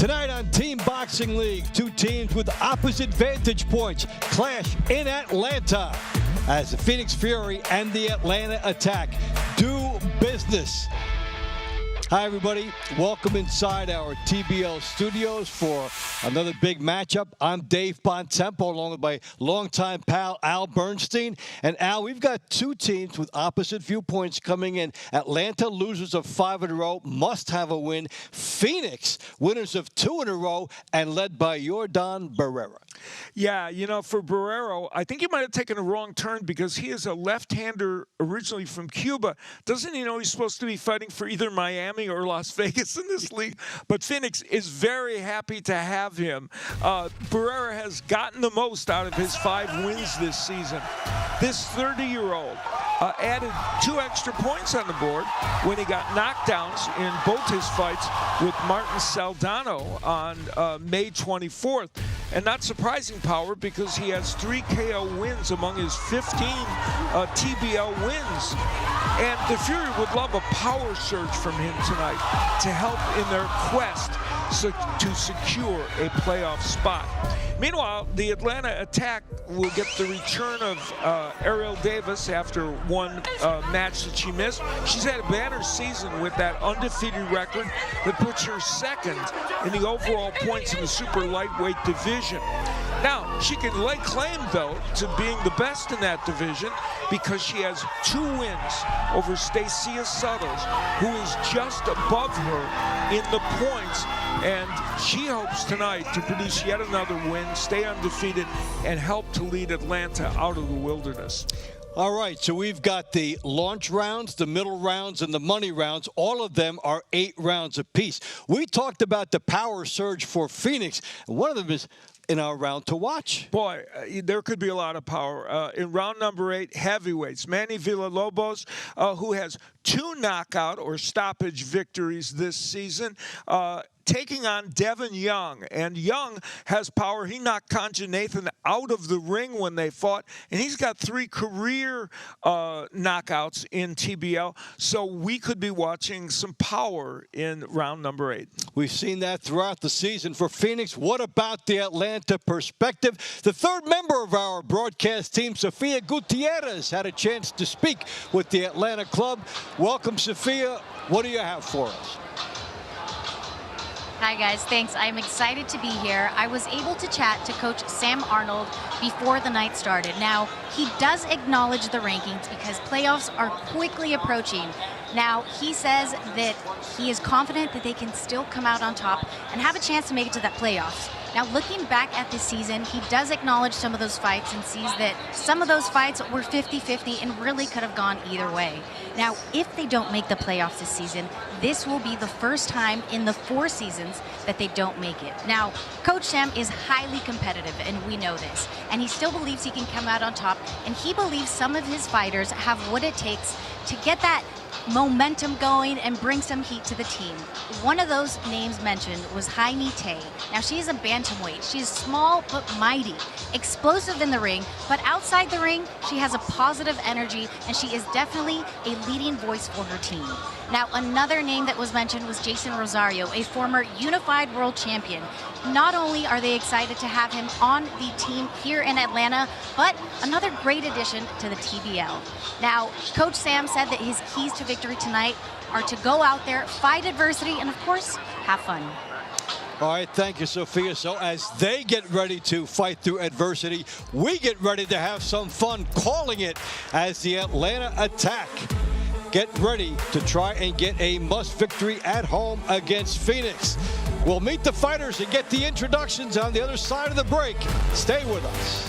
Tonight on Team Boxing League, two teams with opposite vantage points clash in Atlanta as the Phoenix Fury and the Atlanta Attack do business. Hi, everybody. Welcome inside our TBL studios for another big matchup. I'm Dave Bontempo, along with my longtime pal Al Bernstein. And Al, we've got two teams with opposite viewpoints coming in. Atlanta, losers of 5 in a row, must have a win. Phoenix, winners of 2 in a row, and led by Yordan Barrera. Yeah, you know, for Barrero, I think he might have taken a wrong turn because he is a left-hander originally from Cuba. Doesn't he know he's supposed to be fighting for either Miami or Las Vegas in this league? But Phoenix is very happy to have him. Barrera has gotten the most out of his 5 wins this season. This 30-year-old added 2 extra points on the board when he got knockdowns in both his fights with Martin Saldano on May 24th. And not surprising power because he has 3 KO wins among his 15 TBL wins. And the Fury would love a power surge from him tonight to help in their quest to secure a playoff spot. Meanwhile, the Atlanta Attack will get the return of Ariel Davis after one match that she missed. She's had a banner season with that undefeated record that puts her second in the overall points in the super lightweight division. Now, she can lay claim, though, to being the best in that division because she has 2 wins over Stacia Suttles, who is just above her in the points. And she hopes tonight to produce yet another win, stay undefeated, and help to lead Atlanta out of the wilderness. All right, so we've got the launch rounds, the middle rounds, and the money rounds. All of them are 8 rounds apiece. We talked about the power surge for Phoenix. One of them is in our round to watch. Boy, there could be a lot of power. In round number 8, heavyweights, Manny Villalobos, who has 2 knockout or stoppage victories this season, taking on Devin Young. And Young has power. He knocked Kanja Nathan out of the ring when they fought, and he's got 3 career knockouts in TBL. So we could be watching some power in round number 8. We've seen that throughout the season for Phoenix. What about the Atlanta perspective? The third member of our broadcast team, Sofia Gutierrez, had a chance to speak with the Atlanta club. Welcome, Sofia. What do you have for us? Hi guys, thanks. I'm excited to be here. I was able to chat to Coach Sam Arnold before the night started. Now, he does acknowledge the rankings because playoffs are quickly approaching. Now, he says that he is confident that they can still come out on top and have a chance to make it to that playoffs. Now, looking back at this season, he does acknowledge some of those fights and sees that some of those fights were 50-50 and really could have gone either way. Now, if they don't make the playoffs this season, this will be the first time in the 4 seasons that they don't make it. Now, Coach Sam is highly competitive, and we know this, and he still believes he can come out on top, and he believes some of his fighters have what it takes to get that momentum going and bring some heat to the team. One of those names mentioned was Haini Tay. Now, she's a bantamweight. She's small but mighty, explosive in the ring, but outside the ring, she has a positive energy, and she is definitely a leading voice for her team. Now, another name that was mentioned was Jason Rosario, a former unified world champion. Not only are they excited to have him on the team here in Atlanta, but another great addition to the TBL. Now, Coach Sam said that his keys to victory tonight are to go out there, fight adversity, and of course, have fun. All right, thank you, Sophia. So as they get ready to fight through adversity, we get ready to have some fun calling it as the Atlanta Attack get ready to try and get a must victory at home against Phoenix. We'll meet the fighters and get the introductions on the other side of the break. Stay with us.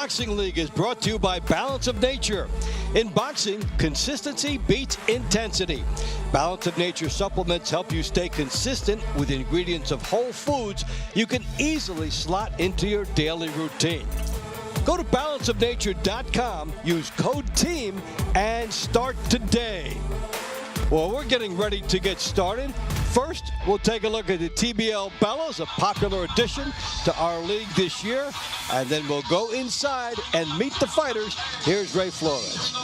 Boxing League is brought to you by Balance of Nature. In boxing, consistency beats intensity. Balance of Nature supplements help you stay consistent with ingredients of whole foods you can easily slot into your daily routine. Go to balanceofnature.com, use code TEAM, and start today. Well, we're getting ready to get started. First, we'll take a look at the TBL Bellas, a popular addition to our league this year. And then we'll go inside and meet the fighters. Here's Ray Flores.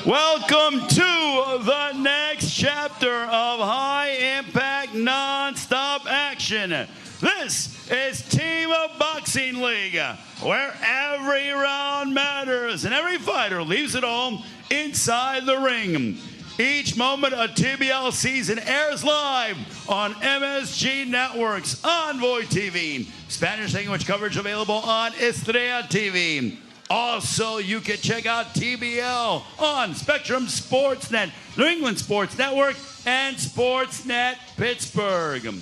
Welcome to the next chapter of high-impact, non-stop action. This is Team of Boxing League, where every round matters and every fighter leaves it all inside the ring. Each moment a TBL season airs live on MSG Networks, Envoy TV, Spanish language coverage available on Estrella TV. Also, you can check out TBL on Spectrum Sportsnet, New England Sports Network, and Sportsnet Pittsburgh.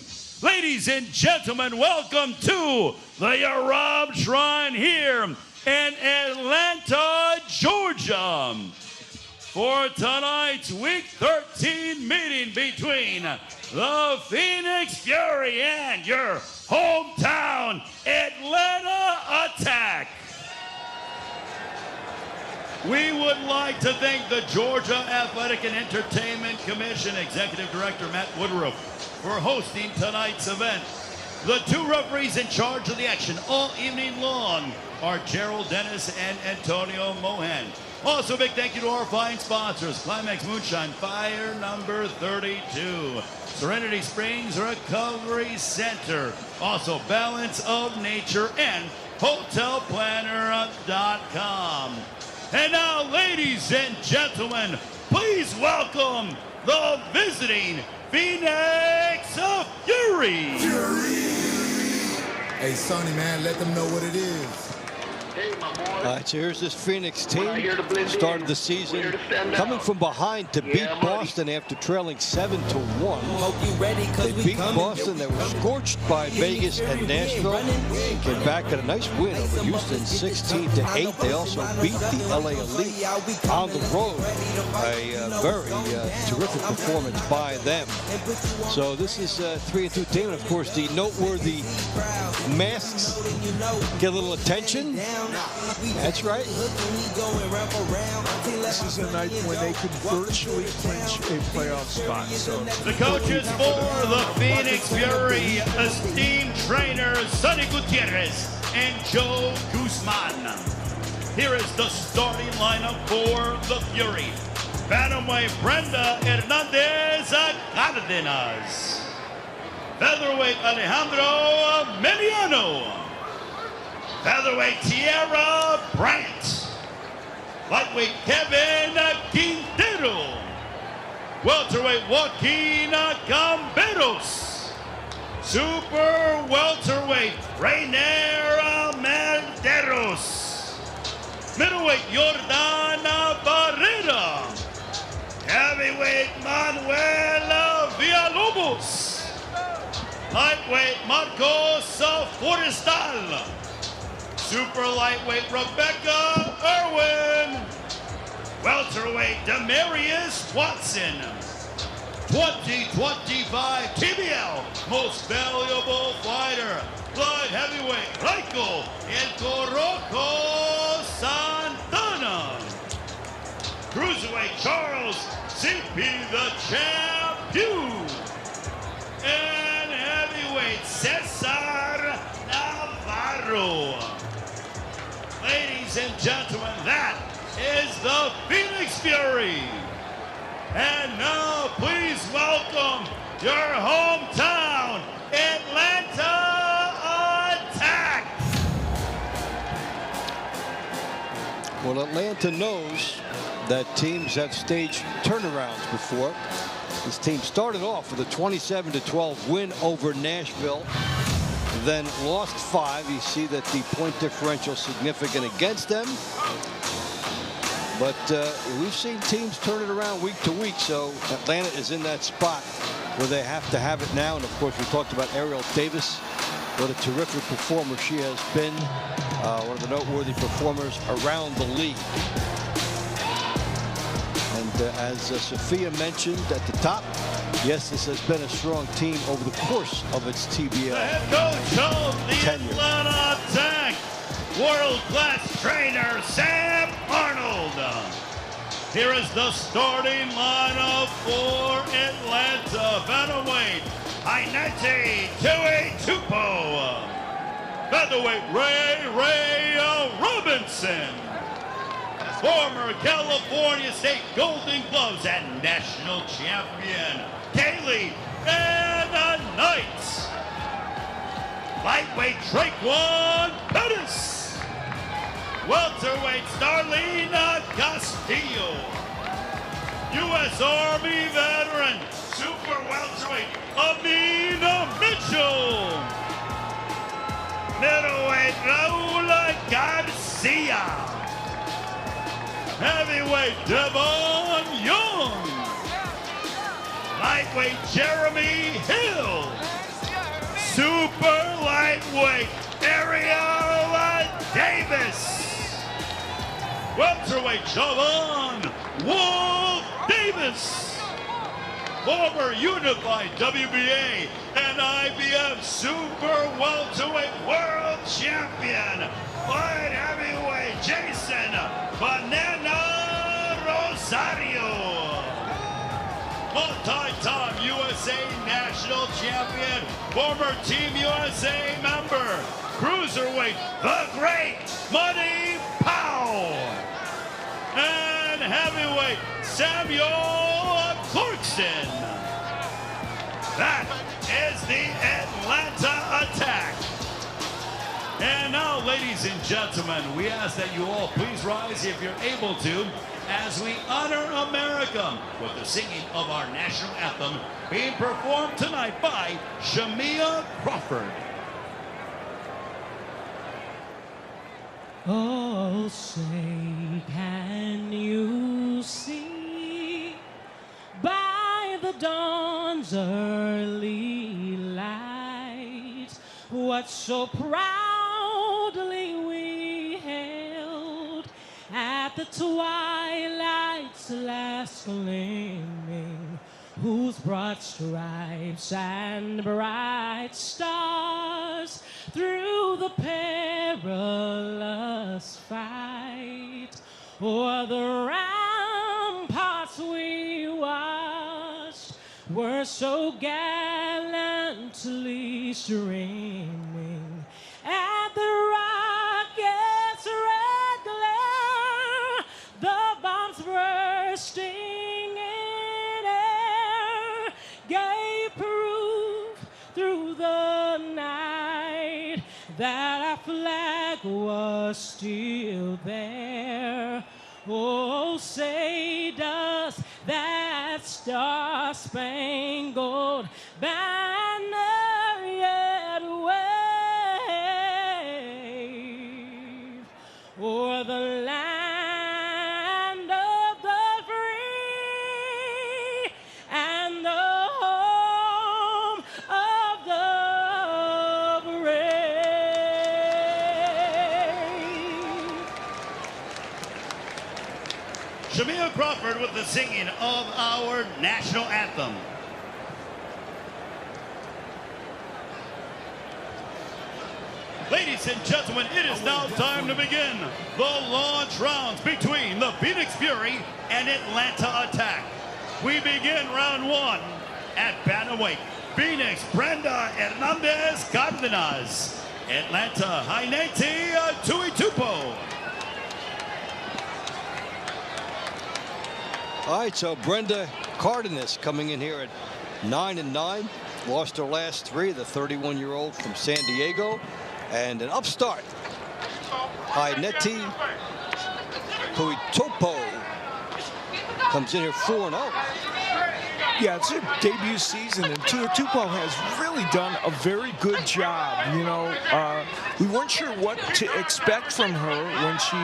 Ladies and gentlemen, welcome to the Yarab Shrine here in Atlanta, Georgia, for tonight's Week 13 meeting between the Phoenix Fury and your hometown Atlanta Attack. We would like to thank the Georgia Athletic and Entertainment Commission Executive Director Matt Woodruff for hosting tonight's event. The two referees in charge of the action all evening long are Gerald Dennis and Antonio Mohan. Also, a big thank you to our fine sponsors, Climax Moonshine, Fire Number 32, Serenity Springs Recovery Center, also Balance of Nature, and HotelPlanner.com. And now, ladies and gentlemen, please welcome the visiting Phoenix Fury. Hey, Sonny, man, let them know what it is. All right, so here's this Phoenix team, started the season coming from behind to beat Boston after trailing 7-1. They beat Boston. They were scorched by Vegas and Nashville. Came back at a nice win over Houston, 16-8. They also beat the LA Elite on the road. A very terrific performance by them. So this is a 3-2 team, and of course the noteworthy masks get a little attention. That's right. This is a night when they could virtually clinch a playoff spot. So the coaches for the Phoenix Fury, esteemed trainers Sonny Gutierrez and Joe Guzman. Here is the starting lineup for the Fury. Bantamweight Brenda Hernandez Cardenas. Featherweight Alejandro Meliano. Featherweight Tierra Bryant. Lightweight Kevin Quintero. Welterweight Joaquin Gamberos. Super welterweight Rainier Almenderos. Middleweight Jordana Barrera. Heavyweight Manuel Villalobos. Lightweight Marcos Forestal. Super lightweight Rebecca Irwin. Welterweight Demarius Watson. 2025 TBL Most Valuable Fighter. Light heavyweight Raiko El Coroco Santana. Cruiserweight Charles CP the Champion. And heavyweight Cesar Navarro. Ladies and gentlemen, that is the Phoenix Fury. And now, please welcome your hometown Atlanta Attack. Well, Atlanta knows that teams have staged turnarounds before. This team started off with a 27-12 win over Nashville. Then lost 5. You see that the point differential significant against them. But we've seen teams turn it around week to week. So Atlanta is in that spot where they have to have it now. And of course, we talked about Ariel Davis What a terrific performer she has been. One of the noteworthy performers around the league. And as Sophia mentioned at the top, yes, this has been a strong team over the course of its TBL The head coach of the tenure. Atlanta Attack, world-class trainer Sam Arnold. Here is the starting lineup for Atlanta. Bantamweight, Ainete Tuitupo. Featherweight, Ray Robinson. Former California State Golden Gloves and national champion, Kaylee Van Knight. Lightweight, Traquan Pettis. Welterweight, Starlina Castillo. U.S. Army veteran, super welterweight, Amina Mitchell. Middleweight, Raul Garcia. Heavyweight, Devon Young. Lightweight, Jeremy Hill. Super lightweight, Ariella Davis. Welterweight, Javon Wolf Davis. Former unified WBA and IBF Super Welterweight World Champion. Light heavyweight, Jason Banana Rosario. Multi-time USA National Champion, former Team USA member, cruiserweight, the great Money Powell. And heavyweight, Samuel Clarkson. That is the Atlanta Attack. And now, ladies and gentlemen, we ask that you all please rise if you're able to as we honor America with the singing of our national anthem being performed tonight by Shamia Crawford. Oh, say, can you see by the dawn's early light what so proudly we held at the twilight's last gleaming, whose broad stripes and bright stars through the perilous fight o'er the ramparts we watched were so gallantly streaming at the rocket's red glare, the bombs bursting in air gave proof through the night that our flag was still there. Oh, say does that star-spangled banner yet wave o'er the land of the free and the home of the brave. Shamia Crawford with the singing of our national anthem. Ladies and gentlemen, it is now time to begin the launch rounds between the Phoenix Fury and Atlanta Attack. We begin round one at bantamweight. Phoenix, Brenda Hernandez Cardenas. Atlanta, Ainete Tuitupo. All right, so Brenda Cardenas coming in here at 9-9. Lost her last three, the 31-year-old from San Diego. And an upstart, Ainete Tuitupo comes in here 4-0. Yeah, it's her debut season, and Tuitupo has really done a very good job. You know, we weren't sure what to expect from her when she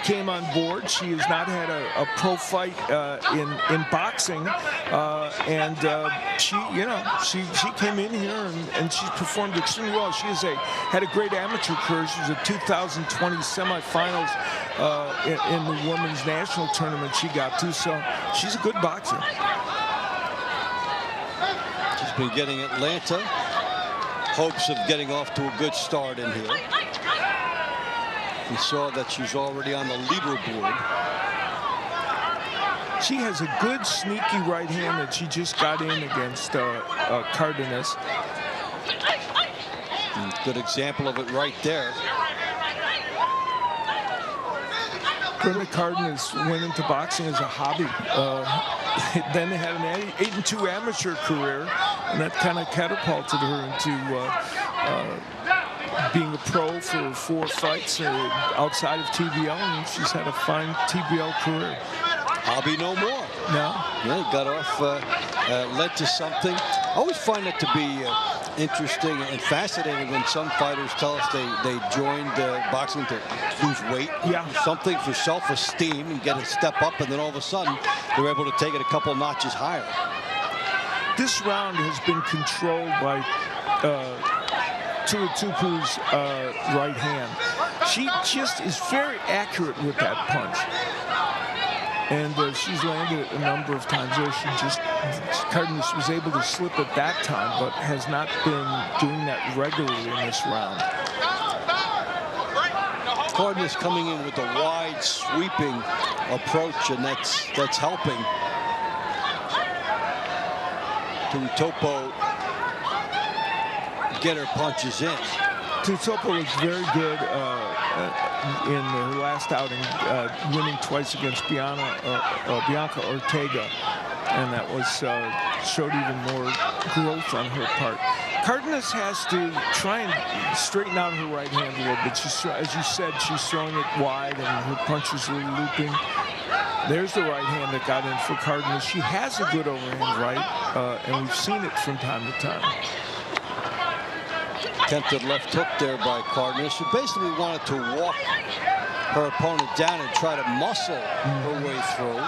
came on board. She has not had a pro fight in boxing, and she came in here and she's performed extremely well. She had a great amateur career. She was a 2020 semifinals in the women's national tournament she got to. So she's a good boxer. She's been getting Atlanta hopes of getting off to a good start in here. We saw that she's already on the leaderboard. She has a good sneaky right hand that she just got in against Cardenas. Good example of it right there. Brenda Cardenas went into boxing as a hobby. Then they had an 8-2 amateur career, and that kind of catapulted her into being a pro for 4 fights outside of TBL, and she's had a fine TBL career. Hobby no more. No. Yeah, got off, led to something. I always find it to be interesting and fascinating when some fighters tell us they joined boxing to lose weight. Yeah. Something for self-esteem and get a step up, and then all of a sudden they're able to take it a couple notches higher. This round has been controlled by Tuatupu's right hand. She just is very accurate with that punch. And she's landed it a number of times there. Cardenas was able to slip at that time, but has not been doing that regularly in this round. Cardenas coming in with a wide, sweeping approach, and that's helping Tuatopo get her punches in. Tuatopo looks very good in her last outing, winning twice against Bianca Ortega, and that was showed even more growth on her part. Cardenas has to try and straighten out her right hand a little bit. As you said, she's throwing it wide, and her punches are looping. There's the right hand that got in for Cardenas. She has a good overhand right, and we've seen it from time to time. Attempted left hook there by Cardenas. She basically wanted to walk her opponent down and try to muscle her way through.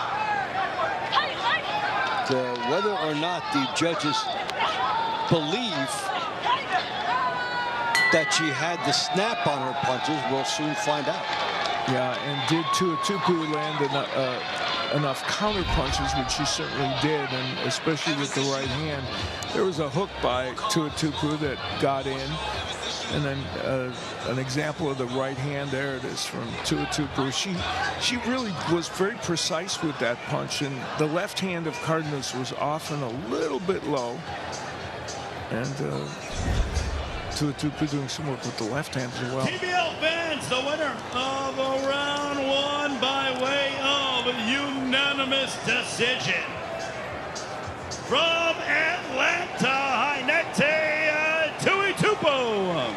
Whether or not the judges believe that she had the snap on her punches, we'll soon find out. Yeah, and did Tuatupu land enough counter punches, which she certainly did, and especially with the right hand. There was a hook by Tuatupu that got in, and then an example of the right hand. There it is from Tuatupu. She really was very precise with that punch, and the left hand of Cardenas was often a little bit low, and Tuatupu doing some work with the left hand as well. TBL fans, the winner of round 1 by way of unanimous decision. From Atlanta, Hainete Tuatupu.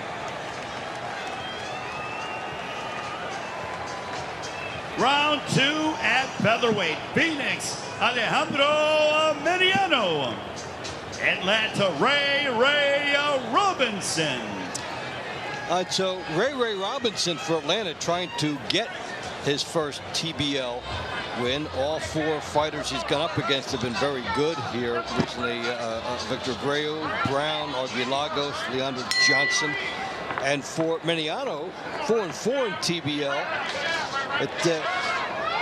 Round 2 at featherweight, Phoenix, Alejandro Mediano. Atlanta, Ray Robinson. All right, so Ray Robinson for Atlanta trying to get his first TBL win. All 4 fighters he's gone up against have been very good here recently. Victor Abreu, Brown, Arguilagos, Leandro Johnson. And for Mediano, 4-4 in TBL.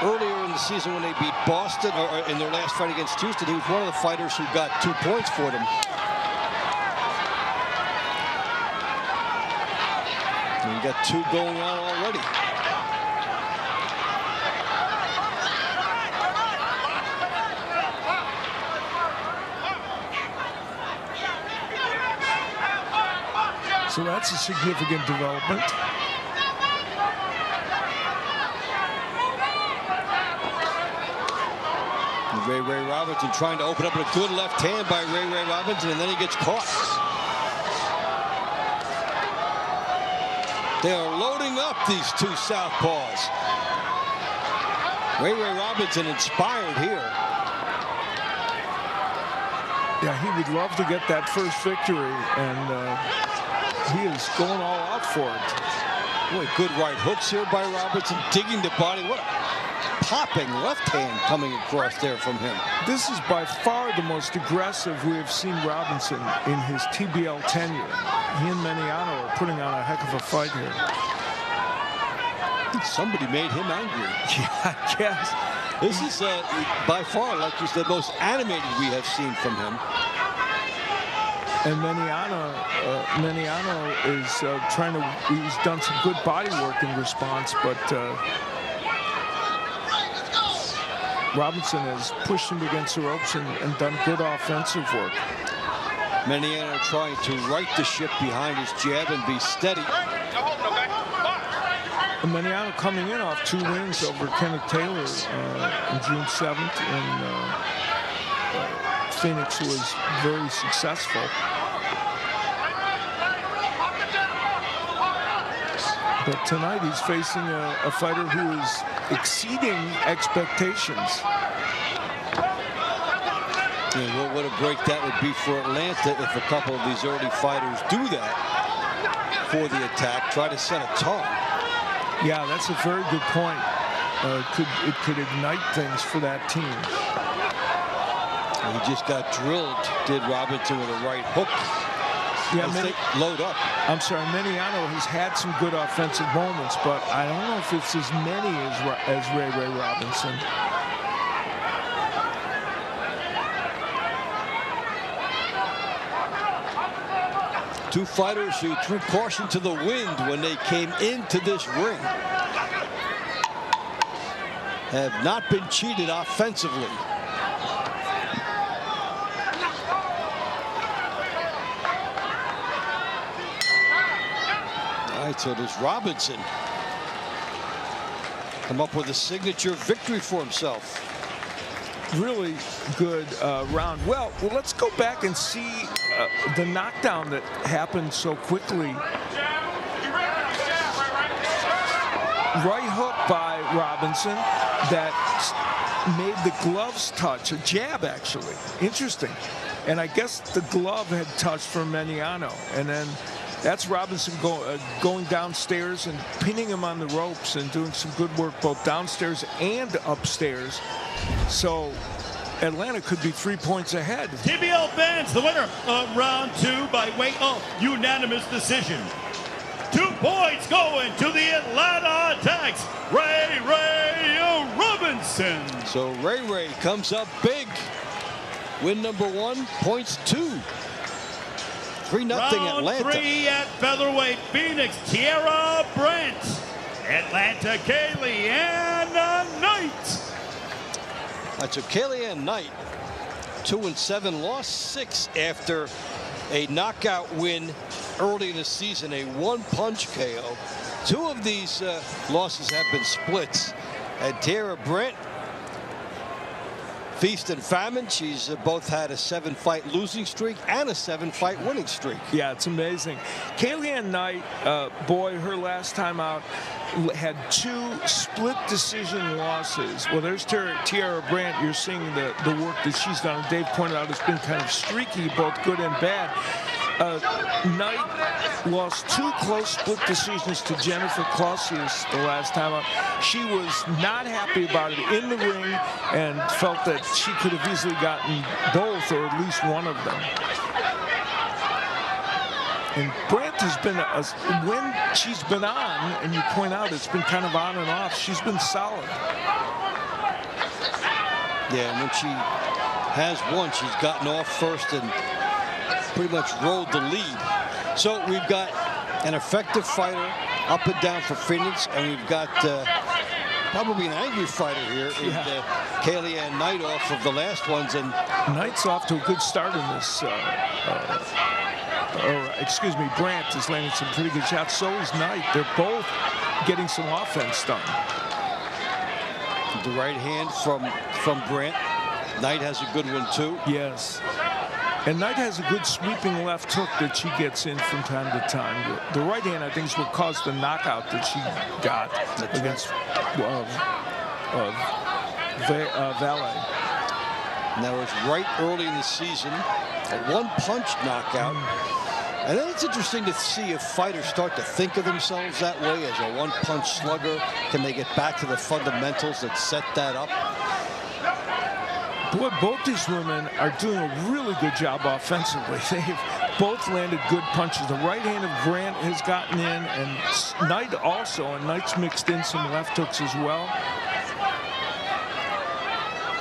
Earlier in the season when they beat Boston, or in their last fight against Houston, he was one of the fighters who got 2 points for them. And you got 2 going on already. So that's a significant development. Ray Robinson trying to open up with a good left hand by Ray Robinson, and then he gets caught. They are loading up these 2 southpaws. Ray Robinson inspired here. Yeah, he would love to get that first victory, and he is going all out for it. Boy, good right hooks here by Robinson, digging the body. What a popping left hand coming across there from him. This is by far the most aggressive we have seen Robinson in his TBL tenure. He and Maniano are putting on a heck of a fight here. Somebody made him angry. Yeah, I guess. This is by far, like you said, the most animated we have seen from him. And Maniano is trying to, he's done some good body work in response, but Robinson has pushed him against the ropes and done good offensive work. Maniano trying to right the ship behind his jab and be steady. And Maniano coming in off 2 wins over Kenneth Taylor on June 7th in Phoenix, who was very successful. But tonight he's facing a fighter who is exceeding expectations. Yeah, what a break that would be for Atlanta if a couple of these early fighters do that for the attack, try to set a tone. Yeah, that's a very good point. It could ignite things for that team. He just got drilled, did Robinson, with a right hook. Yeah, load up. I'm sorry, Maniano has had some good offensive moments, but I don't know if it's as many as Ray Robinson. Two fighters who threw caution to the wind when they came into this ring. Have not been cheated offensively. All right, so does Robinson come up with a signature victory for himself. Really good round. Well, let's go back and see the knockdown that happened so quickly. Right hook by Robinson that made the gloves touch, a jab actually. Interesting. And I guess the glove had touched for Maniano. And then that's Robinson going downstairs and pinning him on the ropes and doing some good work both downstairs and upstairs. So Atlanta could be 3 points ahead. TBL fans, the winner of round 2 by way of unanimous decision. 2 points going to the Atlanta Attacks, Ray Robinson. So Ray comes up big. Win number 1, points 2. 3-0 Atlanta. Round 3 at featherweight, Phoenix, Tierra Brent. Atlanta, Kellyanne Knight. So Kellyanne Knight, 2-7, lost 6 after a knockout win early in the season, a 1-punch KO. 2 of these losses have been splits. And Tierra Brent, feast and famine. She's both had a 7-fight losing streak and a 7-fight winning streak. Yeah, it's amazing. Kellyanne Knight, boy, her last time out had 2 split decision losses. Well, there's Tierra Brent. You're seeing the work that she's done. Dave pointed out it's been kind of streaky, both good and bad. Knight lost 2 close split decisions to Jennifer Clausius the last time out. She was not happy about it in the ring and felt that she could have easily gotten both or at least one of them. And Brent has been, when she's been on, and you point out it's been kind of on and off, she's been solid. Yeah, and when she has won, she's gotten off first and pretty much rolled the lead. So we've got an effective fighter up and down for Phoenix, and we've got probably an angry fighter here in Kellyanne Knight off of the last ones. And Knight's off to a good start in this. Brandt is landing some pretty good shots. So is Knight. They're both getting some offense done. The right hand from Brandt. Knight has a good one too. Yes. And Knight has a good sweeping left hook that she gets in from time to time. The right hand, I think, is what caused the knockout that she got against Valle. And that was right early in the season. A 1-punch knockout. And then it's interesting to see if fighters start to think of themselves that way as a one-punch slugger. Can they get back to the fundamentals that set that up? Boy, both these women are doing a really good job offensively. They've both landed good punches. The right hand of Grant has gotten in, and Knight also, and Knight's mixed in some left hooks as well.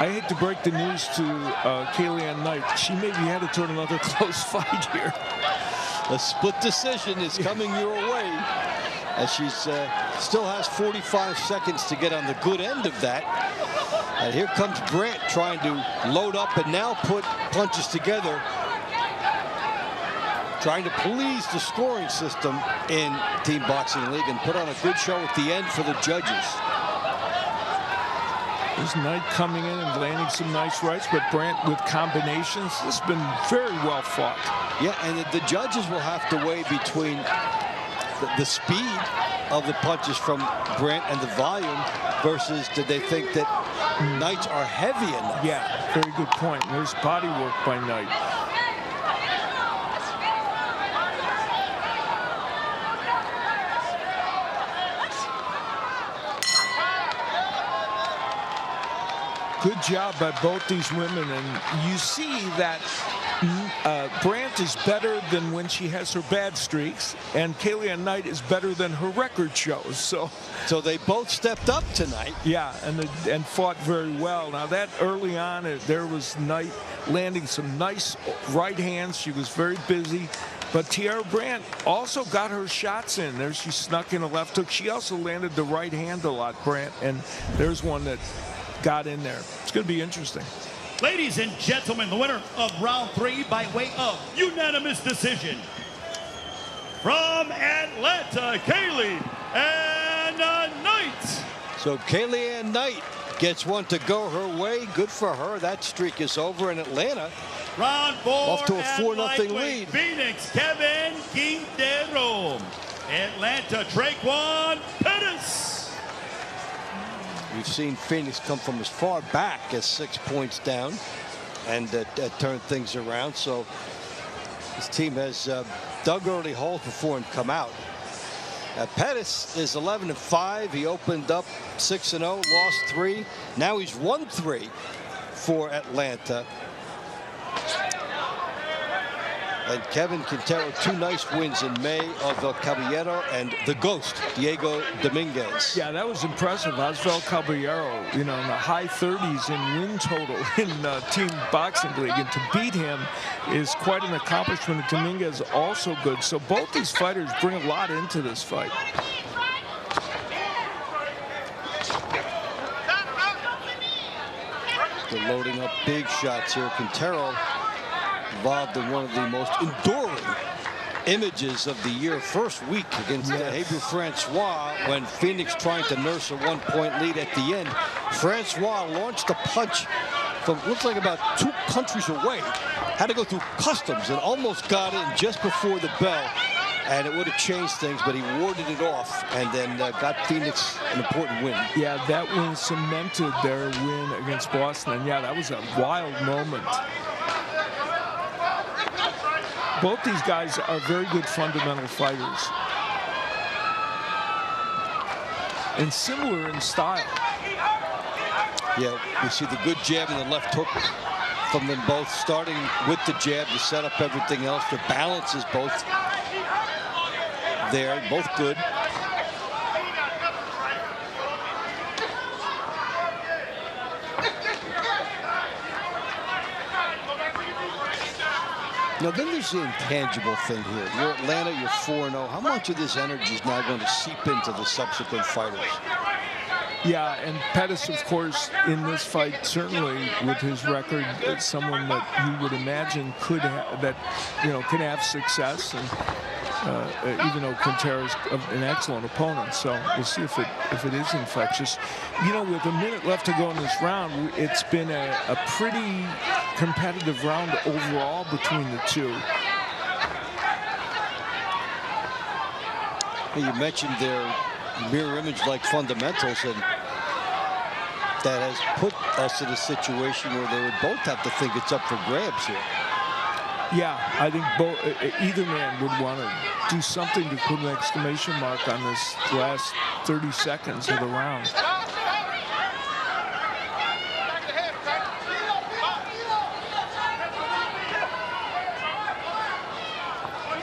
I hate to break the news to Kaylee Knight. She may be headed toward another close fight here. A split decision is coming your way, as she still has 45 seconds to get on the good end of that. And here comes Grant trying to load up and now put punches together, trying to please the scoring system in Team Boxing League and put on a good show at the end for the judges. There's Knight coming in and landing some nice rights, but Brandt with combinations. This has been very well fought. Yeah, and the judges will have to weigh between the speed of the punches from Brandt and the volume versus did they think that Knights are heavy enough. Yeah, very good point. There's body work by Knight. Good job by both these women, and you see that Brandt is better than when she has her bad streaks, and Kaylee Knight is better than her record shows. So they both stepped up tonight. Yeah, and fought very well. Now that early on, there was Knight landing some nice right hands. She was very busy. But Tiara Brandt also got her shots in. There she snuck in a left hook. She also landed the right hand a lot, Brandt, and there's one that got in there. It's going to be interesting. Ladies and gentlemen, the winner of round 3 by way of unanimous decision from Atlanta, Kaylee Knight. So Kaylee Knight gets one to go her way. Good for her. That streak is over in Atlanta. Round 4 off to a 4-0 lead. Phoenix, Kevin Quintero. Atlanta, Traquan Pettis. We've seen Phoenix come from as far back as 6 points down and turn things around. So this team has dug early holes before him come out. Pettis is 11-5. He opened up 6-0, lost 3. Now he's won 3 for Atlanta. And Kevin Quintero, 2 nice wins in May of El Caballero and the Ghost, Diego Dominguez. Yeah, that was impressive. Osvaldo Caballero, you know, in the high 30s in win total in Team Boxing League. And to beat him is quite an accomplishment. Dominguez also good. So both these fighters bring a lot into this fight. They're loading up big shots here. Quintero involved in one of the most enduring images of the year, first week against Hebrew Francois, when Phoenix trying to nurse a 1-point lead at the end. Francois launched a punch from looks like about 2 countries away, had to go through customs and almost got in just before the bell, and it would have changed things, but he warded it off and then got Phoenix an important win. Yeah, that win cemented their win against Boston, and yeah, that was a wild moment. Both these guys are very good fundamental fighters. And similar in style. Yeah, we see the good jab and the left hook from them both, starting with the jab to set up everything else. Their balance is both there, both good. Now, then there's the intangible thing here. You're Atlanta, you're 4-0. How much of this energy is now going to seep into the subsequent fighters? Yeah, and Pettis, of course, in this fight, certainly with his record, is someone that you would imagine could can have success. And even though Quintero's an excellent opponent, so we'll see if it is infectious. You know, with a minute left to go in this round, it's been a pretty competitive round overall between the two. You mentioned their mirror image-like fundamentals, and that has put us in a situation where they would both have to think it's up for grabs here. Yeah, I think either man would want to do something to put an exclamation mark on this last 30 seconds of the round.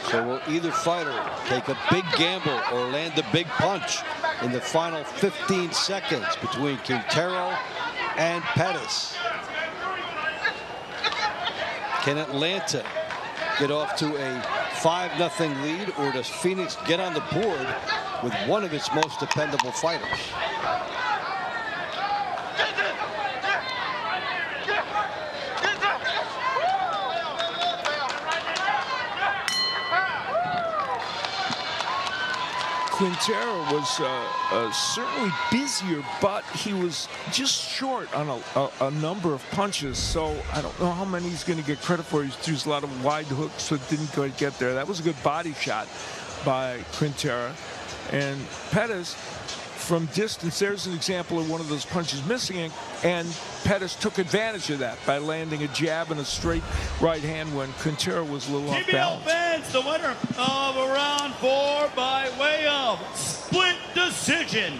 So will either fighter take a big gamble or land a big punch in the final 15 seconds between Quintero and Pettis? Can Atlanta get off to a 5-0 lead, or does Phoenix get on the board with one of its most dependable fighters? Quintero was certainly busier, but he was just short on a number of punches. So I don't know how many he's going to get credit for. He threw a lot of wide hooks, but didn't quite get there. That was a good body shot by Quintero. And Pettis, from distance, there's an example of one of those punches missing, and Pettis took advantage of that by landing a jab and a straight right hand when Quintero was a little off balance. fans, the winner of round 4 by way of split decision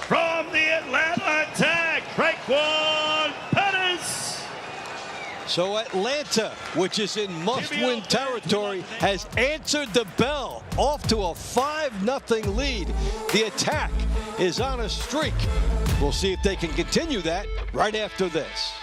from the Atlanta Attack, Raekwon Pettis. So Atlanta, which is in must-win territory, has answered the bell, off to a 5-0 lead. The Attack is on a streak. We'll see if they can continue that right after this.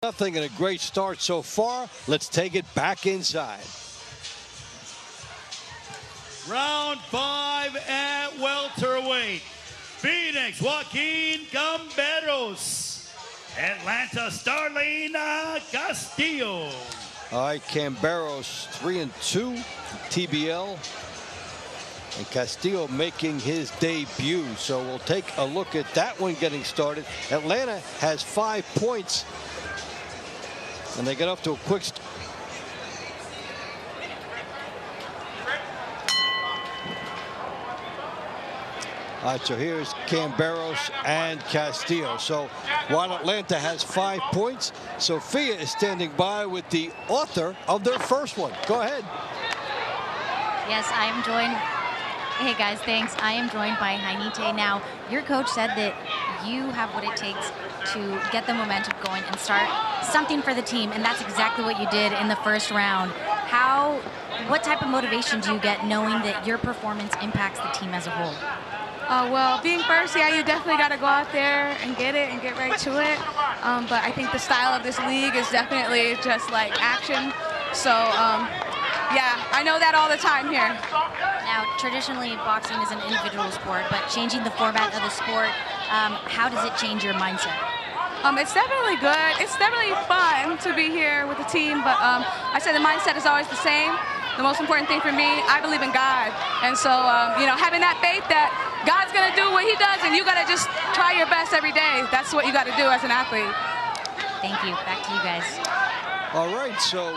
Nothing, and a great start so far. Let's take it back inside. Round 5 at welterweight. Phoenix, Joaquin Camberos. Atlanta, Starling Castillo. All right, Camberos 3-2, TBL. And Castillo making his debut. So we'll take a look at that one getting started. Atlanta has 5 points. And they get off to a quick start. All right, so here's Camberos and Castillo. So while Atlanta has 5 points, Sophia is standing by with the author of their first one. Go ahead. Yes, I am joined. Hey guys, thanks. I am joined by Hainite. Now, your coach said that you have what it takes to get the momentum going and start something for the team, and that's exactly what you did in the first round. What type of motivation do you get knowing that your performance impacts the team as a whole? Well, being first, yeah, you definitely got to go out there and get it and get right to it. But I think the style of this league is definitely just like action. So, yeah, I know that all the time here. Now, traditionally, boxing is an individual sport, but changing the format of the sport, how does it change your mindset? It's definitely good. It's definitely fun to be here with the team, but I said the mindset is always the same. The most important thing for me, I believe in God. And so, you know, having that faith that God's going to do what he does, and you got to just try your best every day. That's what you got to do as an athlete. Thank you. Back to you guys. All right, so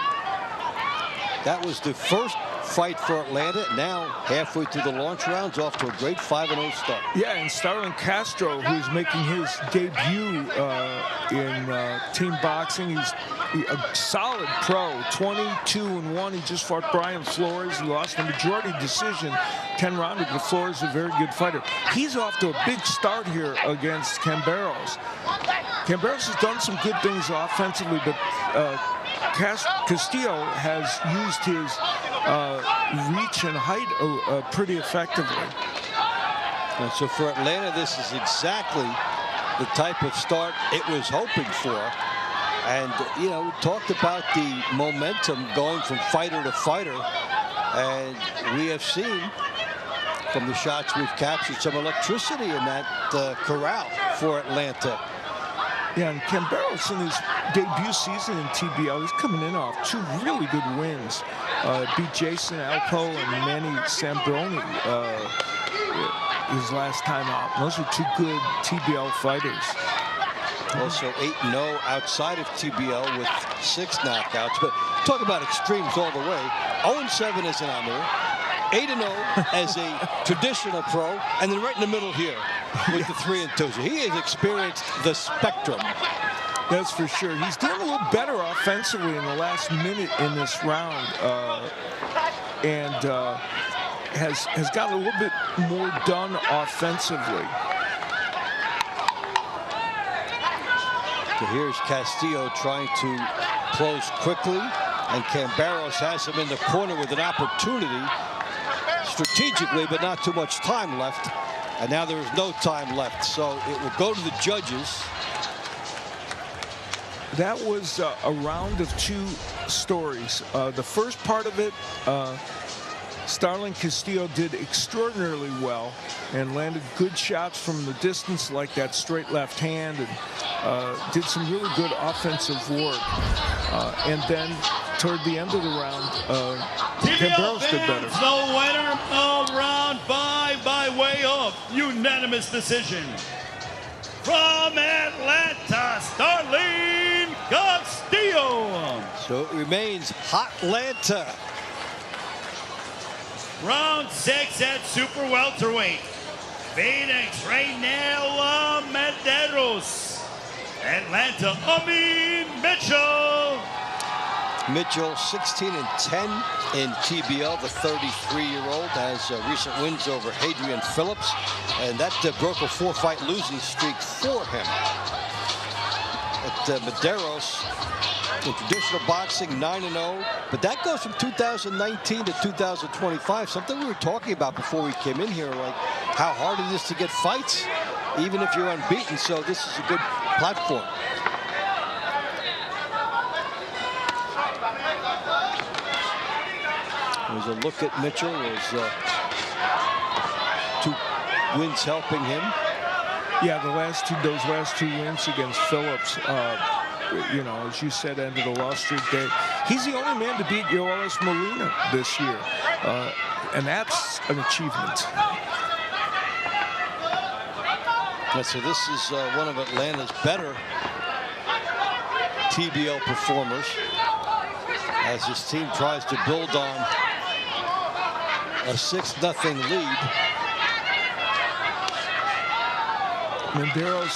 that was the first fight for Atlanta. Now, halfway through the launch rounds, off to a great 5-0 start. Yeah, and Starling Castro, who's making his debut in team boxing. He's a solid pro, 22-1. He just fought Brian Flores. He lost the majority decision, 10-rounder, but Flores is a very good fighter. He's off to a big start here against Camberos. Camberos has done some good things offensively, but Castillo has used his reach and height pretty effectively. And so for Atlanta, this is exactly the type of start it was hoping for. And, you know, we talked about the momentum going from fighter to fighter. And we have seen from the shots we've captured some electricity in that corral for Atlanta. Yeah, and Camberos in his debut season in TBL, he's coming in off 2 really good wins. Beat Jason Alpo and Manny Sambroni his last time out. Those are 2 good TBL fighters. Also 8-0 outside of TBL with 6 knockouts. But talk about extremes all the way. 0-7 as an amateur, 8-0 as a traditional pro, and then right in the middle here with the 3-2. So he has experienced the spectrum. That's for sure. He's doing a little better offensively in the last minute in this round, and has gotten a little bit more done offensively. So here's Castillo trying to close quickly, and Camberos has him in the corner with an opportunity strategically, but not too much time left. And now there is no time left, so it will go to the judges. That was a round of 2 stories. The first part of it, Starling Castillo did extraordinarily well and landed good shots from the distance, like that straight left hand, and did some really good offensive work. And then toward the end of the round, Camberos did better. The winner of round 5 by way of unanimous decision. From Atlanta, Starling Castillo. So it remains Hot Atlanta. Round 6 at super welterweight. Phoenix, Reynel Medeiros. Atlanta, Amin Mitchell. Mitchell 16-10 in TBL. The 33-year-old has recent wins over Hadrian Phillips, and that broke a 4-fight losing streak for him. At Medeiros, in traditional boxing, 9-0, but that goes from 2019 to 2025. Something we were talking about before we came in here, like how hard it is to get fights, even if you're unbeaten. So this is a good platform. There's a look at Mitchell. There's 2 wins helping him. Yeah, those last two wins against Phillips, you know, as you said, ended a loss streak day. He's the only man to beat Yoelis Molina this year, and that's an achievement. Yeah, so this is one of Atlanta's better TBL performers as his team tries to build on a 6-0 lead. Medeiros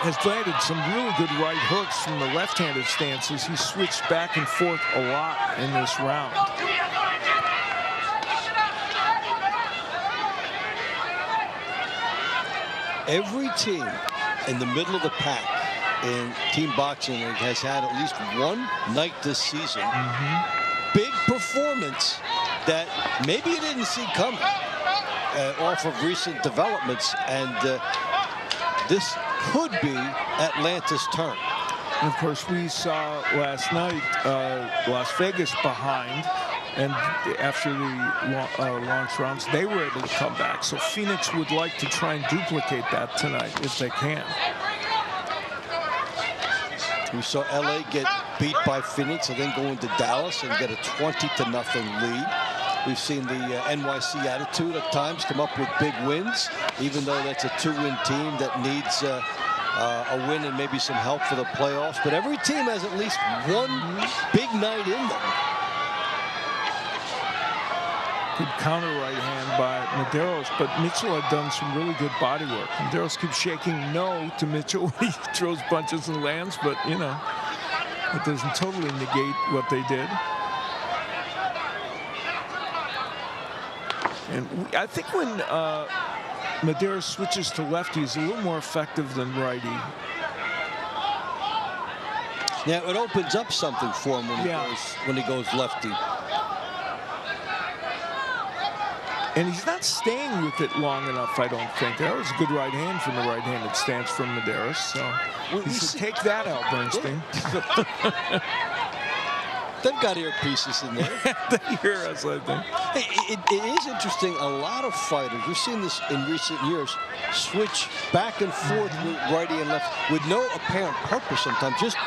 has landed some really good right hooks from the left-handed stances. He switched back and forth a lot in this round. Every team in the middle of the pack in Team Boxing League has had at least one night this season. Big performance that maybe you didn't see coming off of recent developments, and this could be Atlanta's turn. And of course, we saw last night Las Vegas behind, and after the launch rounds, they were able to come back. So Phoenix would like to try and duplicate that tonight if they can. We saw LA get beat by Phoenix and then go into Dallas and get a 20-0 lead. We've seen the NYC Attitude at times come up with big wins, even though that's a 2-win team that needs a win and maybe some help for the playoffs. But every team has at least one big night in them. Good counter right hand by Medeiros, but Mitchell had done some really good body work. Medeiros keeps shaking no to Mitchell when he throws punches and lands, but, you know, it doesn't totally negate what they did. And I think when Medeiros switches to lefty, he's a little more effective than righty. Now it opens up something for him when he goes lefty. And he's not staying with it long enough, I don't think. That was a good right hand from the right-handed stance from Medeiros. So he should take that out, Bernstein. They've got earpieces in there. They hear us, I think. Hey, it is interesting. A lot of fighters, we've seen this in recent years, switch back and forth with righty and left with no apparent purpose sometimes, just,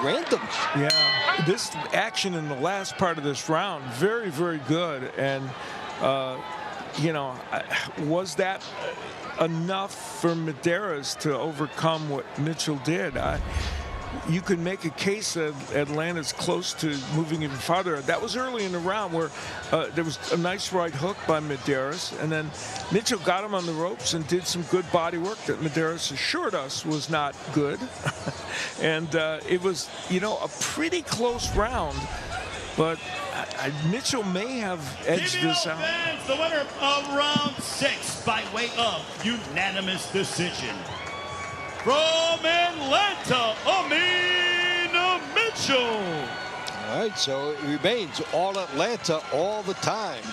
random. Yeah, this action in the last part of this round, very, very good. And, was that enough for Medeiros to overcome what Mitchell did? You could make a case that Atlanta's close to moving even farther. That was early in the round where there was a nice right hook by Medeiros, and then Mitchell got him on the ropes and did some good body work that Medeiros assured us was not good. And it was, a pretty close round, but Mitchell may have edged this out. Fans, the winner of round 6 by way of unanimous decision. From Atlanta, Amina Mitchell. All right, so it remains all Atlanta all the time.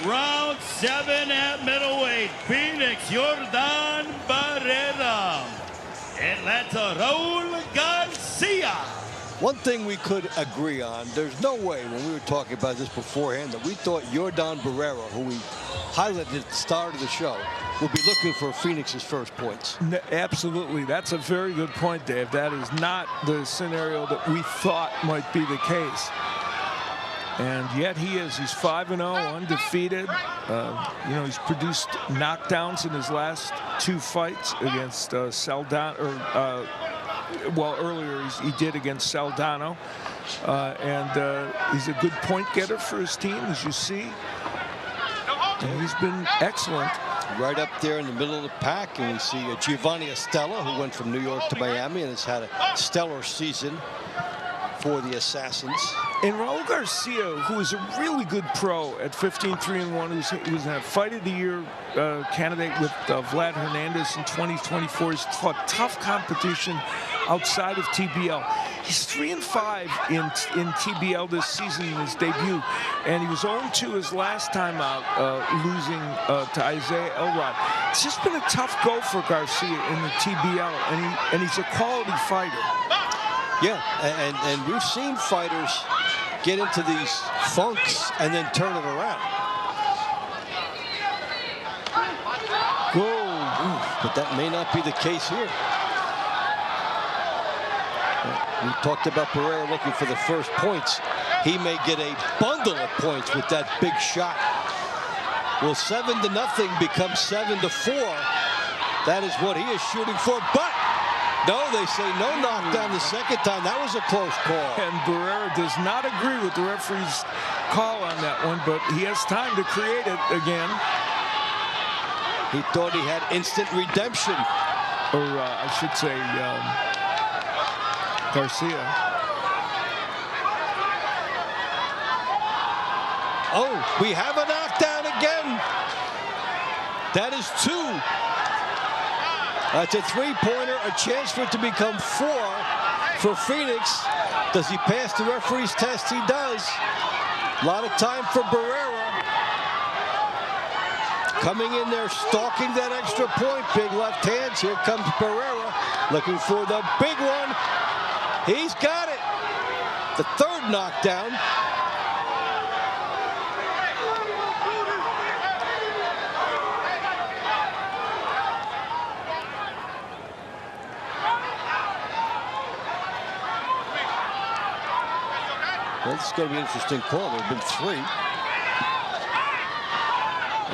Round 7 at middleweight. Phoenix, Jordan Barrera. Atlanta, Raul Garcia. One thing we could agree on, there's no way when we were talking about this beforehand that we thought Jordan Barrera, who we highlighted at the start of the show, will be looking for Phoenix's first points. Absolutely. That's a very good point, Dave. That is not the scenario that we thought might be the case. And yet he is. He's 5-0, undefeated. He's produced knockdowns in his last 2 fights against Saldana, earlier he did against Saldana. He's a good point getter for his team, as you see. And he's been excellent. Right up there in the middle of the pack, and we see Giovanni Estella, who went from New York to Miami and has had a stellar season for the Assassins. And Raul Garcia, who is a really good pro at 15-3-1, he was a Fight of the Year candidate with Vlad Hernandez in 2024. He's fought tough competition outside of TBL. He's 3-5 in TBL this season in his debut, and he was 0-2 his last time out, losing to Isaiah Elrod. It's just been a tough go for Garcia in the TBL, and he's a quality fighter. Yeah, and we've seen fighters get into these funks and then turn it around. Whoa, but that may not be the case here. We talked about Barrera looking for the first points. He may get a bundle of points with that big shot. Will 7-0 become 7-4? That is what he is shooting for, but no, they say no knockdown the second time. That was a close call. And Barrera does not agree with the referee's call on that one, but he has time to create it again. He thought he had instant redemption. Or I should say Garcia. Oh, we have a knockdown again. That is 2. That's a 3-pointer, a chance for it to become 4 for Phoenix. Does he pass the referee's test? He does. A lot of time for Barrera. Coming in there, stalking that extra point. Big left hands. Here comes Barrera, looking for the big one. He's got it. The 3rd knockdown. Well, this is going to be an interesting call. There have been 3.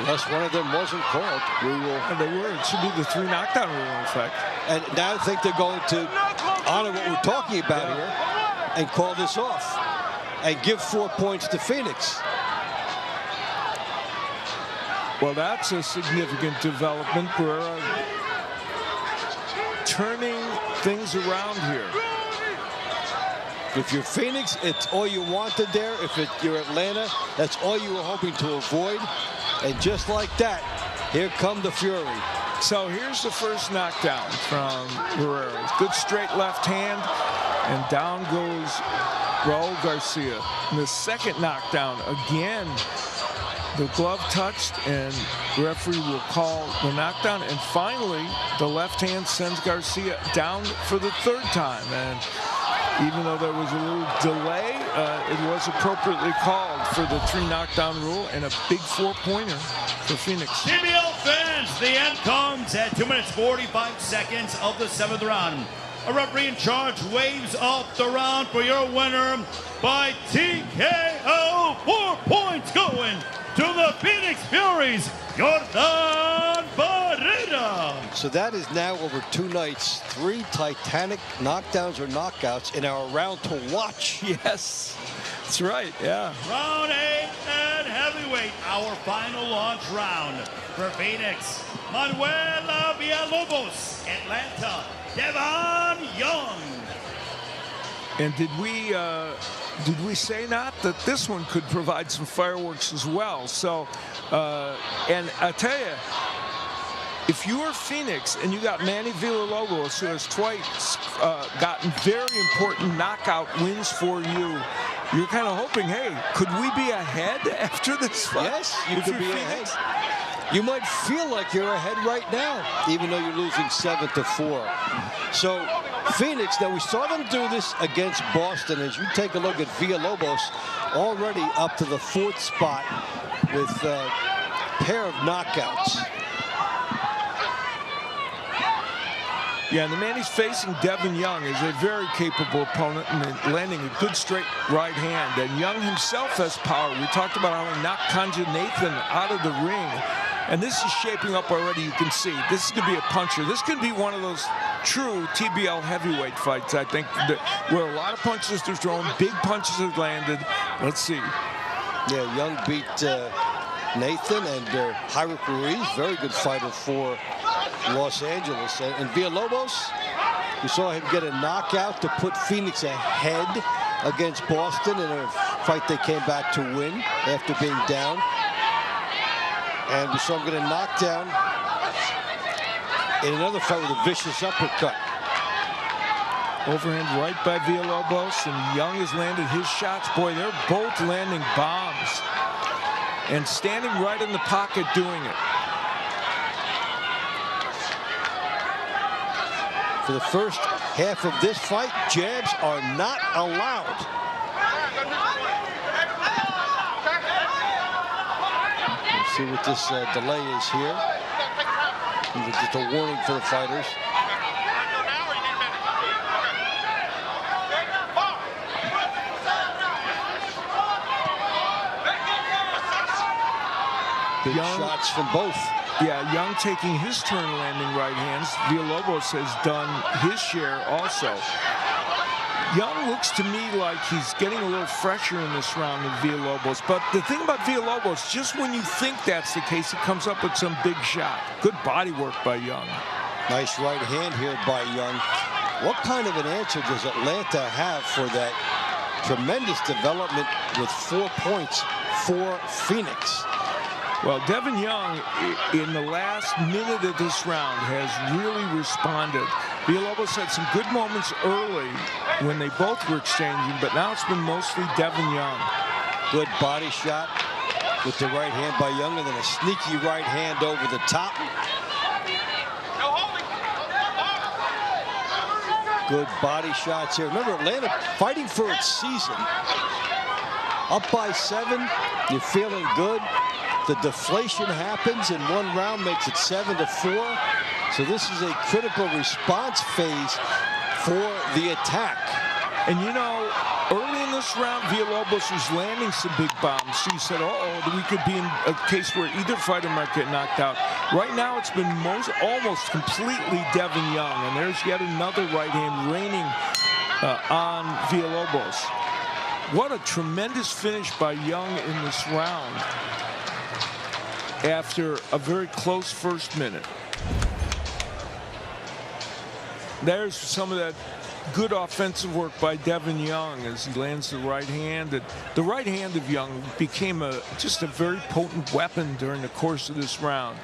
Unless one of them wasn't called, we will. And they were. It should be the 3 knockdown rule, in effect. And now I think they're going to honor what we're talking about here and call this off and give 4 points to Phoenix. Well, that's a significant development. Barrera turning things around here. If you're Phoenix, it's all you wanted there. If you're Atlanta, that's all you were hoping to avoid. And just like that, here come the Fury. So here's the first knockdown from Barrera. Good straight left hand, and down goes Raul Garcia. And the second knockdown, again, the glove touched, and the referee will call the knockdown. And finally, the left hand sends Garcia down for the third time. And even though there was a little delay, it was appropriately called for the 3 knockdown rule, and a big 4-pointer for Phoenix. TBL fans, the end comes at 2 minutes 45 seconds of the 7th round. A referee in charge waves off the round for your winner by TKO. 4 points going to the Phoenix Furies, Jordan Barrera. So that is now over 2 nights, 3 titanic knockdowns or knockouts in our round to watch. Yes, that's right, yeah. Round 8 at heavyweight, our final launch round for Phoenix. Manuela Villalobos, Atlanta, Devon Young. And did we say not that this one could provide some fireworks as well? So, and I tell you, if you are Phoenix and you got Manny Villalobos, who has twice gotten very important knockout wins for you, you're kind of hoping, hey, could we be ahead after this fight? Yes, you could be ahead. You might feel like you're ahead right now, even though you're losing 7-4. So Phoenix, now we saw them do this against Boston. As you take a look at Villalobos, already up to the 4th spot with a pair of knockouts. Yeah, and the man he's facing, Devon Young, is a very capable opponent and landing a good straight right hand. And Young himself has power. We talked about how he knocked Conja Nathan out of the ring. And this is shaping up already, you can see. This is going to be a puncher. This could be one of those true TBL heavyweight fights, I think, where a lot of punches are thrown, big punches have landed. Let's see. Yeah, Young beat Nathan and Hyrick Ruiz, very good fighter for Los Angeles. And Villalobos, we saw him get a knockout to put Phoenix ahead against Boston in a fight they came back to win after being down. And we saw him get a knockdown in another fight with a vicious uppercut. Overhand right by Villalobos, and Young has landed his shots. Boy, they're both landing bombs and standing right in the pocket doing it. For the first half of this fight, jabs are not allowed. Let's see what this delay is here. Just a warning for the fighters. Big shots from both. Yeah, Young taking his turn landing right hands. Villalobos has done his share also. Young looks to me like he's getting a little fresher in this round than Villalobos. But the thing about Villalobos, just when you think that's the case, he comes up with some big shot. Good body work by Young. Nice right hand here by Young. What kind of an answer does Atlanta have for that tremendous development with 4 points for Phoenix? Well, Devon Young, in the last minute of this round, has really responded. Villalobos had some good moments early when they both were exchanging, but now it's been mostly Devon Young. Good body shot with the right hand by Young, and then a sneaky right hand over the top. Good body shots here. Remember, Atlanta fighting for its season. Up by 7, you're feeling good. The deflation happens in one round, makes it 7-4. So this is a critical response phase for the attack. And you know, early in this round, Villalobos was landing some big bombs. So you said, uh-oh, we could be in a case where either fighter might get knocked out. Right now, it's been almost completely Devon Young. And there's yet another right hand raining on Villalobos. What a tremendous finish by Young in this round after a very close first minute. There's some of that good offensive work by Devin Young as he lands the right hand. And the right hand of Young became just a very potent weapon during the course of this round.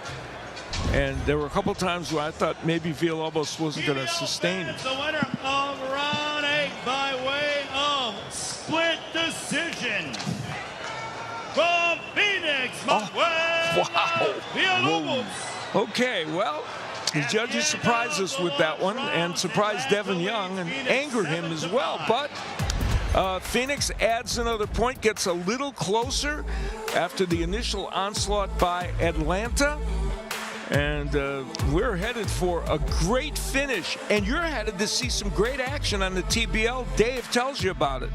And there were a couple times where I thought maybe Villalobos wasn't going to sustain it. The winner of round 8 by way of split decision from Phoenix, Wow. Villalobos. Okay, well, the judges surprised us with that one and surprised Devin Young and angered him as well. But Phoenix adds another point, gets a little closer after the initial onslaught by Atlanta. And we're headed for a great finish. And you're headed to see some great action on the TBL. Dave tells you about it.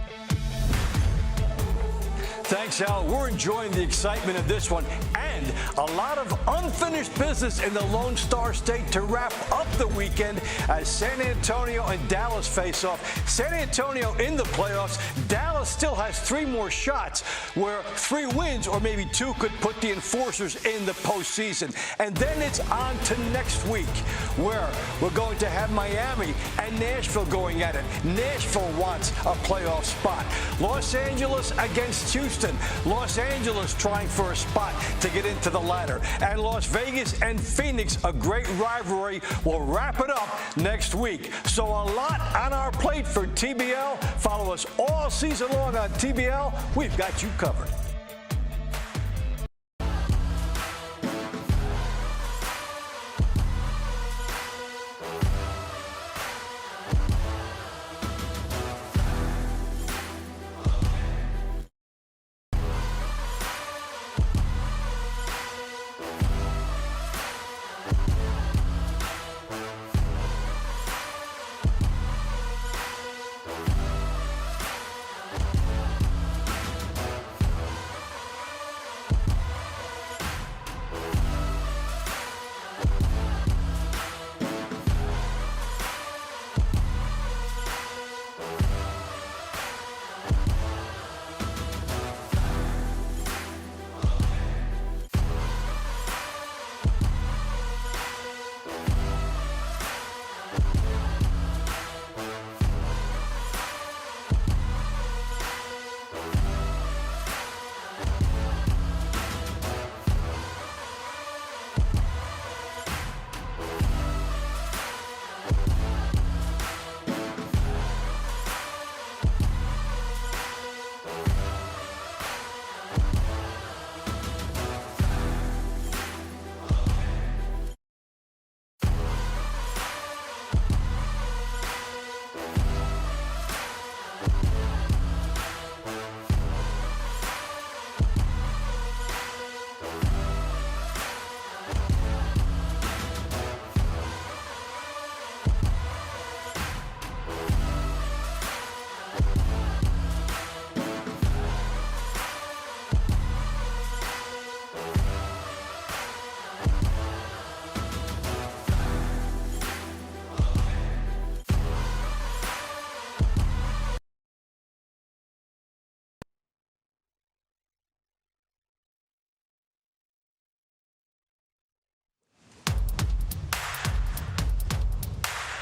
Thanks, Al. We're enjoying the excitement of this one and a lot of unfinished business in the Lone Star State to wrap up the weekend as San Antonio and Dallas face off. San Antonio in the playoffs. Dallas still has 3 more shots where 3 wins or maybe 2 could put the Enforcers in the postseason. And then it's on to next week where we're going to have Miami and Nashville going at it. Nashville wants a playoff spot. Los Angeles against Houston. Los Angeles trying for a spot to get into the ladder. And Las Vegas and Phoenix, a great rivalry. We'll wrap it up next week. So a lot on our plate for TBL. Follow us all season long on TBL. We've got you covered.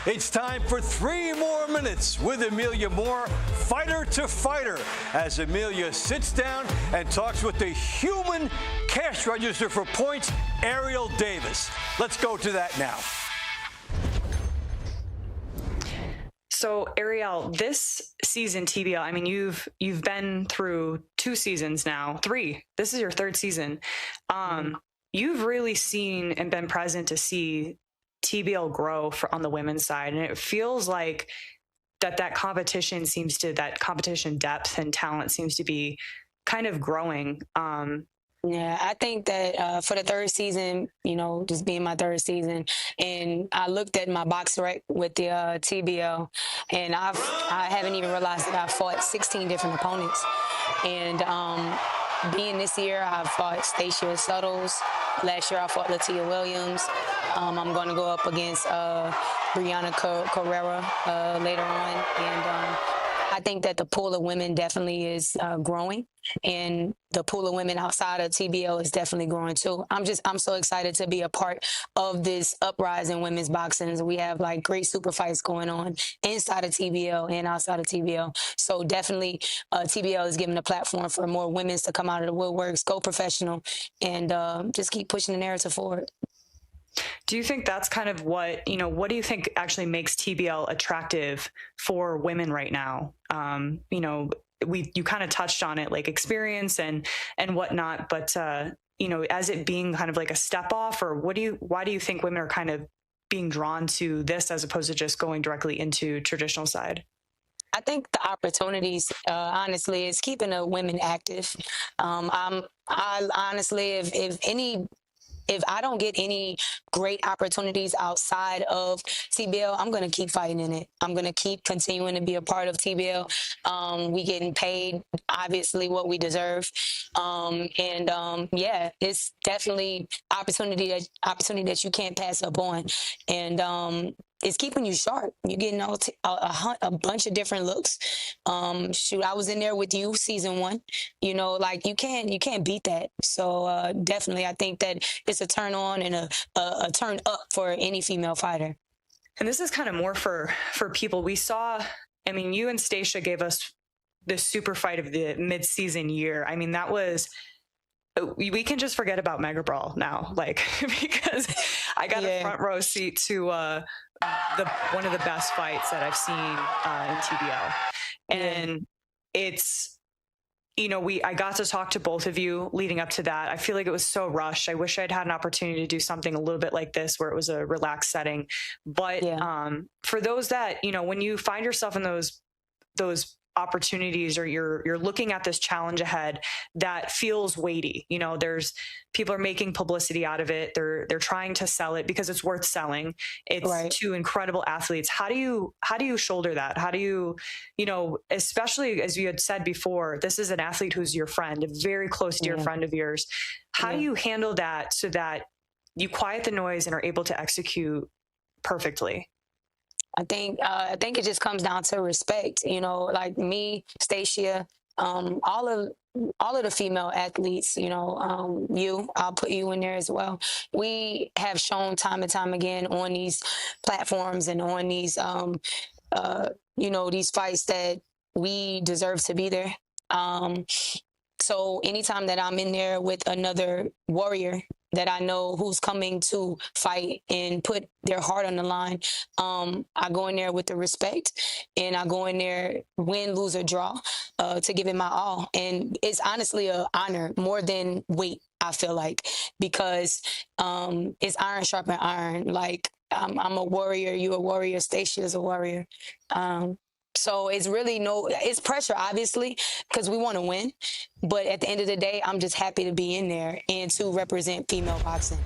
It's time for 3 more minutes with Amelia Moore, fighter to fighter, as Amelia sits down and talks with the human cash register for points, Ariel Davis. Let's go to that now. So Ariel, this season TBL, I mean, you've been through 2 seasons now, 3. This is your 3rd season. You've really seen and been present to see TBL grow on the women's side, and it feels like that competition depth and talent seems to be kind of growing. Yeah, I think that for the 3rd season, you know, just being my 3rd season, and I looked at my box rec with the TBL, and I haven't even realized that I fought 16 different opponents. And being this year, I've fought Stacia Suttles. Last year, I fought Latia Williams. I'm going to go up against Brianna Carrera later on. And I think that the pool of women definitely is growing. and the pool of women outside of TBL is definitely growing too. I'm so excited to be a part of this uprising in women's boxing. We have like great super fights going on inside of TBL and outside of TBL. So definitely TBL is giving a platform for more women to come out of the woodworks, go professional, and just keep pushing the narrative forward. Do you think that's kind of what do you think actually makes TBL attractive for women right now? You kind of touched on it, like experience and whatnot, but as it being kind of like a step off, or why do you think women are kind of being drawn to this as opposed to just going directly into traditional side? I think the opportunities, honestly, is keeping the women active. I honestly, if I don't get any great opportunities outside of TBL, I'm going to keep fighting in it. I'm going to keep continuing to be a part of TBL. We getting paid, obviously, what we deserve. Yeah, it's definitely opportunity that you can't pass up on. And it's keeping you sharp. You're getting a bunch of different looks. Shoot, I was in there with you season 1. Like you can't beat that. So definitely, I think that it's a turn on and a turn up for any female fighter. And this is kind of more for people. We saw, I mean, you and Stacia gave us the super fight of the mid-season year. I mean, that was, we can just forget about Mega Brawl now, like, because I got a front row seat to one of the best fights that I've seen in TBL. And it's, I got to talk to both of you leading up to that. I feel like it was so rushed. I wish I'd had an opportunity to do something a little bit like this where it was a relaxed setting. But for those that, when you find yourself in those opportunities, or you're looking at this challenge ahead that feels weighty, there's people are making publicity out of it. They're trying to sell it because it's worth selling. It's two incredible athletes. How do you shoulder that? How do you, especially as you had said before, this is an athlete who's your friend, a very close dear friend of yours. How do you handle that so that you quiet the noise and are able to execute perfectly? I think it just comes down to respect. Like me, Stacia, all of the female athletes. I'll put you in there as well. We have shown time and time again on these platforms and on these these fights that we deserve to be there. So anytime that I'm in there with another warrior that I know who's coming to fight and put their heart on the line, I go in there with the respect, and I go in there, win, lose, or draw, to give it my all. And it's honestly an honor more than weight, I feel like, because it's iron sharpen iron. Like, I'm a warrior, you a warrior, Stacia is a warrior. So it's really it's pressure, obviously, because we want to win. But at the end of the day, I'm just happy to be in there and to represent female boxing.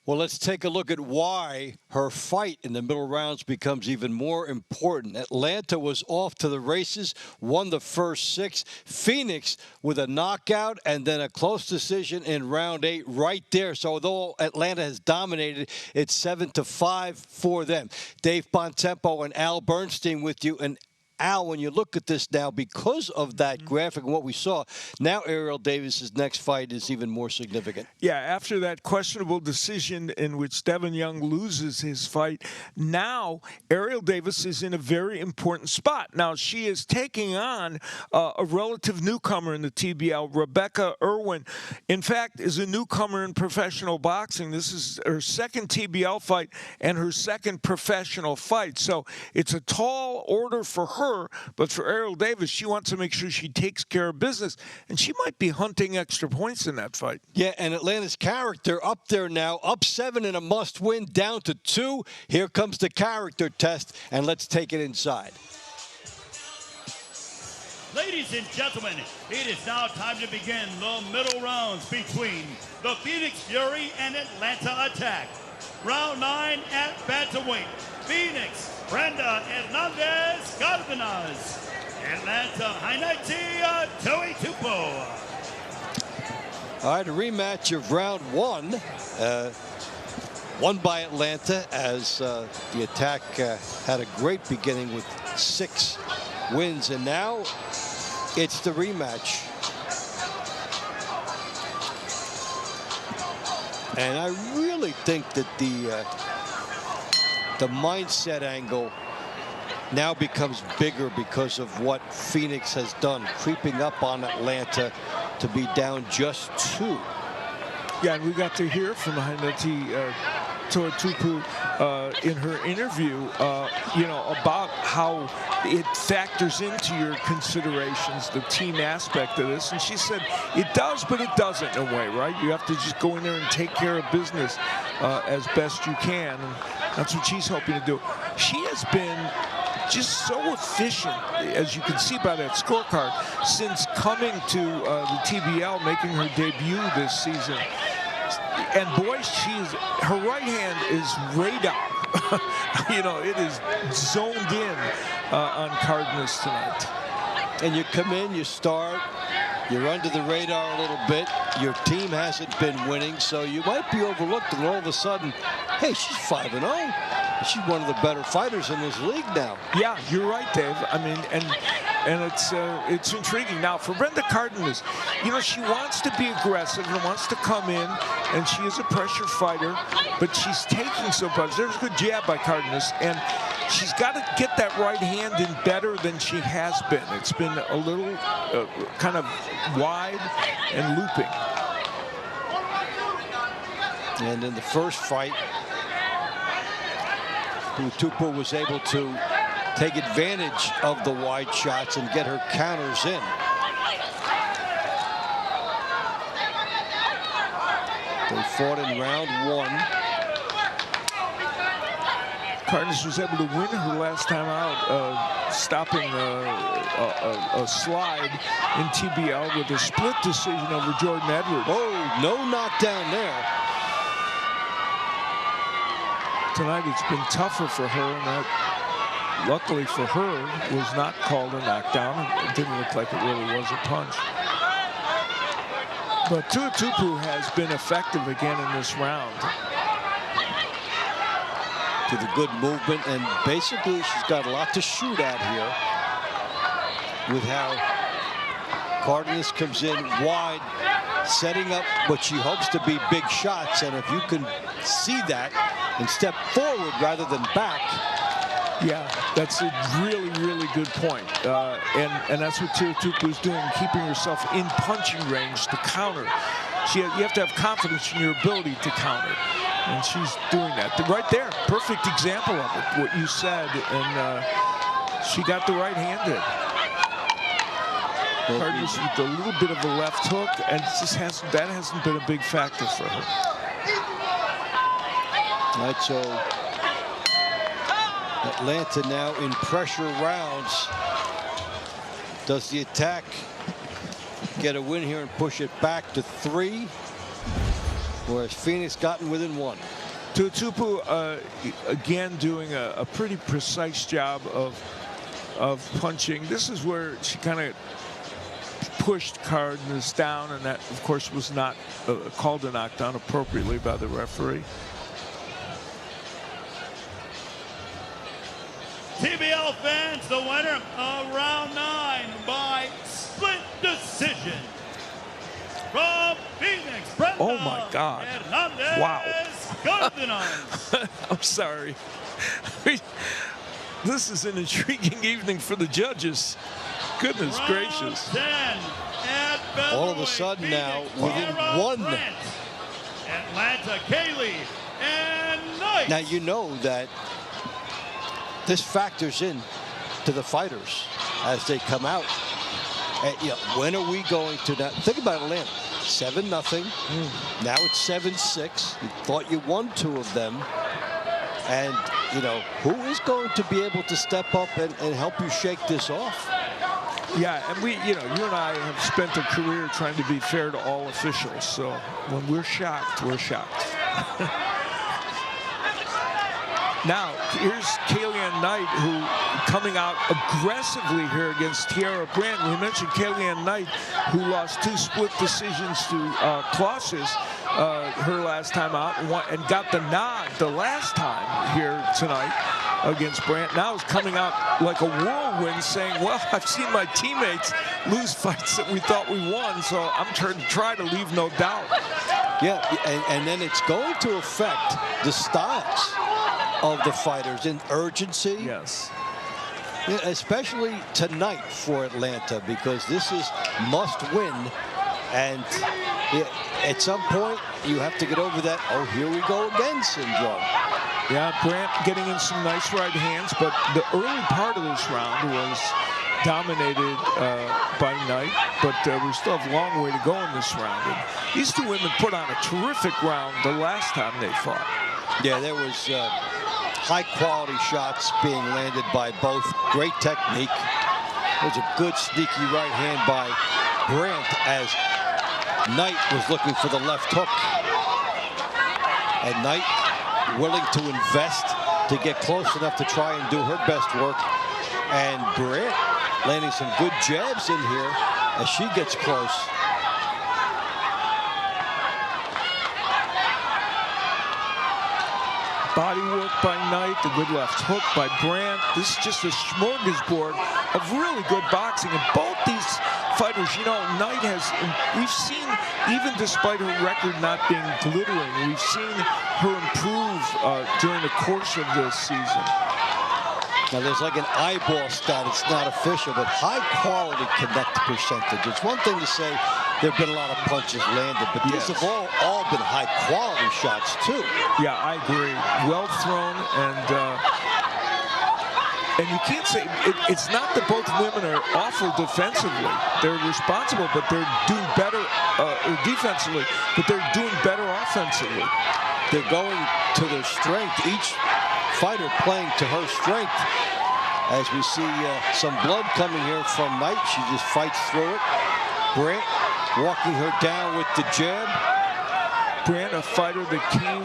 Well, let's take a look at why her fight in the middle rounds becomes even more important. Atlanta was off to the races, won the first 6. Phoenix with a knockout and then a close decision in round 8 right there. So although Atlanta has dominated, it's 7-5 for them. Dave Bontempo and Al Bernstein with you. And Al, when you look at this now, because of that graphic and what we saw, now Ariel Davis's next fight is even more significant. Yeah, after that questionable decision in which Devin Young loses his fight, now Ariel Davis is in a very important spot. Now, she is taking on a relative newcomer in the TBL, Rebecca Irwin. In fact, is a newcomer in professional boxing. This is her second TBL fight and her second professional fight. So it's a tall order for her. But for Ariel Davis, she wants to make sure she takes care of business, and she might be hunting extra points in that fight. Yeah, and Atlanta's character up there now, up 7 in a must-win, down to 2. Here comes the character test, and let's take it inside. Ladies and gentlemen, it is now time to begin the middle rounds between the Phoenix Fury and Atlanta Attack. Round 9 at bantamweight. Phoenix, Brenda Hernandez Cardenas. Atlanta, Hainaiti Tuitupo. All right, a rematch of round 1. Won by Atlanta as the Attack had a great beginning with 6 wins. And now It's the rematch. And I really think that the mindset angle now becomes bigger because of what Phoenix has done, creeping up on Atlanta to be down just 2. Yeah, and we got to hear from Haneti Tupu in her interview, you know, about how it factors into your considerations, the team aspect of this. And she said it does, but it doesn't in a way, right? You have to just go in there and take care of business as best you can. And that's what she's hoping to do. She has been just so efficient, as you can see by that scorecard, since coming to the TBL, making her debut this season. And boy, her right hand is radar. You know, it is zoned in on Cardenas tonight. And you come in, you start, you're under the radar a little bit. Your team hasn't been winning, so you might be overlooked, and all of a sudden, hey, she's 5-0. She's one of the better fighters in this league now. Yeah, you're right, Dave. I mean, and it's intriguing. Now, for Brenda Cardenas, you know, she wants to be aggressive and wants to come in, and she is a pressure fighter, but she's taking so much. There's a good jab by Cardenas, and she's got to get that right hand in better than she has been. It's been a little kind of wide and looping. And in the first fight, Tupu was able to take advantage of the wide shots and get her counters in. They fought in round 1. Cardenas was able to win her last time out, stopping a slide in TBL with a split decision over Jordan Edwards. Oh, no knockdown there. Tonight it's been tougher for her, and that, luckily for her, was not called a knockdown. It didn't look like it really was a punch. But Tupu has been effective again in this round. To the good movement, and basically she's got a lot to shoot at here with how Cardenas comes in wide, setting up what she hopes to be big shots, and if you can see that and step forward rather than back. Yeah, that's a really, really good point. And that's what Tupu is doing, keeping herself in punching range to counter. You have to have confidence in your ability to counter. And she's doing that. Right there, perfect example of it, what you said. And she got the right hand in. Cardenas with a little bit of a left hook, and that hasn't been a big factor for her. All right, so Atlanta now in pressure rounds. Does the attack get a win here and push it back to 3? Whereas Phoenix gotten within 1. Tupu again doing a pretty precise job of punching. This is where she kind of pushed Cardenas down, and that, of course, was not called a knockdown appropriately by the referee. TBL fans, the winner of round 9 by split decision. From Phoenix, Brenda Oh my God. Hernandez. Wow. I'm I'm sorry. This is an intriguing evening for the judges. Goodness gracious. 10 at All of a sudden now, within 1. Atlanta, Kaylee, and Knight. Now you know that this factors in to the fighters as they come out. And, you know, when are we going to now? Think about Atlanta. 7-0. Now it's 7-6. You thought you won 2 of them. And, you know, who is going to be able to step up and help you shake this off? Yeah, and you and I have spent a career trying to be fair to all officials. So when we're shocked, we're shocked. Now, here's Kellyanne Knight, who coming out aggressively here against Tiara Brandt. We mentioned Kellyanne Knight, who lost 2 split decisions to Clauses her last time out and got the nod the last time here tonight. against Brandt. Now is coming out like a whirlwind saying, well, I've seen my teammates lose fights that we thought we won, so I'm trying to leave no doubt. Yeah, and then it's going to affect the styles of the fighters in urgency. Yes. Yeah, especially tonight for Atlanta, because this is must win. And at some point, you have to get over that, oh, here we go again syndrome. Yeah, Brandt getting in some nice right hands, but the early part of this round was dominated by Knight, but we still have a long way to go in this round. And these two women put on a terrific round the last time they fought. Yeah, there was high-quality shots being landed by both. Great technique. There was a good sneaky right hand by Brandt as Knight was looking for the left hook. And Knight willing to invest to get close enough to try and do her best work. And Brandt landing some good jabs in here as she gets close. Body work by Knight, the good left hook by Brandt. This is just a smorgasbord of really good boxing. And both these fighters, you know, Knight has, we've seen, even despite her record not being glittering, we've seen her improve during the course of this season. Now there's like an eyeball stat, it's not official, but high quality connect percentage. It's one thing to say there have been a lot of punches landed, but these have all been high quality shots too. Yeah, I agree. Well thrown, and you can't say, it's not that both women are awful defensively. They're responsible, but they're doing better defensively, but they're doing better offensively. They're going to their strength. Each fighter playing to her strength. As we see some blood coming here from Knight. She just fights through it. Brandt walking her down with the jab. Brandt, a fighter that came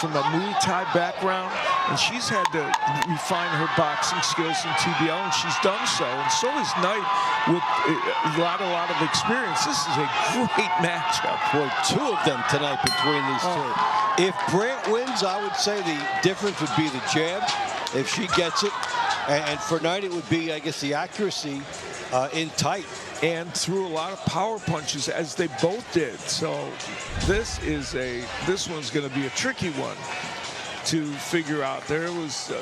from a Muay Thai background, and she's had to refine her boxing skills in TBL, and she's done so. And so is Knight with a lot of experience. This is a great matchup. Boy, two of them tonight between these two. If Brandt wins, I would say the difference would be the jab, if she gets it. And for Knight, it would be, I guess, the accuracy in tight. And threw a lot of power punches, as they both did. So this one's going to be a tricky one to figure out. There was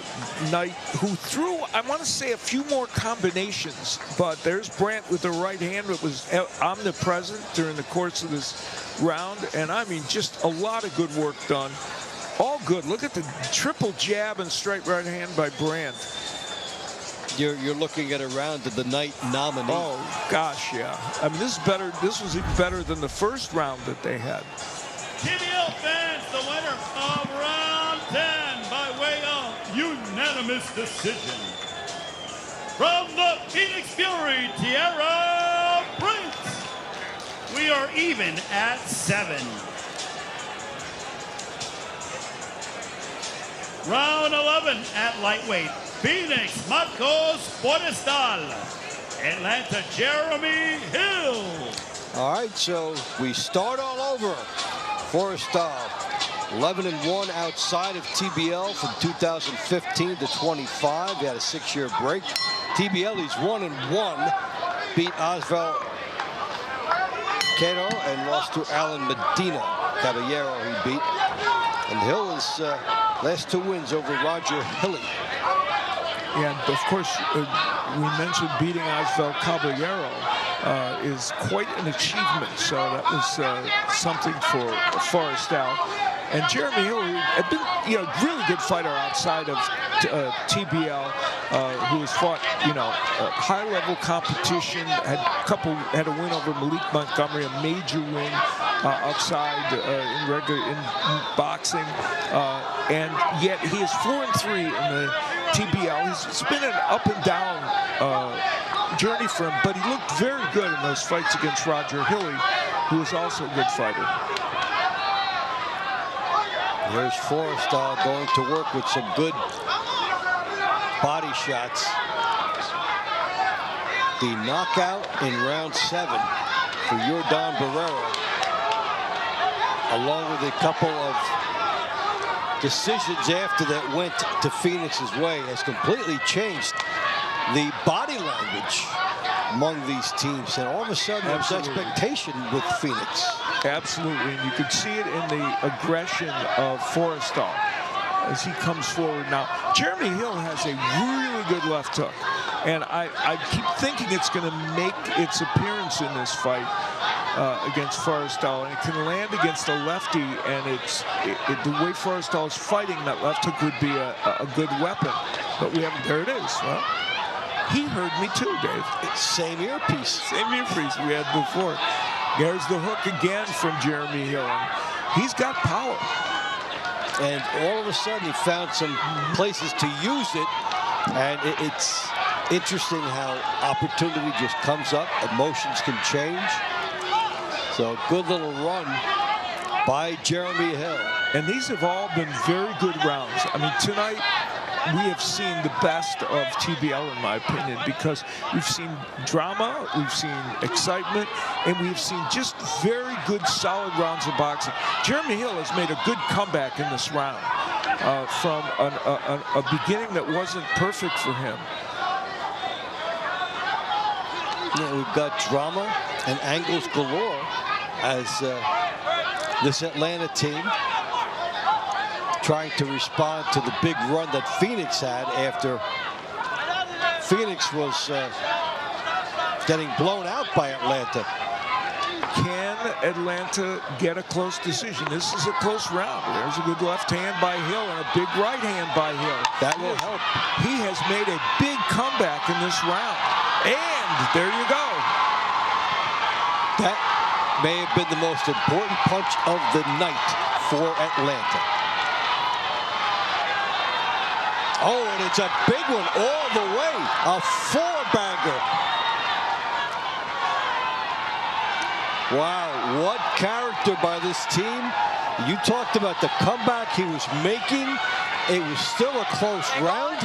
Knight who threw, I want to say, a few more combinations, but there's Brandt with the right hand that was omnipresent during the course of this round. And I mean, just a lot of good work done. All good. Look at the triple jab and straight right hand by Brandt. You're looking at a round of the Knight nominee. Oh gosh, yeah. I mean, this is better. This was even better than the first round that they had. TBL fans, the winner of round 10 by way of unanimous decision. From the Phoenix Fury, Tierra Prince. We are even at 7. Round 11 at lightweight. Phoenix, Marcos Forestal. Atlanta, Jeremy Hill. All right, so we start all over. Forestal, 11-1 outside of TBL from 2015 to 25. He had a 6-year break. TBL, he's 1-1. Beat Osval Cato and lost to Alan Medina. Caballero he beat. And Hill is last 2 wins over Roger Hilly. And of course, we mentioned beating Osval Caballero is quite an achievement. So that was something for Forestal. And Jeremy Hill had been, really good fighter outside of TBL, who has fought, high-level competition. Had a win over Malik Montgomery, a major win outside in boxing, and yet he is 4-3 in the TBL. It's been an up and down journey for him, but he looked very good in those fights against Roger Hilly, who is also a good fighter. Here's Forestal going to work with some good body shots. The knockout in round 7 for Yordan Barrera, along with a couple of decisions after that went to Phoenix's way has completely changed the body language among these teams, and all of a sudden there's expectation with Phoenix. Absolutely, and you can see it in the aggression of Forrestal as he comes forward. Now, Jeremy Hill has a really good left hook, and I keep thinking it's going to make its appearance in this fight against Forrestal, and it can land against a lefty, and the way Forrestal is fighting, that left hook would be a good weapon, but we haven't. There it is. Well, he heard me too, Dave. Same earpiece. Same earpiece we had before. There's the hook again from Jeremy Hill. And he's got power. And all of a sudden, he found some places to use it. And it's interesting how opportunity just comes up. Emotions can change. So good little run by Jeremy Hill. And these have all been very good rounds. I mean, tonight, we have seen the best of TBL, in my opinion, because we've seen drama, we've seen excitement, and we've seen just very good, solid rounds of boxing. Jeremy Hill has made a good comeback in this round from a beginning that wasn't perfect for him. Yeah, we've got drama and angles galore as this Atlanta team trying to respond to the big run that Phoenix had after Phoenix was getting blown out by Atlanta. Can Atlanta get a close decision? This is a close round. There's a good left hand by Hill and a big right hand by Hill. That will help. He has made a big comeback in this round. And there you go. That may have been the most important punch of the night for Atlanta. Oh, and it's a big one all the way. A four-bagger. Wow, what character by this team. You talked about the comeback he was making. It was still a close round,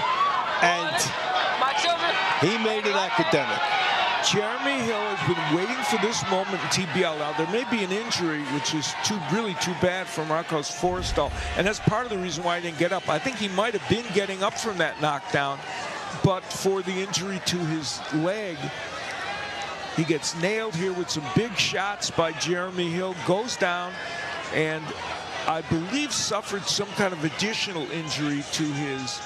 and he made it academic. Jeremy Hill has been waiting for this moment in TBL. Now, there may be an injury, which is really too bad for Marcos Forrestal, and that's part of the reason why he didn't get up. I think he might have been getting up from that knockdown, but for the injury to his leg, he gets nailed here with some big shots by Jeremy Hill, goes down, and I believe suffered some kind of additional injury to his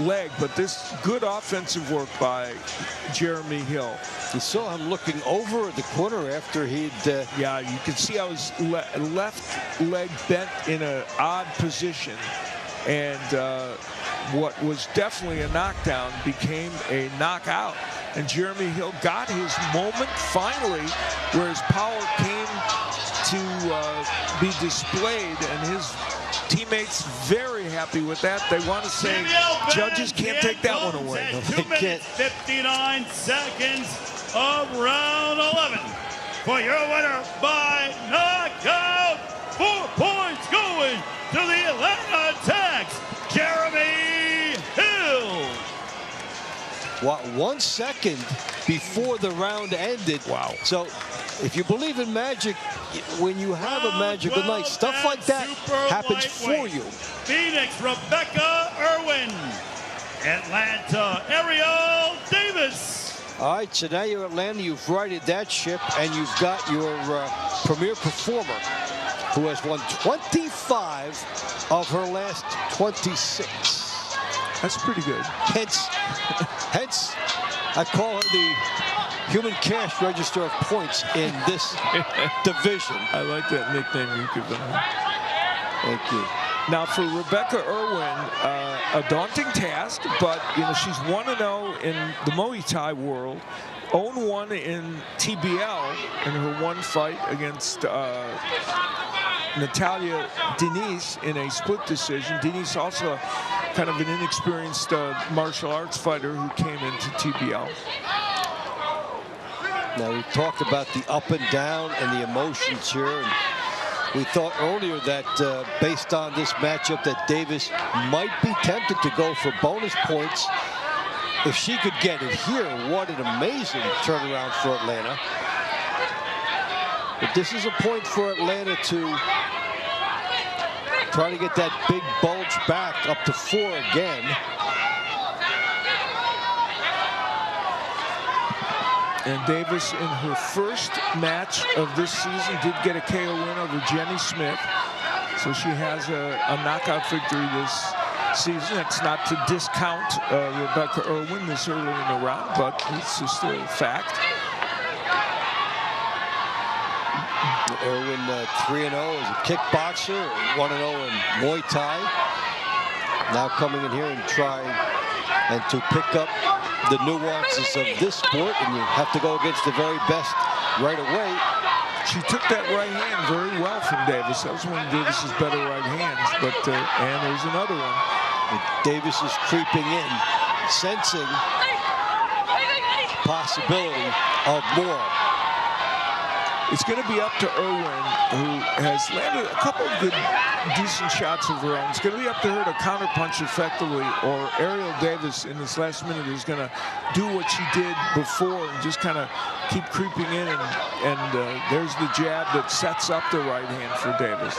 leg, but this good offensive work by Jeremy Hill. You saw him looking over at the corner after he'd... Yeah, you can see how his left leg bent in an odd position, and what was definitely a knockdown became a knockout. And Jeremy Hill got his moment finally where his power came to be displayed, and his teammates very happy with that. They want to say judges can't take that one away. No, 2 minutes, 59 seconds of round 11. For your winner by knockout, 4 points going to the Atlanta Attacks, Jeremy Hill. What, 1 second before the round ended. Wow. So if you believe in magic, when you have a magical night, stuff like that happens for you. Phoenix, Rebecca Irwin. Atlanta, Ariel Davis. All right, so now you're Atlanta. You've righted that ship, and you've got your premier performer, who has won 25 of her last 26. That's pretty good. Hence, I call her the human cash register of points in this division. I like that nickname you given her. Thank you. Now for Rebecca Irwin, a daunting task, but you know she's 1-0 in the Muay Thai world, 0-1 in TBL in her one fight against Natalia Denise in a split decision. Denise also kind of an inexperienced martial arts fighter who came into TBL. Now, we talked about the up and down and the emotions here. And we thought earlier that based on this matchup that Davis might be tempted to go for bonus points if she could get it here. What an amazing turnaround for Atlanta. But this is a point for Atlanta to trying to get that big bulge back up to 4 again. And Davis, in her first match of this season, did get a KO win over Jenny Smith. So she has a knockout victory this season. It's not to discount Rebecca Irwin this early in the round, but it's just a fact. Irwin 3-0 as a kickboxer, 1-0 in Muay Thai. Now coming in here and trying to pick up the nuances of this sport, and you have to go against the very best right away. She took that right hand very well from Davis. That was one of Davis's better right hands, but and there's another one. Davis is creeping in, sensing possibility of more. It's going to be up to Irwin, who has landed a couple of good, decent shots of her own. It's going to be up to her to counterpunch effectively, or Ariel Davis in this last minute is going to do what she did before and just kind of keep creeping in. And there's the jab that sets up the right hand for Davis.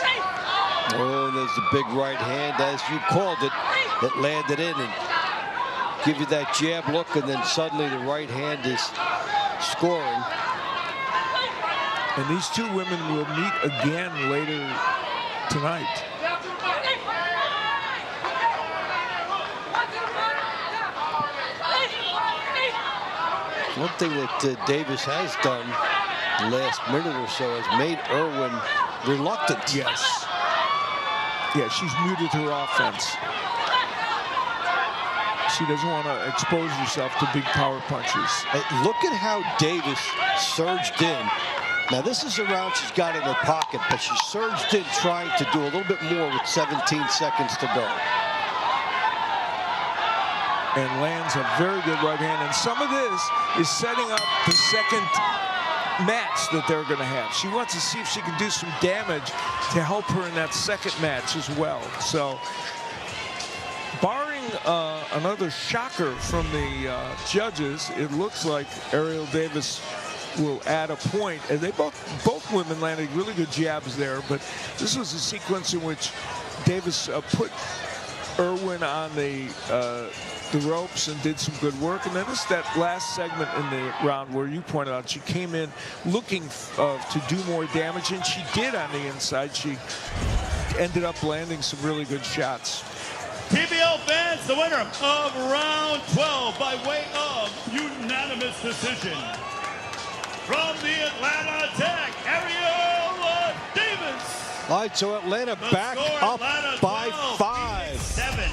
Oh, and there's the big right hand, as you called it, that landed in and give you that jab look, and then suddenly the right hand is scoring. And these two women will meet again later tonight. One thing that Davis has done the last minute or so has made Irwin reluctant. Yes. Yeah, she's muted her offense. She doesn't want to expose herself to big power punches. Look at how Davis surged in. Now, this is a round she's got in her pocket, but she surged in trying to do a little bit more with 17 seconds to go. And lands a very good right hand. And some of this is setting up the second match that they're going to have. She wants to see if she can do some damage to help her in that second match as well. So, barring another shocker from the judges, it looks like Ariel Davis will add a point, and they both women landed really good jabs there, but this was a sequence in which Davis put Irwin on the ropes and did some good work. And then it's that last segment in the round where you pointed out she came in looking to do more damage, and she did on the inside. She ended up landing some really good shots. TBL fans, the winner of round 12 by way of unanimous decision. From the Atlanta Attack, Ariel Davis. All right, so Atlanta back up by 5. 7.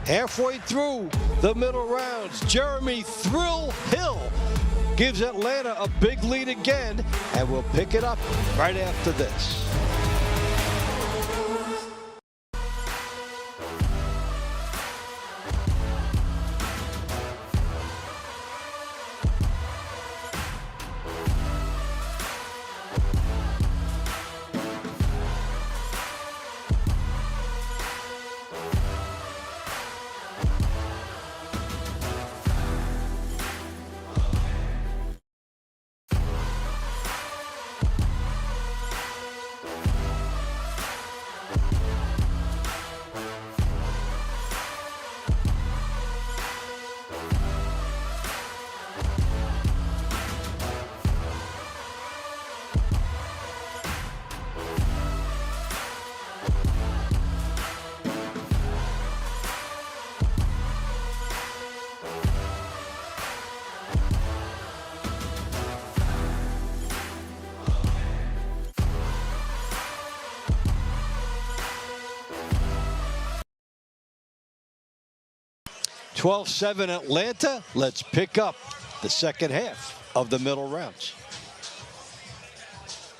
Halfway through the middle rounds, Jeremy Thrill Hill gives Atlanta a big lead again, and we'll pick it up right after this. (12-7) Atlanta. Let's pick up the second half of the middle rounds.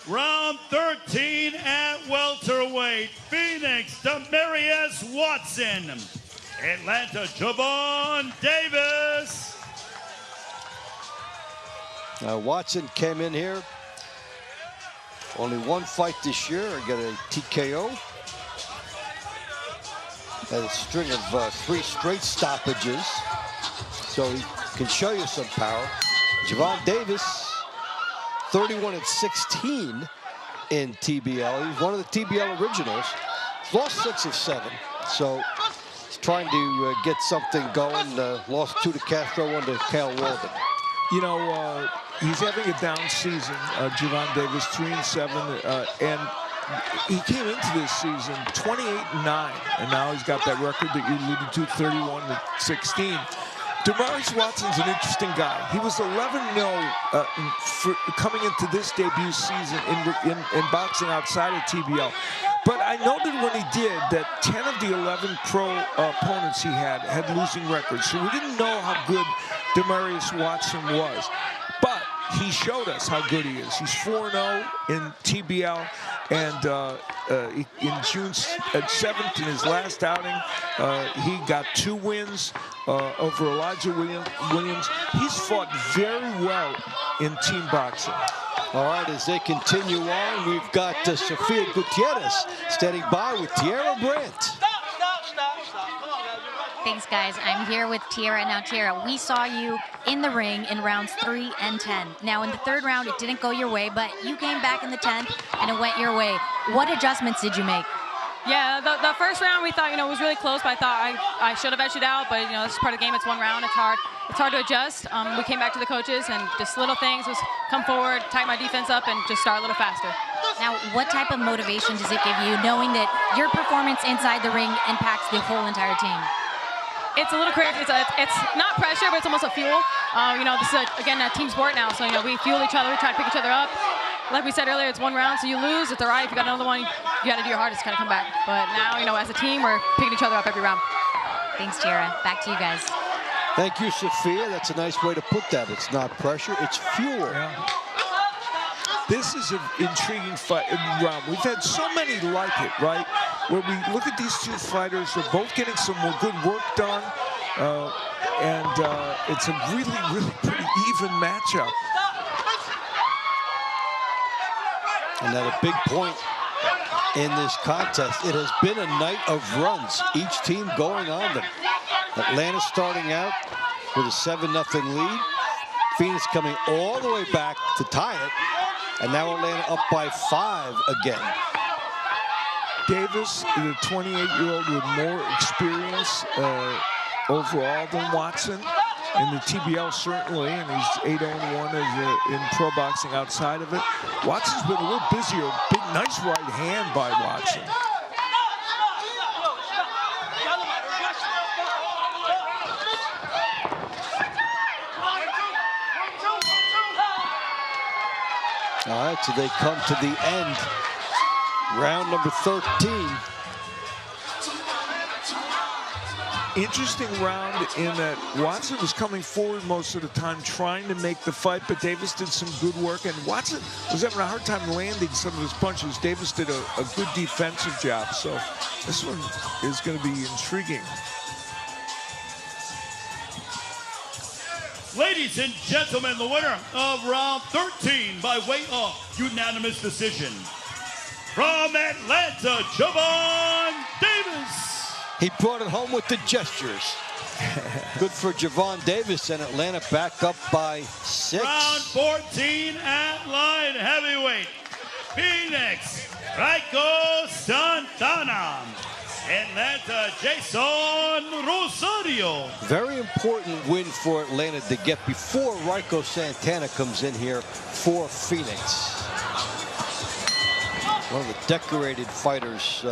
Round 13 at welterweight. Phoenix, Demarius Watson. Atlanta, Javon Davis. Watson came in here. Only one fight this year. Got a TKO. Had a string of 3 straight stoppages, so he can show you some power. Javon Davis, 31-16, in TBL. He's one of the TBL originals. He's lost 6 of 7, so he's trying to get something going. Lost 2 to Castro, 1 to Cal Walden. You know, he's having a down season, Javon Davis, 3-7, and he came into this season 28-9, and now he's got that record that you alluded to, 31-16. Demarius Watson's an interesting guy. He was 11-0 coming into this debut season in boxing outside of TBL. But I noted when he did that 10 of the 11 pro opponents he had losing records. So we didn't know how good Demarius Watson was. But he showed us how good he is. He's 4-0 in TBL, and in June 7th, in his last outing, he got 2 wins over Elijah Williams. He's fought very well in team boxing. All right, as they continue on, we've got Sofia Gutierrez standing by with Tierra Brandt. Thanks, guys. I'm here with Tierra. Now, Tierra, we saw you in the ring in rounds 3 and 10. Now, in the 3rd round, it didn't go your way, but you came back in the 10th, and it went your way. What adjustments did you make? Yeah, the first round we thought, was really close, but I thought I should have edged it out. But, this is part of the game. It's 1 round. It's hard. It's hard to adjust. We came back to the coaches, and just little things was come forward, tighten my defense up, and just start a little faster. Now, what type of motivation does it give you, knowing that your performance inside the ring impacts the whole entire team? It's a little crazy. It's not pressure, but it's almost a fuel. This is, again, a team sport now. So, we fuel each other, we try to pick each other up. Like we said earlier, it's 1 round, so you lose. It's all right. If you got another one, you got to do your hardest to kind of come back. But now, as a team, we're picking each other up every round. Thanks, Tierra. Back to you guys. Thank you, Sophia. That's a nice way to put that. It's not pressure, it's fuel. Yeah. This is an intriguing fight round. We've had so many like it, right? Where we look at these 2 fighters, they're both getting some more good work done, and it's a really, really pretty even matchup. And at a big point in this contest, it has been a night of runs, each team going on them. Atlanta starting out with a 7-0 lead. Phoenix coming all the way back to tie it. And now Atlanta up by 5 again. Davis, the 28-year-old with more experience overall than Watson. In the TBL, certainly, and he's 8-1 in pro boxing outside of it. Watson's been a little busier. Big, nice right hand by Watson. All right, so they come to the end. Round number 13. Interesting round in that Watson was coming forward most of the time trying to make the fight, but Davis did some good work, and Watson was having a hard time landing some of his punches. Davis did a good defensive job, so this one is going to be intriguing. Ladies and gentlemen, the winner of round 13 by way of unanimous decision, from Atlanta, Javon Davis. He brought it home with the gestures. Good for Javon Davis, and Atlanta back up by 6. Round 14 at light heavyweight. Phoenix, Raico Santana. Atlanta, Jason Rosario. Very important win for Atlanta to get before Raico Santana comes in here for Phoenix. One of the decorated fighters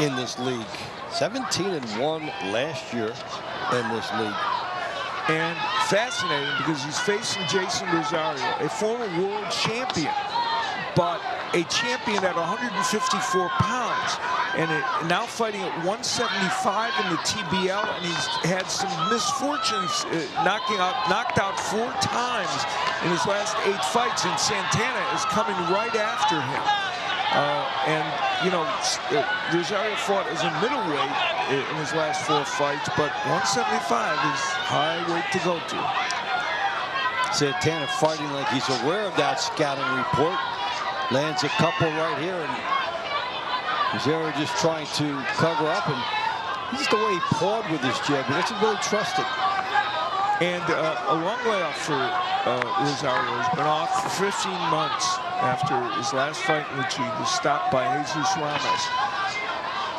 in this league. 17-1 last year in this league. And fascinating because he's facing Jason Rosario, a former world champion, but a champion at 154 pounds. And now fighting at 175 in the TBL, and he's had some misfortunes, knocked out 4 times in his last 8 fights, and Santana is coming right after him. Rosario fought as a middleweight in his last 4 fights, but 175 is high weight to go to. Santana fighting like he's aware of that scouting report. Lands a couple right here, and Rosario just trying to cover up, and just the way he pawed with his jab, he doesn't really trust it. And a long layoff for Rosario. He's been off for 15 months. after his last fight, in which he was stopped by Jesus Ramos.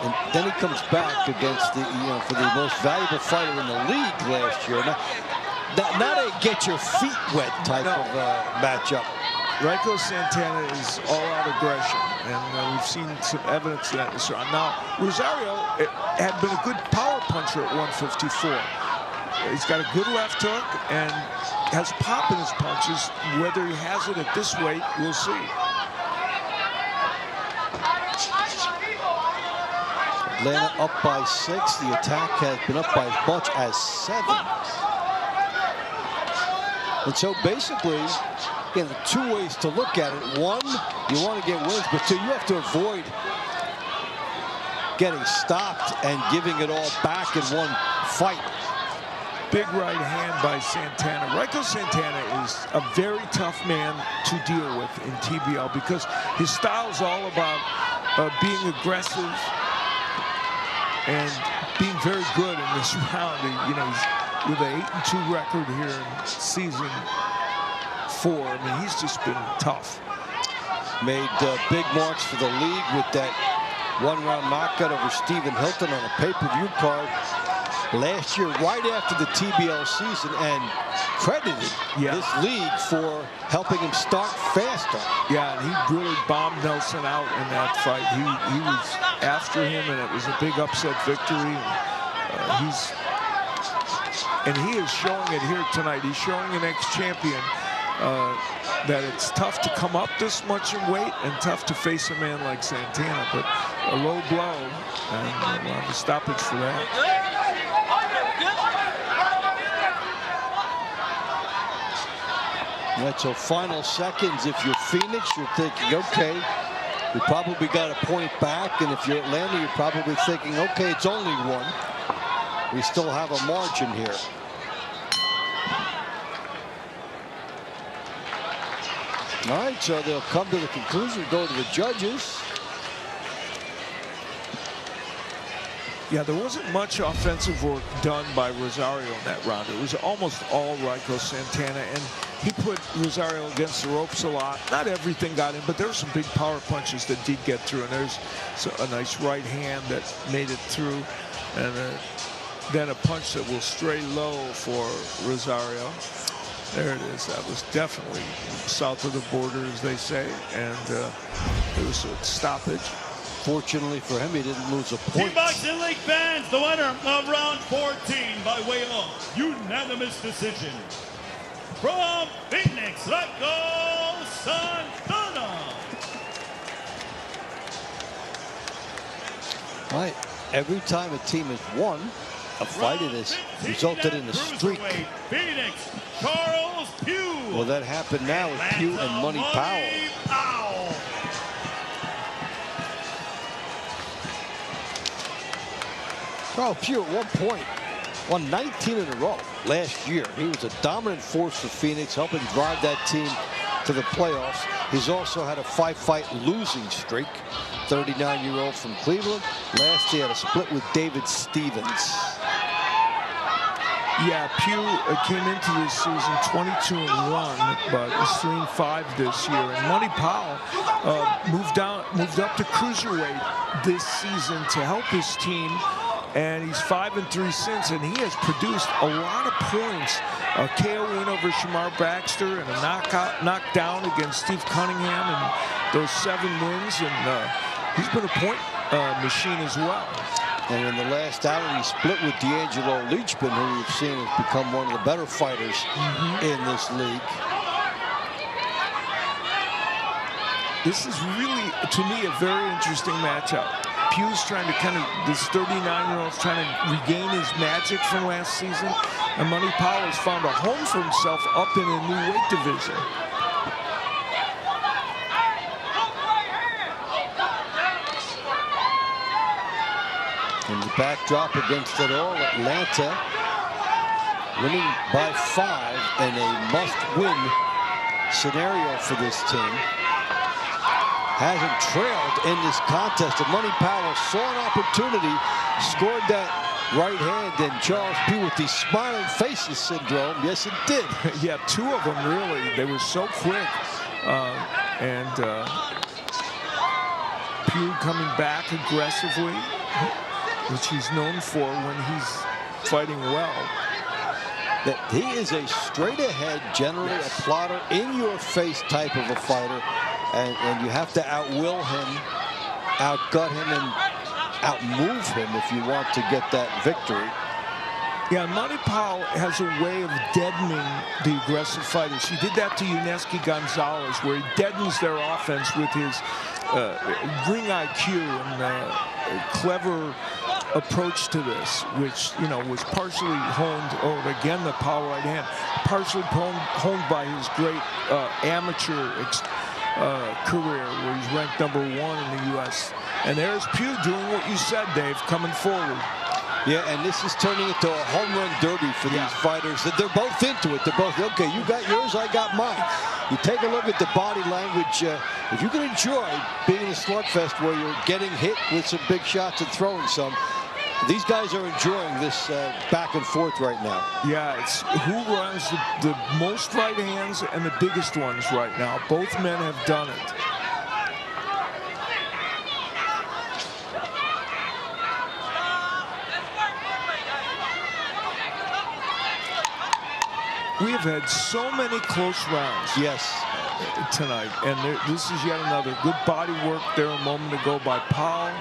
And then he comes back against the, for the most valuable fighter in the league last year. Not a get your feet wet type of matchup. Raiko Santana is all-out aggression, and we've seen some evidence of that in this round. Now, Rosario had been a good power puncher at 154. He's got a good left hook and has pop in his punches. Whether he has it at this weight, we'll see. Atlanta up by 6. The attack has been up by as much as 7. And so basically, again, the 2 ways to look at it. 1, you want to get wins, but 2, you have to avoid getting stopped and giving it all back in one fight. Big right hand by Santana. Raiko Santana is a very tough man to deal with in TBL because his style is all about being aggressive and being very good in this round. He's with an 8-2 record here in season 4. I mean, he's just been tough. Made big marks for the league with that 1-round knockout over Stephen Hilton on a pay-per-view card last year, right after the TBL season, and credited this league for helping him start faster. Yeah, and he really bombed Nelson out in that fight. He was after him, and it was a big upset victory. And he is showing it here tonight. He's showing an ex-champion that it's tough to come up this much in weight and tough to face a man like Santana. But a low blow, and we'll have a stoppage for that. Right, so final seconds. If you're Phoenix, you're thinking, okay, we probably got a point back. And if you're Atlanta, you're probably thinking, okay, it's only 1. We still have a margin here. All right, so they'll come to the conclusion, go to the judges. Yeah, there wasn't much offensive work done by Rosario in that round. It was almost all Raiko Santana, and he put Rosario against the ropes a lot. Not everything got in, but there were some big power punches that did get through, and there's a nice right hand that made it through, and then a punch that will stray low for Rosario. There it is. That was definitely south of the border, as they say, and it was a stoppage. Fortunately for him, he didn't lose a point. Boxing League fans, the winner of round 14 by way of unanimous decision. From Phoenix, Raiko Santana. Right. Every time a team has won a fight, it has resulted in a streak. Phoenix, Charles Pugh. Well, that happened now with Pugh and Money Powell. Charles Pugh at one point won 19 in a row last year. He was a dominant force for Phoenix, helping drive that team to the playoffs. He's also had a 5-fight losing streak. 39-year-old from Cleveland. Last he had a split with David Stevens. Yeah, Pugh came into this season 22-1, but he's 3-5 this year. And Money Powell moved up to cruiserweight this season to help his team. And he's 5-3 since, and he has produced a lot of points. A KO win over Shamar Baxter and a knockdown against Steve Cunningham, and those 7 wins. And he's been a point machine as well. And in the last hour, he split with D'Angelo Leachman, who we've seen has become one of the better fighters in this league. This is really, to me, a very interesting matchup. Pugh's trying to this 39-year-old's trying to regain his magic from last season. And Money Powell has found a home for himself up in a new weight division. In the backdrop against it all, Atlanta winning by 5 and a must-win scenario for this team. Hasn't trailed in this contest. And Money Powell saw an opportunity, scored that right hand, and Charles Pugh with the smiling faces syndrome. Yes, it did. Yeah, 2 of them, really. They were so quick. And Pugh coming back aggressively, which he's known for when he's fighting well. That he is a straight-ahead, generally a plotter, in-your-face type of a fighter, and you have to outwill him, outgut him, and outmove him if you want to get that victory. Yeah, Monty Powell has a way of deadening the aggressive fighters. He did that to Yuneski Gonzalez, where he deadens their offense with his ring IQ and clever approach to this, which, you know, was partially honed, again, the power right hand, partially honed by his great amateur career, where he's ranked #1 in the U.S. And there's Pugh doing what you said, Dave, coming forward. Yeah, and this is turning into a home run derby for these fighters. They're both into it. They're both, okay, you got yours, I got mine. You take a look at the body language. If you can enjoy being in a slugfest where you're getting hit with some big shots and throwing some, these guys are enjoying this back and forth right now. Yeah, it's who runs the most right hands and the biggest ones right now. Both men have done it. We have had so many close rounds. Yes. Tonight, and this is yet another good body work there a moment ago by Powell.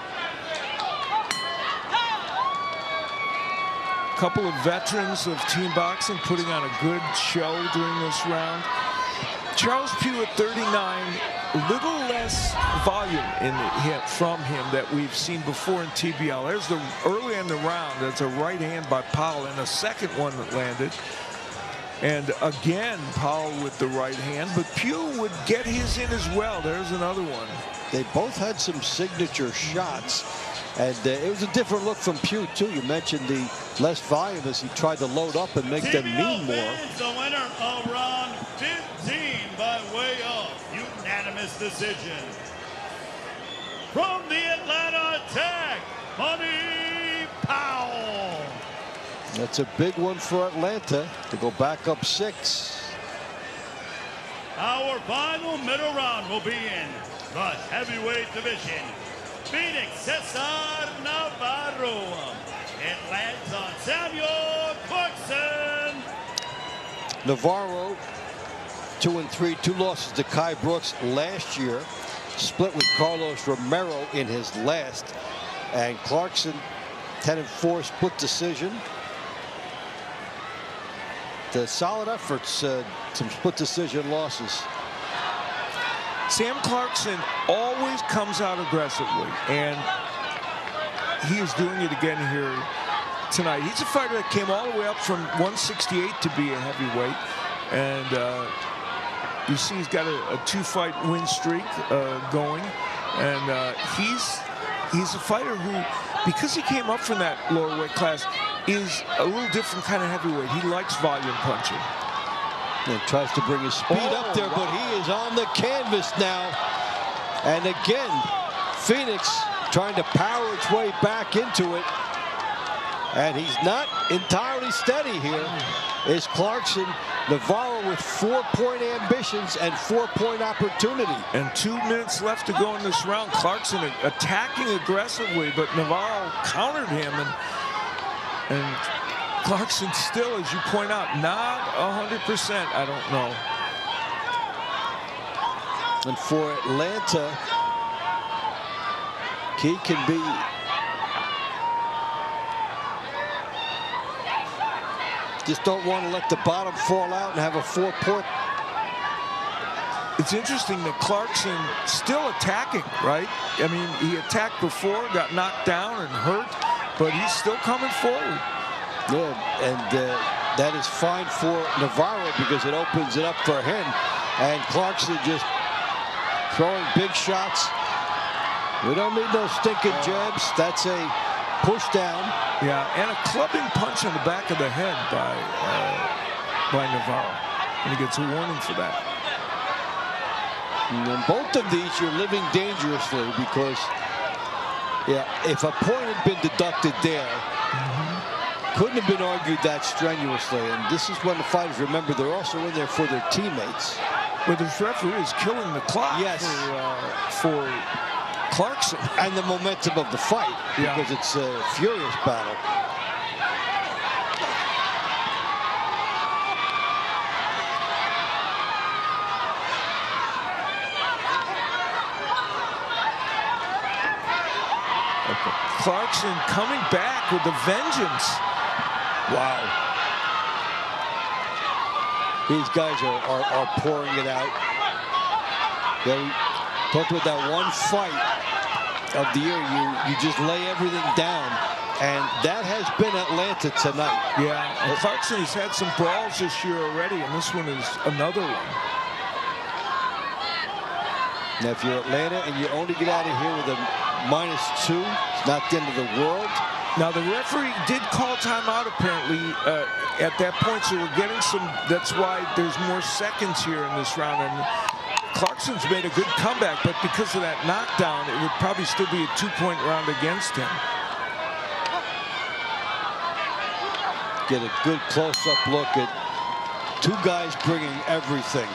A couple of veterans of team boxing putting on a good show during this round. Charles Pugh at 39, a little less volume from him that we've seen before in TBL. There's the early in the round. That's a right hand by Powell and a second one that landed. And again, Powell with the right hand, but Pugh would get his in as well. There's another one. They both had some signature shots, and it was a different look from Pugh, too. You mentioned the less volume as he tried to load up and make them mean more. The winner of round 15 by way of unanimous decision. From the Atlanta Attack, Monty Powell. That's a big one for Atlanta to go back up 6. Our final middle round will be in the heavyweight division. Phoenix, Cesar Navarro. It lands on Samuel Clarkson. Navarro, 2-3, 2 losses to Kai Brooks last year. Split with Carlos Romero in his last. And Clarkson, 10-4, split decision. The solid efforts, some split decision losses. Sam Clarkson always comes out aggressively, and he is doing it again here tonight. He's a fighter that came all the way up from 168 to be a heavyweight, and you see he's got a 2-fight win streak going, and he's a fighter who, because he came up from that lower weight class, is a little different kind of heavyweight. He likes volume punching. And tries to bring his speed up there, but he is on the canvas now. And again, Phoenix trying to power its way back into it. And he's not entirely steady here. Is Clarkson. Navarro with 4-point ambitions and 4-point opportunity. And 2 minutes left to go in this round. Clarkson attacking aggressively, but Navarro countered him, and Clarkson still, as you point out, not 100%, I don't know. And for Atlanta, key can be just don't want to let the bottom fall out and have a 4-point. It's interesting that Clarkson still attacking, right? I mean, he attacked before, got knocked down and hurt, but he's still coming forward. Yeah, and that is fine for Navarro because it opens it up for him. And Clarkson just throwing big shots. We don't need no stinking jabs. That's a push down. Yeah, and a clubbing punch on the back of the head by Navarro. And he gets a warning for that. And in both of these, you're living dangerously because, yeah, if a point had been deducted there, couldn't have been argued that strenuously. And this is when the fighters remember they're also in there for their teammates. But this referee is killing the clock. Yes. For Clarkson. And the momentum of the fight, because it's a furious battle. Clarkson coming back with a vengeance. Wow. These guys are pouring it out. Yeah, we talked about that one fight of the year. You just lay everything down, and that has been Atlanta tonight. Yeah, and Clarkson has had some brawls this year already, and this one is another one. Now, if you're Atlanta and you only get out of here with a -2, it's not the end of the world. Now, the referee did call timeout, apparently, at that point, so we're getting some, that's why there's more seconds here in this round. And Clarkson's made a good comeback, but because of that knockdown, it would probably still be a 2-point round against him. Get a good close-up look at two guys bringing everything.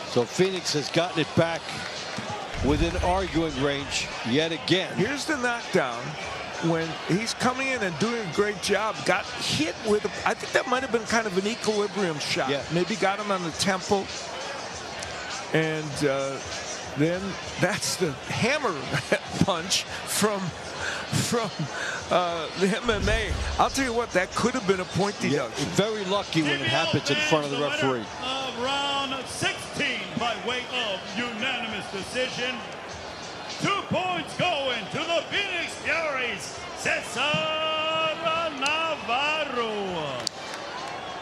So Phoenix has gotten it back within arguing range yet again. Here's the knockdown when he's coming in and doing a great job. Got hit with, I think that might have been kind of an equilibrium shot. Yeah. Maybe got him on the temple. And then that's the hammer punch from the MMA. I'll tell you what, that could have been a point deduction. Very lucky when it happens in front of the referee. Of round 16 by way of unanimous decision. 2 points going to the Phoenix Furies, Cesar Navarro.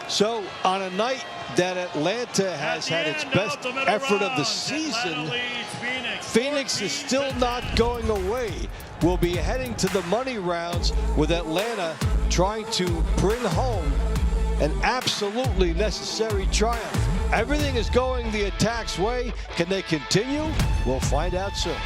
So on a night that Atlanta has had its best effort of the season, Phoenix is still not going away. We'll be heading to the money rounds with Atlanta trying to bring home an absolutely necessary triumph. Everything is going the Attack's way. Can they continue? We'll find out soon.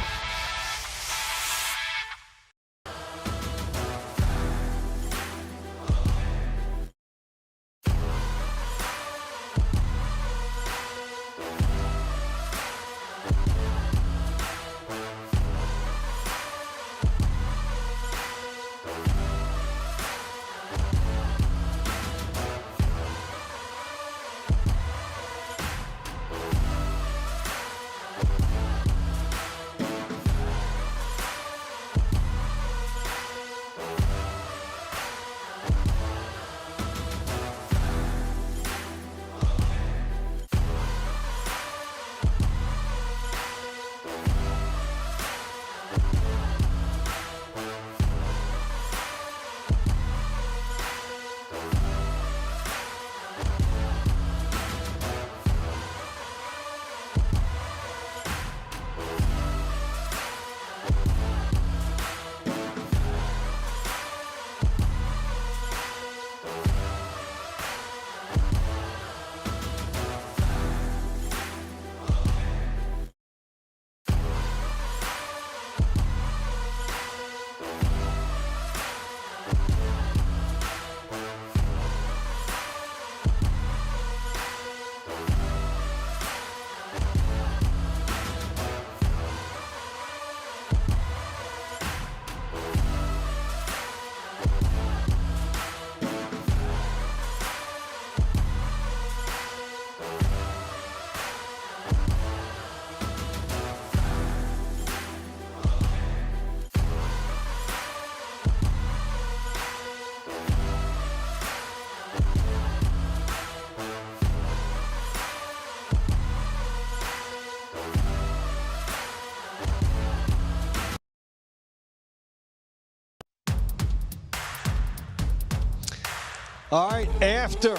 All right, after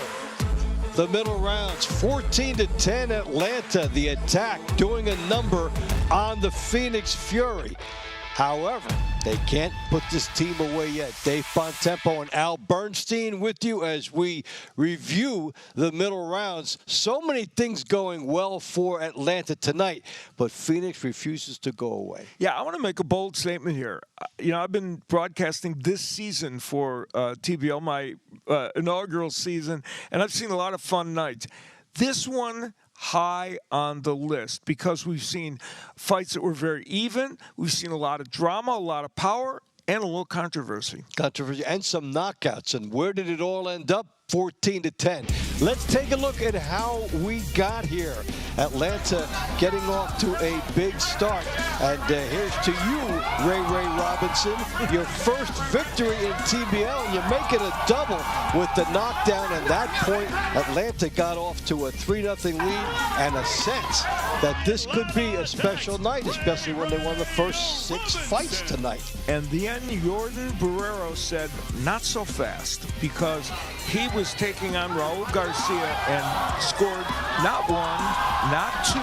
the middle rounds, 14-10 Atlanta, the Attack doing a number on the Phoenix Fury. However, They can't put this team away yet. Dave Bontempo and Al Bernstein with you as we review the middle rounds. So many things going well for Atlanta tonight, but Phoenix refuses to go away. Yeah, I want to make a bold statement here. You know, I've been broadcasting this season for TBL, my inaugural season, and I've seen a lot of fun nights. This one high on the list because we've seen fights that were very even. We've seen a lot of drama, a lot of power, and a little controversy. Controversy and some knockouts. And where did it all end up? 14-10. Let's take a look at how we got here. Atlanta getting off to a big start. And here's to you, Ray Robinson. Your first victory in TBL, and you make it a double with the knockdown. At that point, Atlanta got off to a 3-0 lead and a sense that this could be a special night, especially when they won the first 6 fights tonight. And then Jordan Barrero said, not so fast, because he was taking on Raul Garcia and scored not 1, not 2,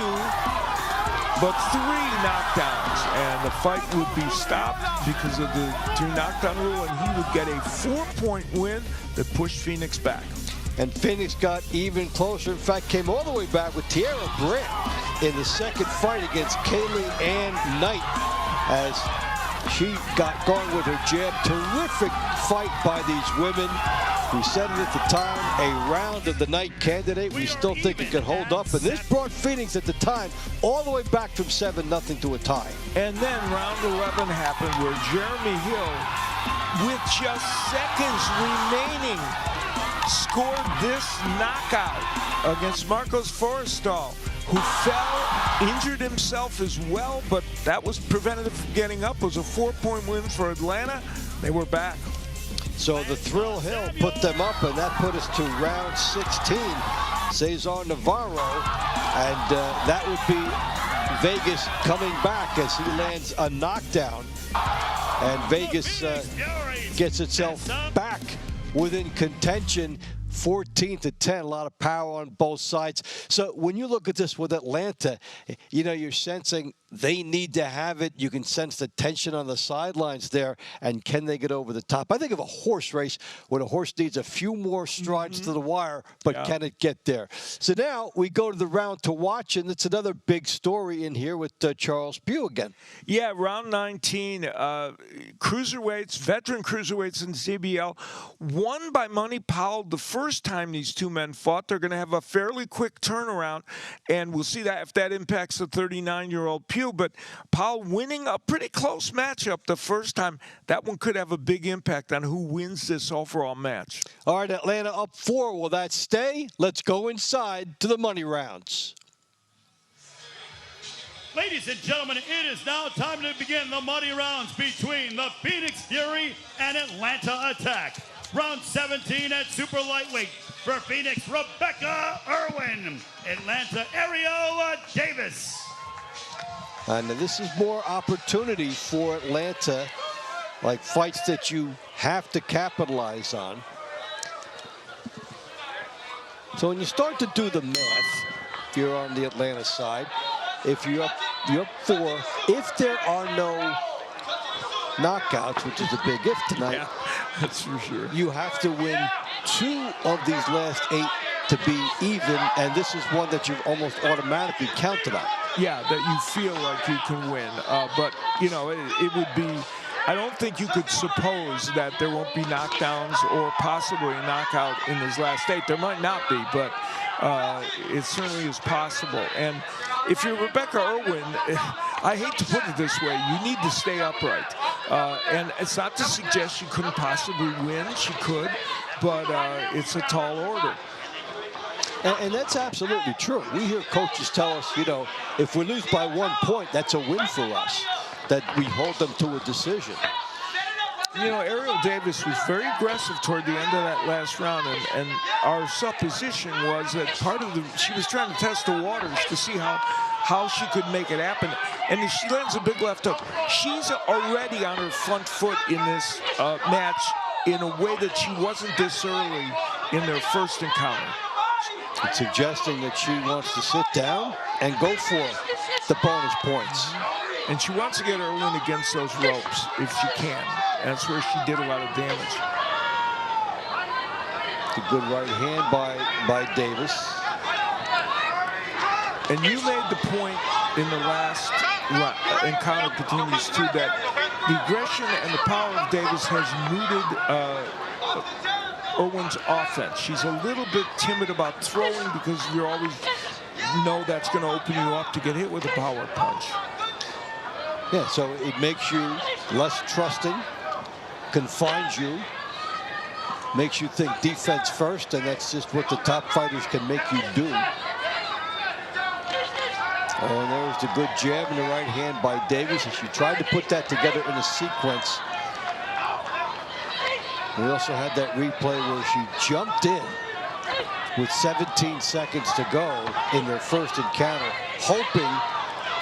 but 3 knockdowns. And the fight would be stopped because of the 3 knockdown rule, and he would get a 4-point win that pushed Phoenix back. And Phoenix got even closer. In fact, came all the way back with Tierra Britt in the second fight against Kaylee Ann Knight as she got going with her jab. Terrific fight by these women. We said it at the time, a round of the night candidate. We still think it could hold up. And this brought Phoenix at the time all the way back from 7-0 to a tie. And then round 11 happened where Jeremy Hill, with just seconds remaining, scored this knockout against Marcos Forrestal, who fell, injured himself as well, but that was prevented from getting up. It was a 4-point win for Atlanta. They were back. So the Thrill Hill put them up, and that put us to round 16. Cesar Navarro, and that would be Vegas coming back as he lands a knockdown. And Vegas gets itself back within contention. 14-10, a lot of power on both sides. So when you look at this with Atlanta, you know, you're sensing they need to have it. You can sense the tension on the sidelines there. And can they get over the top? I think of a horse race when a horse needs a few more strides to the wire, but can it get there? So now we go to the round to watch, and it's another big story in here with Charles Pugh again. Yeah, round 19, cruiserweights, veteran cruiserweights in CBL, won by Money Powell the first time these two men fought. They're going to have a fairly quick turnaround, and we'll see that if that impacts the 39-year-old Pugh. But Powell winning a pretty close matchup the first time, that one could have a big impact on who wins this overall match. All right, Atlanta up 4. Will that stay? Let's go inside to the money rounds. Ladies and gentlemen, it is now time to begin the money rounds between the Phoenix Fury and Atlanta Attack. Round 17 at super lightweight. For Phoenix, Rebecca Irwin. Atlanta, Ariel Davis. And this is more opportunity for Atlanta, like fights that you have to capitalize on. So when you start to do the math, if you're on the Atlanta side, if you're up 4, if there are no knockouts, which is a big if tonight, Yeah, that's for sure. you have to win 2 of these last 8 to be even, and this is one that you've almost automatically counted on. Yeah, that you feel like you can win. But, you know, it would be, I don't think you could suppose that there won't be knockdowns or possibly a knockout in his last 8. There might not be, but it certainly is possible. And if you're Rebecca Irwin, I hate to put it this way, you need to stay upright. And it's not to suggest she couldn't possibly win. She could, but it's a tall order. And that's absolutely true. We hear coaches tell us, you know, if we lose by 1 point, that's a win for us, that we hold them to a decision. You know, Ariel Davis was very aggressive toward the end of that last round, and our supposition was that she was trying to test the waters to see how she could make it happen. And if she lands a big left hook, she's already on her front foot in this match in a way that she wasn't this early in their first encounter. It's suggesting that she wants to sit down and go for the bonus points. And she wants to get Irwin against those ropes if she can. That's where she did a lot of damage. The good right hand by Davis. And you made the point in the last encounter continues too that the aggression and the power of Davis has muted Irwin's offense. She's a little bit timid about throwing because you always know that's going to open you up to get hit with a power punch. Yeah, so it makes you less trusting, confines you, makes you think defense first, and that's just what the top fighters can make you do. And there's the good jab in the right hand by Davis, and she tried to put that together in a sequence. We also had that replay where she jumped in with 17 seconds to go in their first encounter, hoping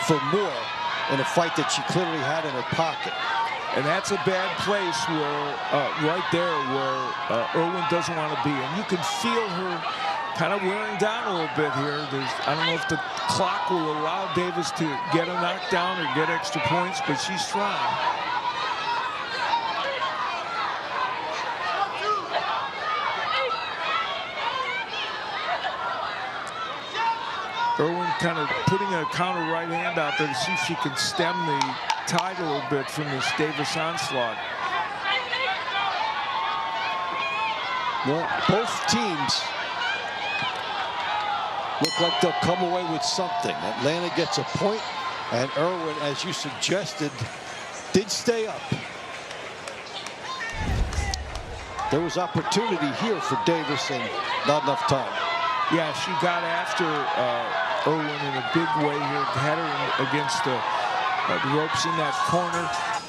for more in a fight that she clearly had in her pocket. And that's a bad place where, right there, where Irwin doesn't want to be. And you can feel her kind of wearing down a little bit here. I don't know if the clock will allow Davis to get a knockdown or get extra points, but she's trying. Irwin kind of putting a counter right hand out there to see if she can stem the tide a little bit from this Davis onslaught. Well, both teams look like they'll come away with something. Atlanta gets a point, and Irwin, as you suggested, did stay up. There was opportunity here for Davis and not enough time. Yeah, she got after Irwin in a big way here, had her against the ropes in that corner.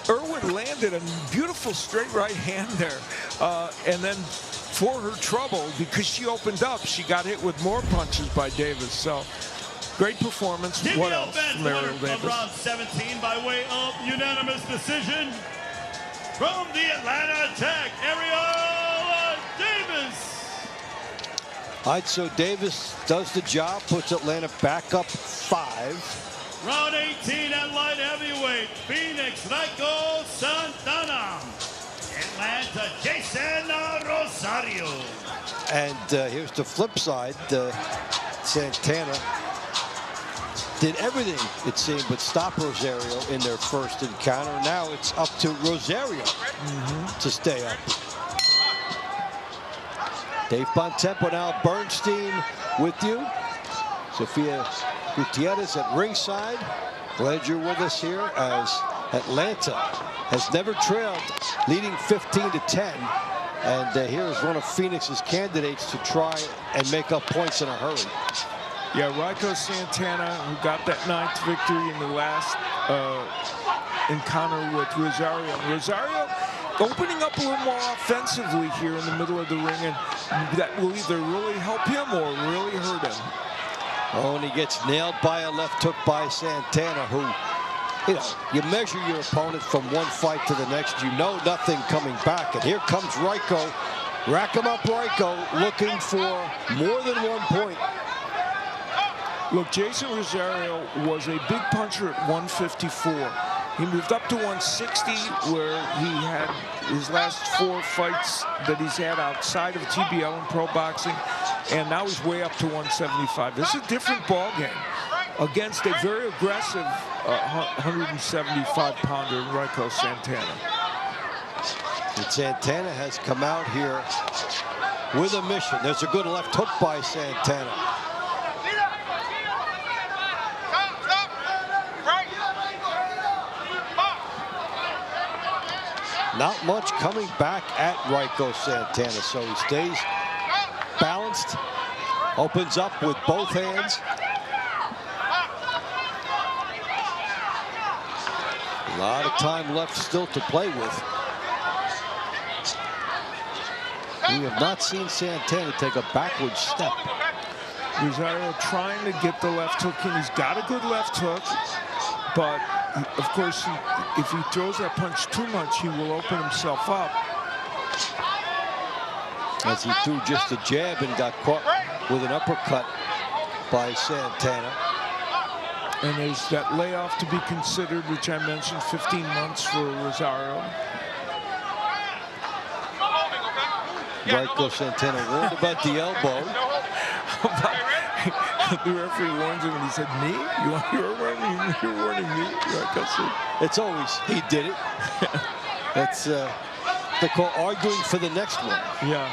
Irwin landed a beautiful straight right hand there. And then for her trouble, because she opened up, she got hit with more punches by Davis. So great performance. What else from Ariel Davis? Round 17 by way of unanimous decision from the Atlanta Attack, Ariel Davis. All right, so Davis does the job, puts Atlanta back up 5. Round 18 at light heavyweight, Phoenix, Rico Santana. Atlanta, Jason Rosario. And here's the flip side. Santana did everything, it seemed, but stop Rosario in their first encounter. Now it's up to Rosario to stay up. Dave Bontempo now, Bernstein with you. Sofia Gutierrez at ringside. Glad you're with us here as Atlanta has never trailed, leading 15-10. And here is one of Phoenix's candidates to try and make up points in a hurry. Yeah, Rico Santana, who got that 9th victory in the last encounter with Rosario. Rosario opening up a little more offensively here in the middle of the ring, and that will either really help him or really hurt him. Oh, and he gets nailed by a left hook by Santana, who, you know, you measure your opponent from one fight to the next, you know nothing coming back. And here comes Rico, rack him up Rico, looking for more than 1 point. Look, Jason Rosario was a big puncher at 154. He moved up to 160, where he had his last 4 fights that he's had outside of TBL and pro boxing, and now he's way up to 175. This is a different ball game against a very aggressive 175-pounder in Rico Santana. And Santana has come out here with a mission. There's a good left hook by Santana. Not much coming back at Rico Santana, so he stays balanced, opens up with both hands. A lot of time left still to play with. We have not seen Santana take a backward step. Rosario trying to get the left hook in. He's got a good left hook, but of course, if he throws that punch too much, he will open himself up. As he threw just a jab and got caught with an uppercut by Santana. And there's that layoff to be considered, which I mentioned, 15 months for Rosario. Michael Santana warned about the elbow. The referee warns him, and he said, "Me? You're warning me?" It's always he did it. That's they call arguing for the next one. Yeah.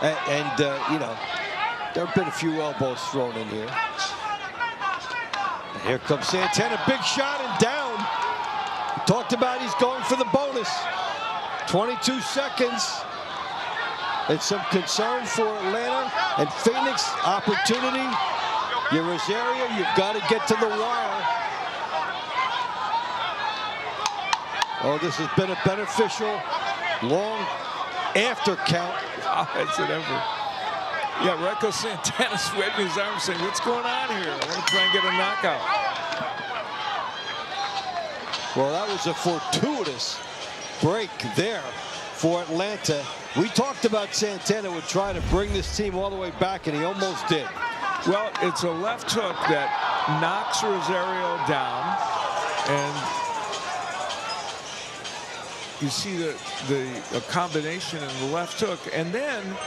And you know, there have been a few elbows thrown in here. And here comes Santana, big shot and down. We talked about he's going for the bonus. 22 seconds. It's some concern for Atlanta and Phoenix. Opportunity. You're Rosario, you've got to get to the wire. Oh, this has been a beneficial long after count. As it ever. Yeah, Michael Santana's waving his arm saying, "What's going on here? I want to try and get a knockout." Well, that was a fortuitous break there for Atlanta. We talked about Santana would try to bring this team all the way back, and he almost did. Well, it's a left hook that knocks Rosario down, and you see a combination in the left hook, and then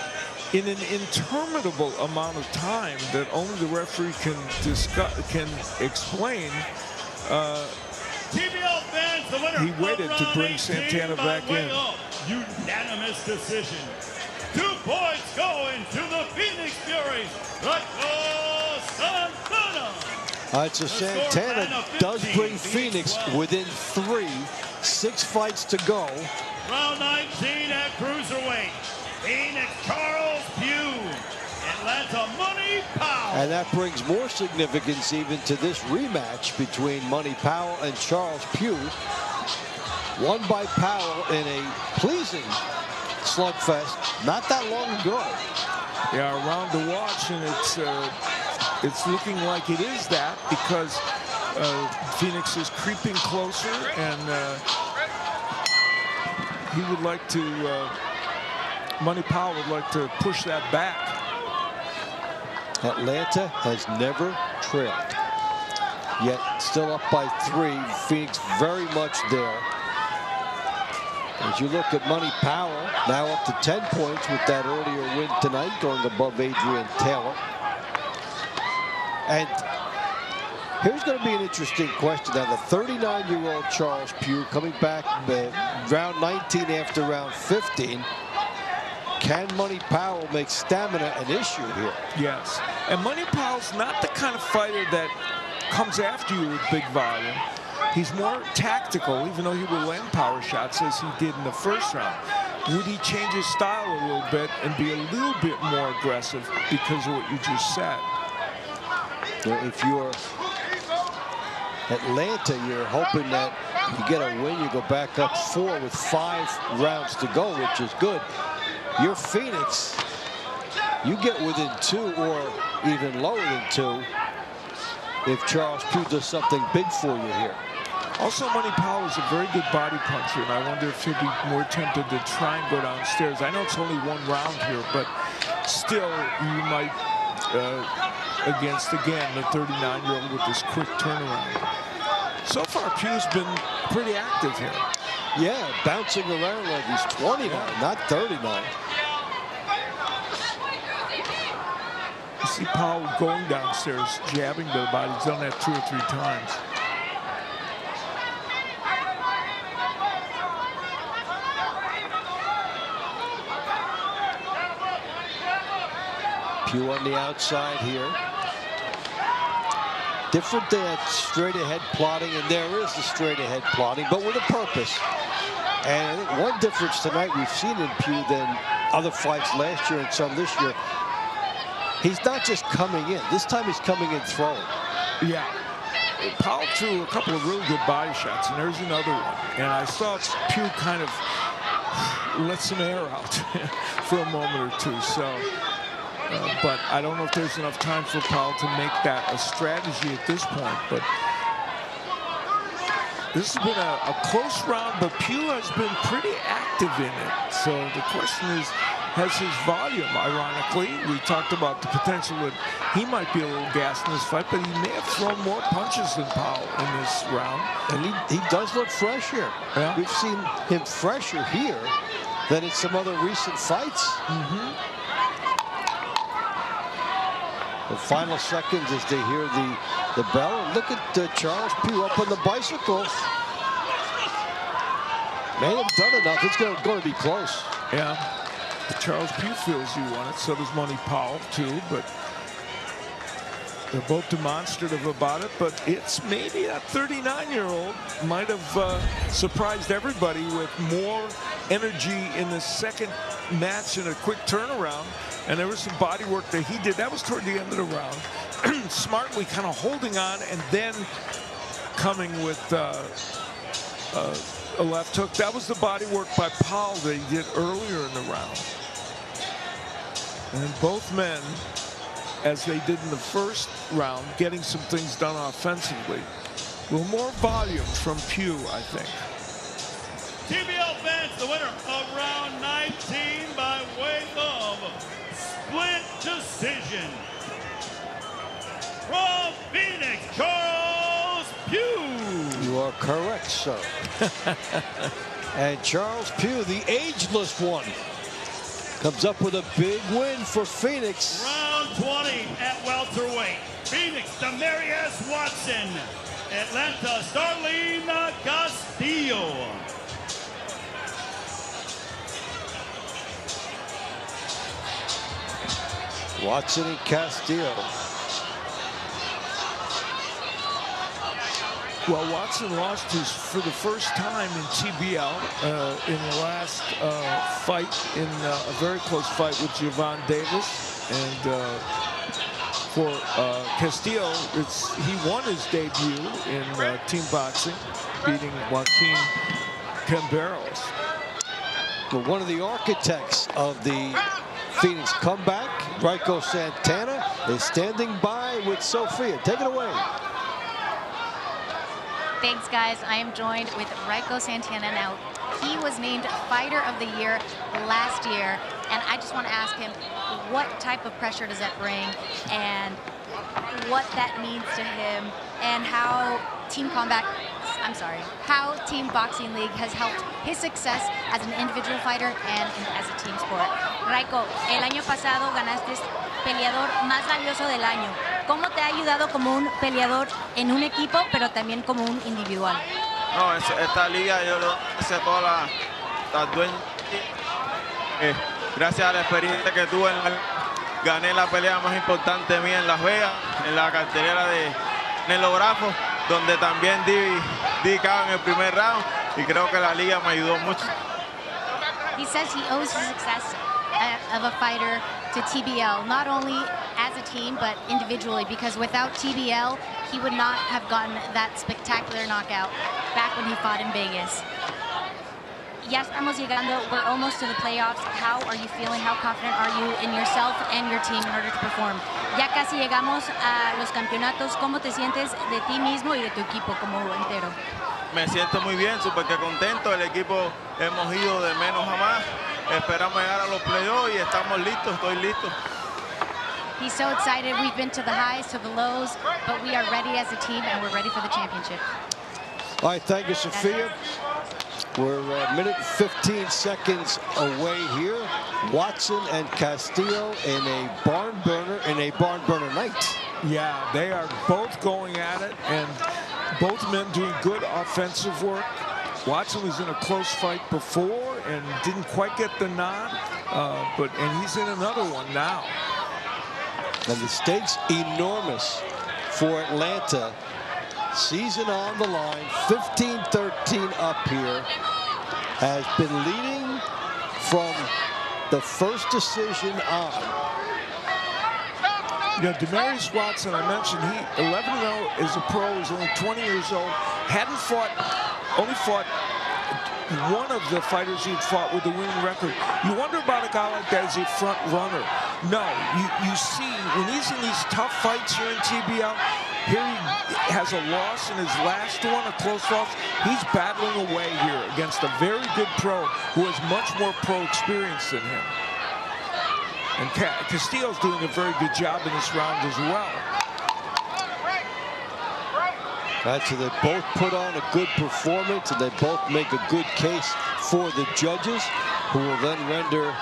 in an interminable amount of time that only the referee can explain. TBL fans, the winner He waited to bring 18 Santana by back way in. of unanimous decision. 2 points going to the Phoenix Furies. Michael Santana. All right, so Santana does bring Phoenix within 3. 6 fights to go. Round 19 at cruiserweight. Phoenix Charles Pugh. Atlanta Money Powell. And that brings more significance even to this rematch between Money Powell and Charles Pugh. Won by Powell in a pleasing slugfest not that long ago. Yeah, around the watch, and it's looking like it is that because Phoenix is creeping closer, and he would like to, Money Powell would like to push that back. Atlanta has never trailed, yet still up by 3. Phoenix very much there. As you look at Money Powell, now up to 10 points with that earlier win tonight, going above Adrian Taylor. And here's going to be an interesting question. Now, the 39-year-old Charles Pugh coming back round 19 after round 15. Can Money Powell make stamina an issue here? Yes. And Money Powell's not the kind of fighter that comes after you with big volume. He's more tactical, even though he will land power shots as he did in the first round. Would he change his style a little bit and be a little bit more aggressive because of what you just said? If you're Atlanta, you're hoping that you get a win, you go back up 4 with 5 rounds to go, which is good. You're Phoenix, you get within 2 or even lower than 2 if Charles Pugh does something big for you here. Also, Money Powell is a very good body puncher, and I wonder if he'll be more tempted to try and go downstairs. I know it's only 1 round here, but still, you might, against, again, the 39-year-old with this quick turnaround. So far, Pugh's been pretty active here. Yeah, bouncing around like he's 29, not 39. You see Powell going downstairs, jabbing to the body. He's done that 2 or 3 times. Pugh on the outside here. Different than that straight ahead plotting, and there is the straight ahead plotting, but with a purpose. And I think one difference tonight we've seen in Pugh than other fights last year and some this year, he's not just coming in. This time he's coming in throwing. Yeah. Powell threw a couple of really good body shots, and there's another one. And I saw Pugh kind of let some air out for a moment or two. So, but I don't know if there's enough time for Powell to make that a strategy at this point. But this has been a close round, but Pugh has been pretty active in it. So the question is, has his volume, ironically. We talked about the potential that he might be a little gassed in this fight, but he may have thrown more punches than Powell in this round. And he does look fresh here. Yeah. We've seen him fresher here than in some other recent fights. The final seconds as they hear the bell. And look at Charles Pugh up on the bicycle. May have done enough. It's going to be close. Yeah. Charles Pugh feels he won it. So does Money Powell, too. But they're both demonstrative about it. But it's maybe that 39-year-old might have surprised everybody with more energy in the second match and a quick turnaround. And there was some body work that he did. That was toward the end of the round. Smartly kind of holding on and then coming with a left hook. That was the body work by Powell that he did earlier in the round. And both men, as they did in the first round, getting some things done offensively. A little more volume from Pugh, I think. TBL fans, the winner of round 19 by way of split decision. From Phoenix, Charles Pugh. You are correct, sir. And Charles Pugh, the ageless one, comes up with a big win for Phoenix. Round 20 at welterweight. Phoenix, Demarius Watson. Atlanta, Starlene Castillo. Watson and Castillo. Well, Watson lost for the first time in TBL in the last fight, in a very close fight with Javon Davis. And for Castillo, he won his debut in team boxing, beating Joaquin Camberos. But one of the architects of the Phoenix comeback, Raiko Santana, is standing by with Sophia. Take it away. Thanks, guys. I am joined with Raiko Santana. Now, he was named Fighter of the Year last year, and I just want to ask him, what type of pressure does that bring, and what that means to him, and how Team Boxing League has helped his success as an individual fighter and as a team sport. Raiko, el año pasado ganaste peleador más valioso del año. ¿Cómo te ha ayudado como un peleador en un equipo, pero también como un individual? No, esta liga yo lo hice todas las dueñas. Gracias a la experiencia que tuve, gané la pelea más importante mía en Las Vegas, en la cartelera de Nelografo, donde también di KO en el primer round, y creo que la liga me ayudó mucho. He says he owes his success of a fighter to TBL, not only as a team, but individually, because without TBL, he would not have gotten that spectacular knockout back when he fought in Vegas. Ya estamos llegando, we're almost to the playoffs. How are you feeling? How confident are you in yourself and your team in order to perform? Ya casi llegamos a los campeonatos. ¿Cómo te sientes de ti mismo y de tu equipo como entero? Me siento muy bien, súper que contento. El equipo hemos ido de menos a más. Esperamos llegar a los playoffs y estamos listos, estoy listo. He's so excited. We've been to the highs, to the lows, but we are ready as a team, and we're ready for the championship. All right, thank you, Sophia. We're a minute and 15 seconds away here. Watson and Castillo in a barn burner night. Yeah, they are both going at it, and both men doing good offensive work. Watson was in a close fight before and didn't quite get the nod, and he's in another one now. And the stakes enormous for Atlanta. Season on the line, 15-13 up here. Has been leading from the first decision on. You know, Demarius Watson, I mentioned, he 11-0 as a pro, he's only 20 years old, only fought one of the fighters he'd fought with the winning record. You wonder about a guy like that as a front runner. No, you see, when he's in these tough fights here in TBL, here he has a loss in his last one, a close loss. He's battling away here against a very good pro who has much more pro experience than him. And Castillo's doing a very good job in this round as well. Right, so they both put on a good performance, and they both make a good case for the judges, who will then render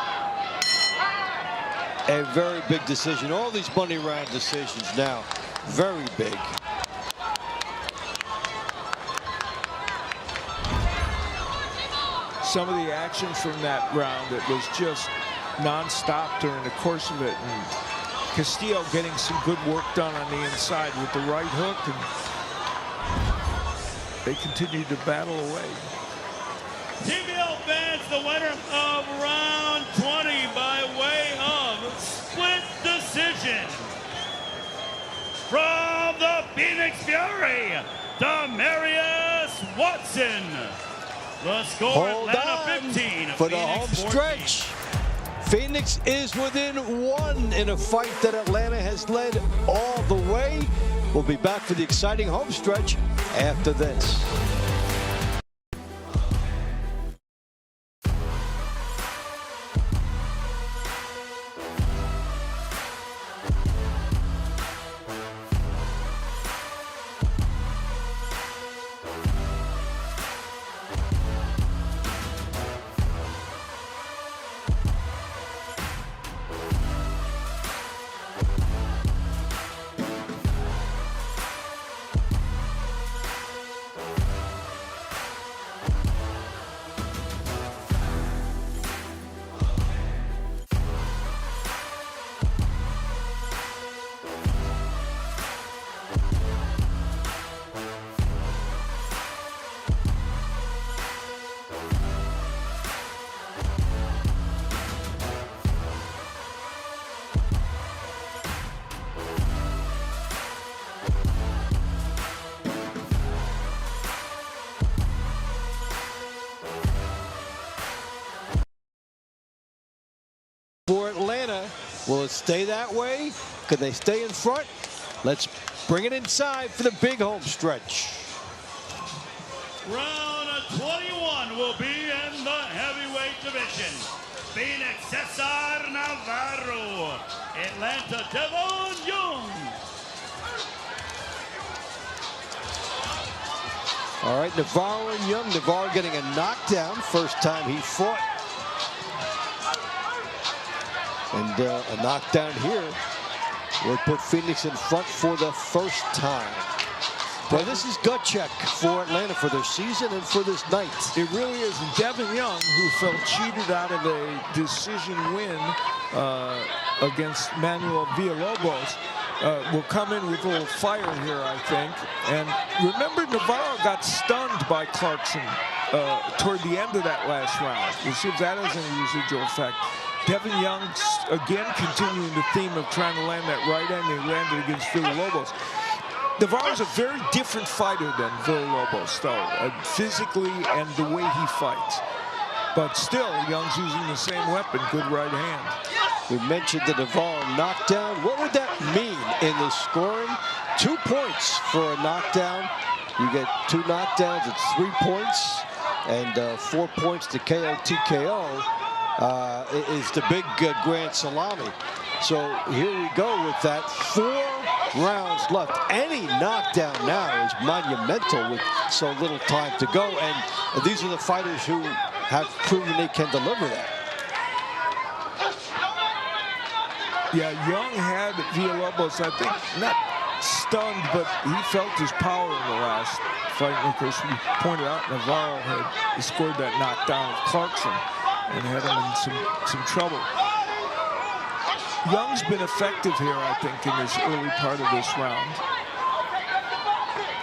a very big decision. All these money round decisions now, very big. Some of the action from that round, it was just non-stop during the course of it. And Castillo getting some good work done on the inside with the right hook, and they continued to battle away. TBO fans, the winner of round 20 by way of split decision. From the Phoenix Fury, Demarius Watson. The score, Hold Atlanta on 15, for the Phoenix home 14. stretch. Phoenix is within 1 in a fight that Atlanta has led all the way. We'll be back for the exciting home stretch after this. For Atlanta, will it stay that way? Could they stay in front? Let's bring it inside for the big home stretch. Round 21 will be in the heavyweight division. Phoenix, Cesar Navarro. Atlanta, Devon Young. All right, Navarro and Young. Navarro getting a knockdown first time he fought. And a knockdown here will put Phoenix in front for the first time. Well, this is gut check for Atlanta for their season and for this night. It really is. And Devin Young, who felt cheated out of a decision win against Manuel Villalobos, will come in with a little fire here, I think. And remember, Navarro got stunned by Clarkson toward the end of that last round. We'll see if that has any residual effect. Devin Young, again, continuing the theme of trying to land that right hand. He landed against Villalobos. Navarro's a very different fighter than Villalobos, though, physically and the way he fights. But still, Young's using the same weapon, good right hand. We mentioned the Navarro knockdown. What would that mean in the scoring? 2 points for a knockdown. You get 2 knockdowns, it's 3 points, and 4 points to KO TKO. Is the big grand salami. So here we go with that. 4 rounds left. Any knockdown now is monumental with so little time to go. And these are the fighters who have proven they can deliver that. Yeah, Young had Villalobos, I think, not stunned, but he felt his power in the last fight. And of course, we pointed out Navarro had scored that knockdown of Clarkson and had him in some trouble. Young's been effective here, I think, in this early part of this round.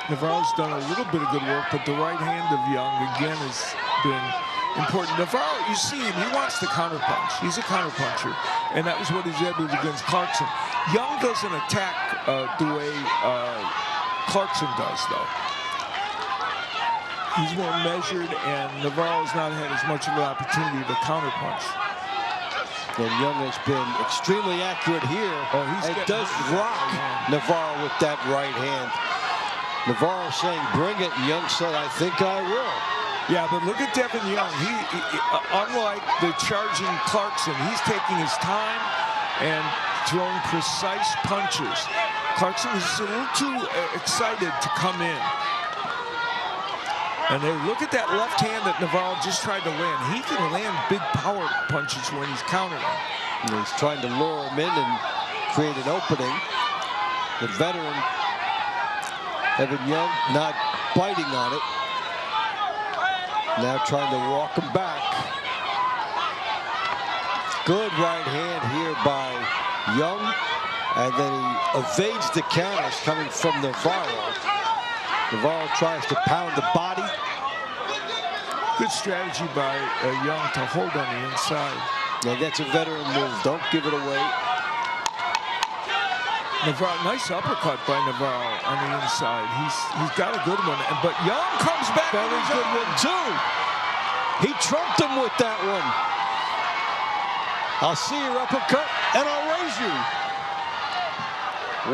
Navarro's done a little bit of good work, but the right hand of Young, again, has been important. Navarro, you see him, he wants to counterpunch. He's a counterpuncher, and that was what he did against Clarkson. Young doesn't attack the way Clarkson does, though. He's more measured, and Navarro's not had as much of an opportunity to counterpunch. And Young has been extremely accurate here. Oh, it does rock Navarro with that right hand. Navarro saying, bring it. Young said, I think I will. Yeah, but look at Devin Young. He unlike the charging Clarkson, he's taking his time. and throwing precise punches. Clarkson was a little too excited to come in. And they look at that left hand that Navarro just tried to land. He can land big power punches when he's countering. And he's trying to lure him in and create an opening. The veteran, Evan Young, not biting on it. Now trying to walk him back. Good right hand here by Young. And then he evades the counters coming from Navarro. Navarro tries to pound the body. Good strategy by Young to hold on the inside. Yeah, that's a veteran move. Don't give it away. Navarro, nice uppercut by Navarro on the inside. He's got a good one. But Young comes back. Very good one, too. He trumped him with that one. I'll see your uppercut, and I'll raise you.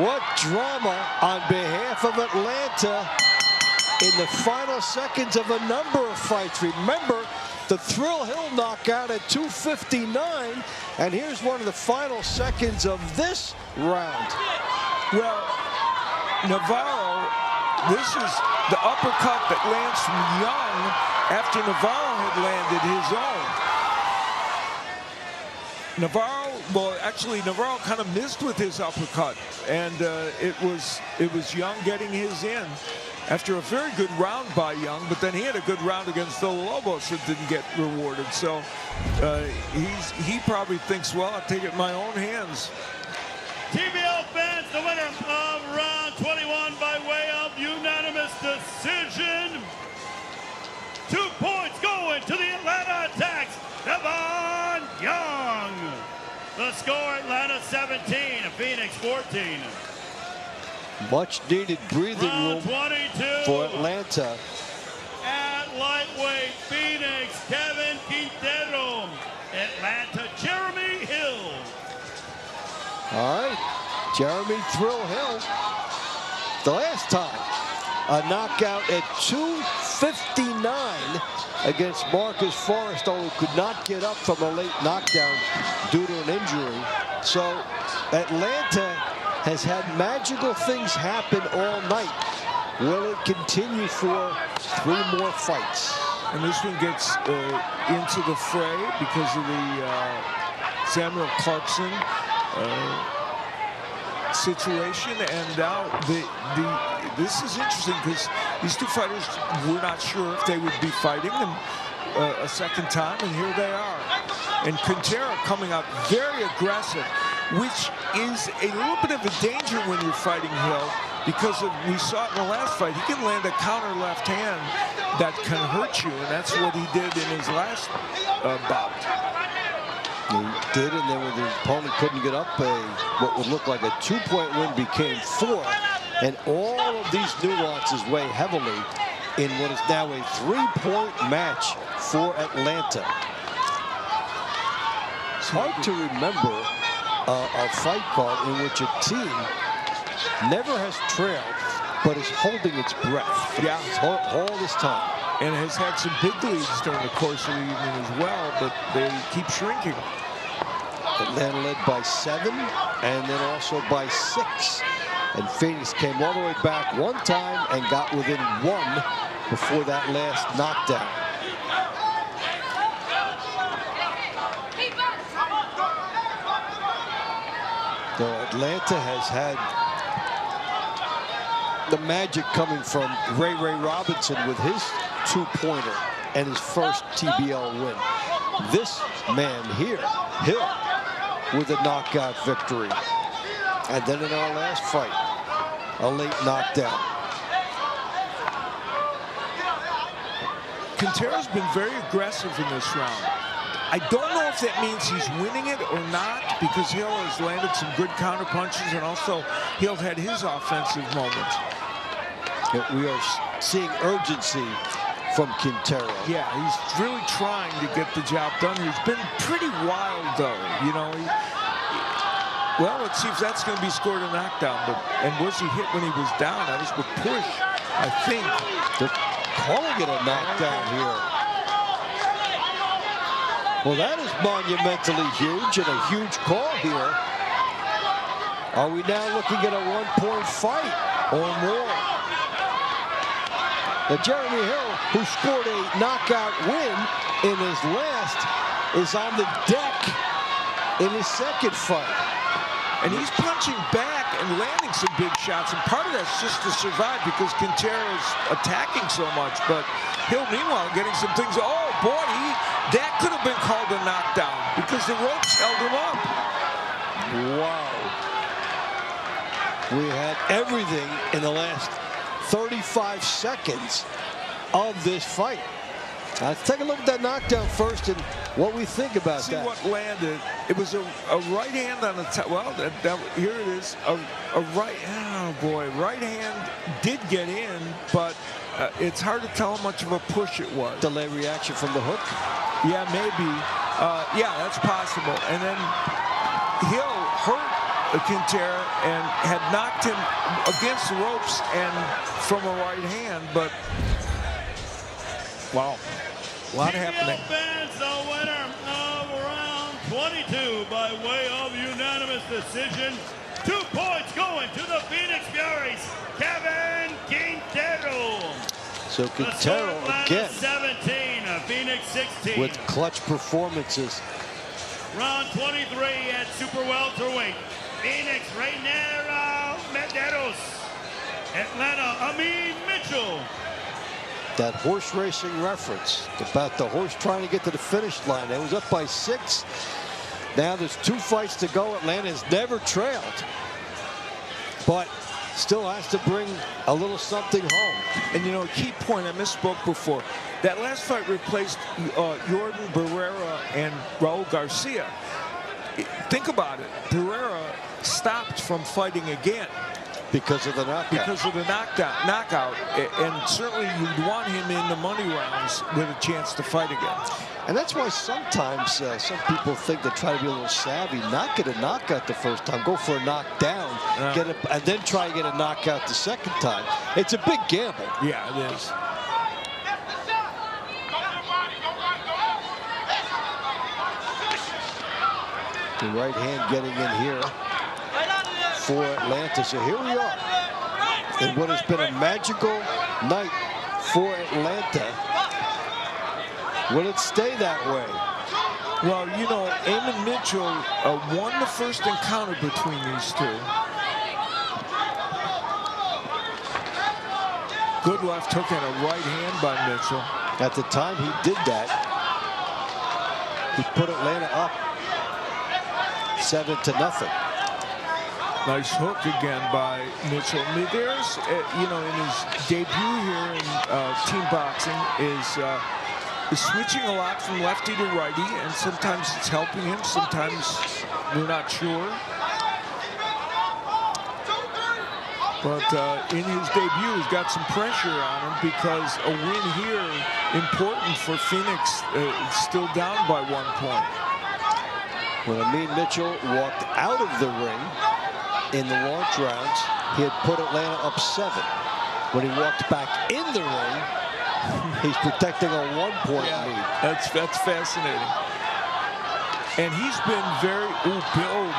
What drama on behalf of Atlanta in the final seconds of a number of fights. Remember the Thrill Hill knockout at 2:59, and here's one of the final seconds of this round. Well, Navarro, this is the uppercut that lands from Young after Navarro had landed his own. Navarro, well, actually, Navarro kind of missed with his uppercut, and it was Young getting his in after a very good round by Young, but then he had a good round against Villalobos that didn't get rewarded. So he probably thinks, well, I'll take it in my own hands. TBL fans, the winner of round 21 by way of unanimous decision. 2 points going to the Atlanta Attacks, Devon Young. The score, Atlanta 17, Phoenix 14. Much needed breathing room 22. for Atlanta. At lightweight, Phoenix, Kevin Quintero. Atlanta, Jeremy Hill. All right, Jeremy Thrill Hill. The last time, a knockout at 2:59 against Marcus Forrestal, who could not get up from a late knockdown due to an injury. So Atlanta has had magical things happen all night. Will it continue for 3 more fights? And this one gets into the fray because of the Samuel Clarkson situation, and now this is interesting because these two fighters were not sure if they would be fighting them a second time, and here they are. And Quintero coming out very aggressive, which is a little bit of a danger when you're fighting Hill, because we saw it in the last fight. He can land a counter left hand that can hurt you, and that's what he did in his last bout. He did, and then when the opponent couldn't get up, what would look like a 2-point win became 4. And all of these nuances weigh heavily in what is now a 3-point match for Atlanta. It's hard to remember a fight card in which a team never has trailed, but is holding its breath. Yeah, all this time. And has had some big leads during the course of the evening as well, but they keep shrinking. Atlanta led by 7, and then also by 6. And Phoenix came all the way back one time and got within 1 before that last knockdown. So Atlanta has had the magic coming from Ray Robinson with his 2-pointer and his first TBL win. This man here, Hill, with a knockout victory. And then in our last fight, a late knockdown. Quintero's been very aggressive in this round. I don't know if that means he's winning it or not, because Hill has landed some good counter punches, and also Hill had his offensive moments. We are seeing urgency from Quintero. Yeah, he's really trying to get the job done. He's been pretty wild, though. You know, well, let's see if that's going to be scored a knockdown. And was he hit when he was down? That was the push, I think. They're calling it a knockdown here. Well, that is monumentally huge, and a huge call here Are we now looking at a one-point fight or more? Now, Jeremy Hill, who scored a knockout win in his last, is on the deck in his second fight. And he's punching back and landing some big shots, and part of that's just to survive because Quintero's attacking so much. But Hill, meanwhile, getting some things. Oh boy, that could have been called a knockdown because the ropes held him up. Wow. We had everything in the last 35 seconds of this fight. Let's take a look at that knockdown first and what we think about that. See what landed. It was a right hand on the top. Well, here it is. A right. Oh boy, right hand did get in, but it's hard to tell how much of a push it was. Delay reaction from the hook. Yeah, maybe. Yeah, that's possible. And then Hill hurt Quintero and had knocked him against the ropes and from a right hand, but wow. A lot happening. Fans, the winner of round 22 by way of unanimous decision. 2 points going to the Phoenix Furies, Kevin Quintero. So Quintero again 17, Phoenix 16. with clutch performances. Round 23 at super welterweight. Phoenix Reinero Medeiros. Atlanta Amin Mitchell. That horse racing reference about the horse trying to get to the finish line. It was up by 6. Now there's 2 fights to go. Atlanta's never trailed, but still has to bring a little something home. And you know, a key point, I misspoke before. That last fight replaced Jordan Barrera and Raul Garcia. Think about it. Barrera stopped from fighting again. Because of the knockout. Because of the knockout. And certainly you'd want him in the money rounds with a chance to fight again. And that's why sometimes some people think they try to be a little savvy, not get a knockout the first time, go for a knockdown, and then try to get a knockout the second time. It's a big gamble. Yeah, it is. The right hand getting in here for Atlanta. So here we are in what has been a magical night for Atlanta. Will it stay that way? Well, you know, Amin Mitchell won the first encounter between these two. Good left hook and a right hand by Mitchell. At the time he did that, he put Atlanta up 7-0. Nice hook again by Mitchell. Medeiros, you know, in his debut here in team boxing is switching a lot from lefty to righty, and sometimes it's helping him, sometimes we're not sure. But in his debut, he's got some pressure on him because a win here, important for Phoenix, still down by 1 point. When Amin Mitchell walked out of the ring in the launch rounds, he had put Atlanta up 7. When he walked back in the ring, he's protecting a 1-point lead. That's fascinating. And he's been very,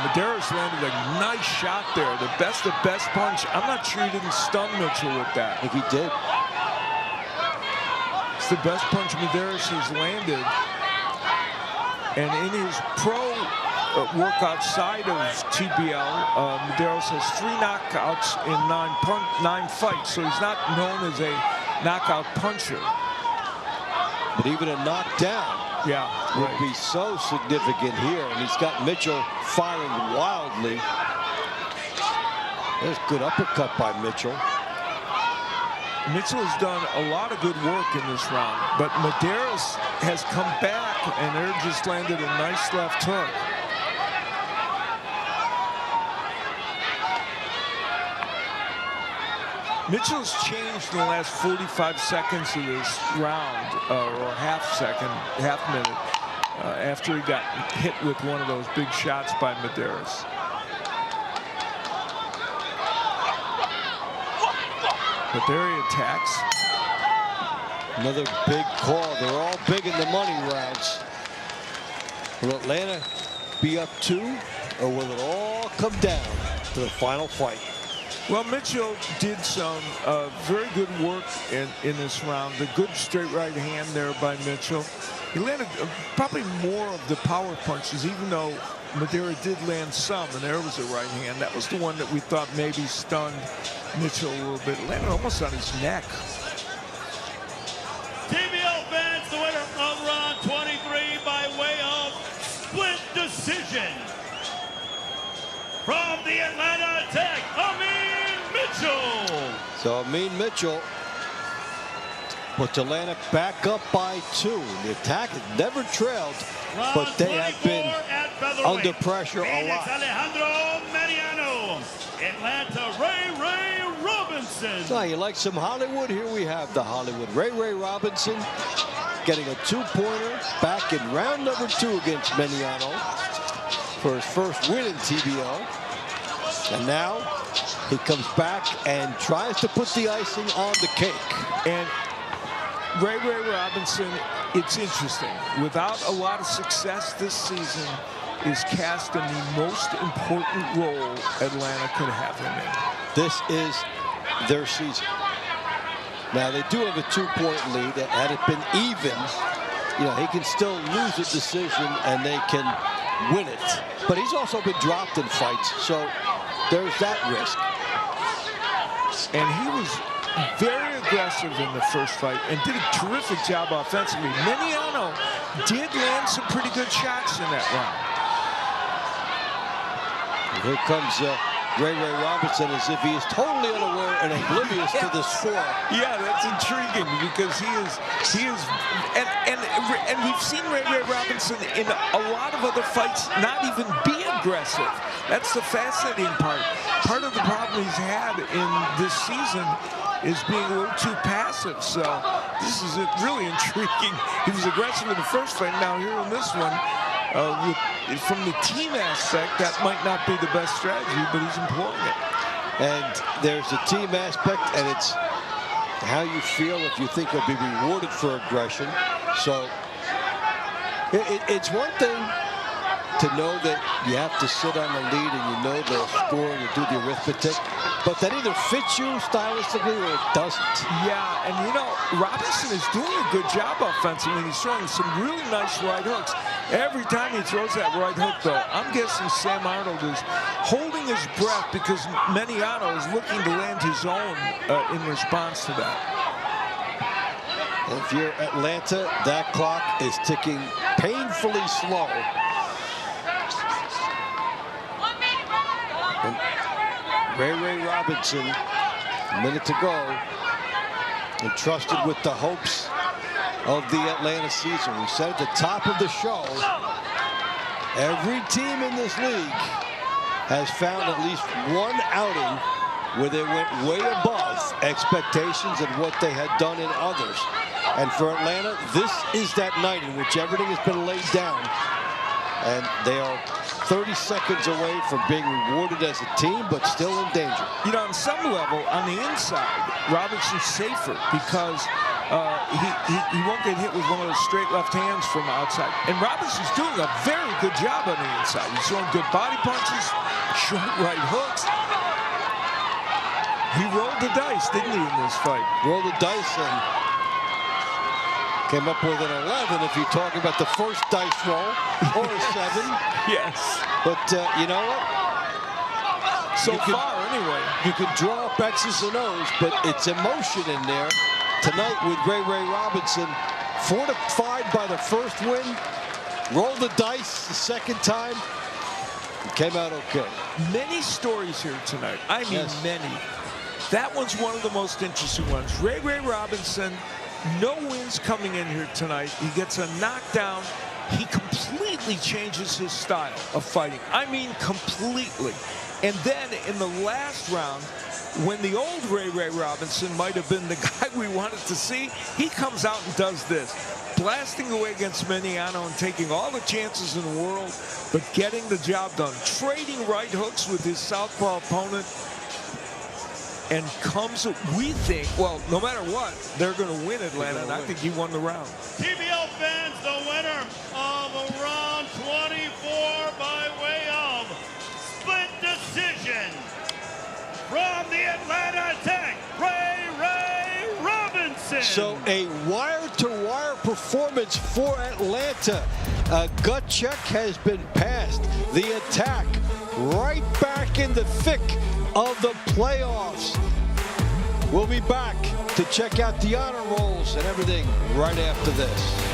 Medeiros landed a nice shot there. The best of best punch. I'm not sure he didn't stun Mitchell with that. I think he did. It's the best punch Medeiros has landed. And in his pro work outside of TBL, Medeiros has 3 knockouts in 9 fights, so he's not known as a knockout puncher. But even a knockdown would be so significant here, and he's got Mitchell firing wildly. There's good uppercut by Mitchell. Mitchell has done a lot of good work in this round, but Medeiros has come back and there just landed a nice left hook. Mitchell's changed in the last 45 seconds of this round, or half minute, after he got hit with one of those big shots by Medeiros. But there he attacks. Another big call. They're all big in the money rounds. Will Atlanta be up 2, or will it all come down to the final fight. Well, Mitchell did some very good work in this round. The good straight right hand there by Mitchell. He landed probably more of the power punches, even though Madeira did land some, and there was a right hand. That was the one that we thought maybe stunned Mitchell a little bit. It landed almost on his neck. TBO fans, the winner of round 23 by way of split decision. From the Atlanta Attack, Amin Mitchell. So Amin Mitchell puts Atlanta back up by 2. The Attack has never trailed, but they have been under pressure a lot. Alejandro Mariano, Atlanta Ray Robinson. So you like some Hollywood? Here we have the Hollywood. Ray Robinson getting a 2-pointer back in round number 2 against Mariano for his first win in TBO. And now he comes back and tries to put the icing on the cake. And Ray Robinson, it's interesting. Without a lot of success this season, is cast in the most important role Atlanta could have him in. This is their season. Now, they do have a 2-point lead. Had it been even, you know, he can still lose a decision and they can win it. But he's also been dropped in fights, so there's that risk. And he was very aggressive in the first fight and did a terrific job offensively. Mariano did land some pretty good shots in that round. Here comes Ray Robinson as if he is totally unaware and oblivious to the score. Yeah, that's intriguing because he is, and we've seen Ray Robinson in a lot of other fights not even be aggressive. That's the fascinating part. Part of the problem he's had in this season is being a little too passive. So this is really intriguing. He was aggressive in the first fight. Now here in this one, from the team aspect, that might not be the best strategy, but he's employing it. And there's a team aspect, and it's how you feel if you think you'll be rewarded for aggression. So it's one thing to know that you have to sit on the lead and you know the score and you do the arithmetic, but that either fits you stylistically or it doesn't. Yeah, and you know, Robinson is doing a good job offensively. He's throwing some really nice right hooks. Every time he throws that right hook, though, I'm guessing Sam Arnold is holding his breath because Mariano is looking to land his own in response to that. If you're Atlanta, that clock is ticking painfully slow. And Ray Robinson, a minute to go, entrusted with the hopes of the Atlanta season. We said at the top of the show, every team in this league has found at least one outing where they went way above expectations and what they had done in others. And for Atlanta, this is that night in which everything has been laid down. And they are 30 seconds away from being rewarded as a team, but still in danger. You know, on some level, on the inside, Robinson's safer because he won't get hit with one of those straight left hands from outside. And Robinson's doing a very good job on the inside. He's throwing good body punches, short right hooks. He rolled the dice, didn't he, in this fight? Rolled the dice and came up with an 11 if you're talking about the first dice roll, or a 7. Yes. But you know what? So far, anyway. You can draw up X's and O's, but it's emotion in there. Tonight with Ray Robinson, fortified by the first win, rolled the dice the second time, and came out okay. Many stories here tonight. I mean, yes. Many. That one's one of the most interesting ones. Ray Robinson, no wins coming in here tonight. He gets a knockdown. He completely changes his style of fighting. I mean, completely. And then in the last round, when the old Ray Robinson might have been the guy we wanted to see, he comes out and does this, blasting away against Mariano and taking all the chances in the world, but getting the job done, trading right hooks with his southpaw opponent, and comes, we think, well, no matter what, they're going to win Atlanta, and I think he won the round. TBO fans, the winner of round 24 by way of split decision. So a wire-to-wire performance for Atlanta. A gut check has been passed. The attack right back in the thick of the playoffs. We'll be back to check out the honor rolls and everything right after this.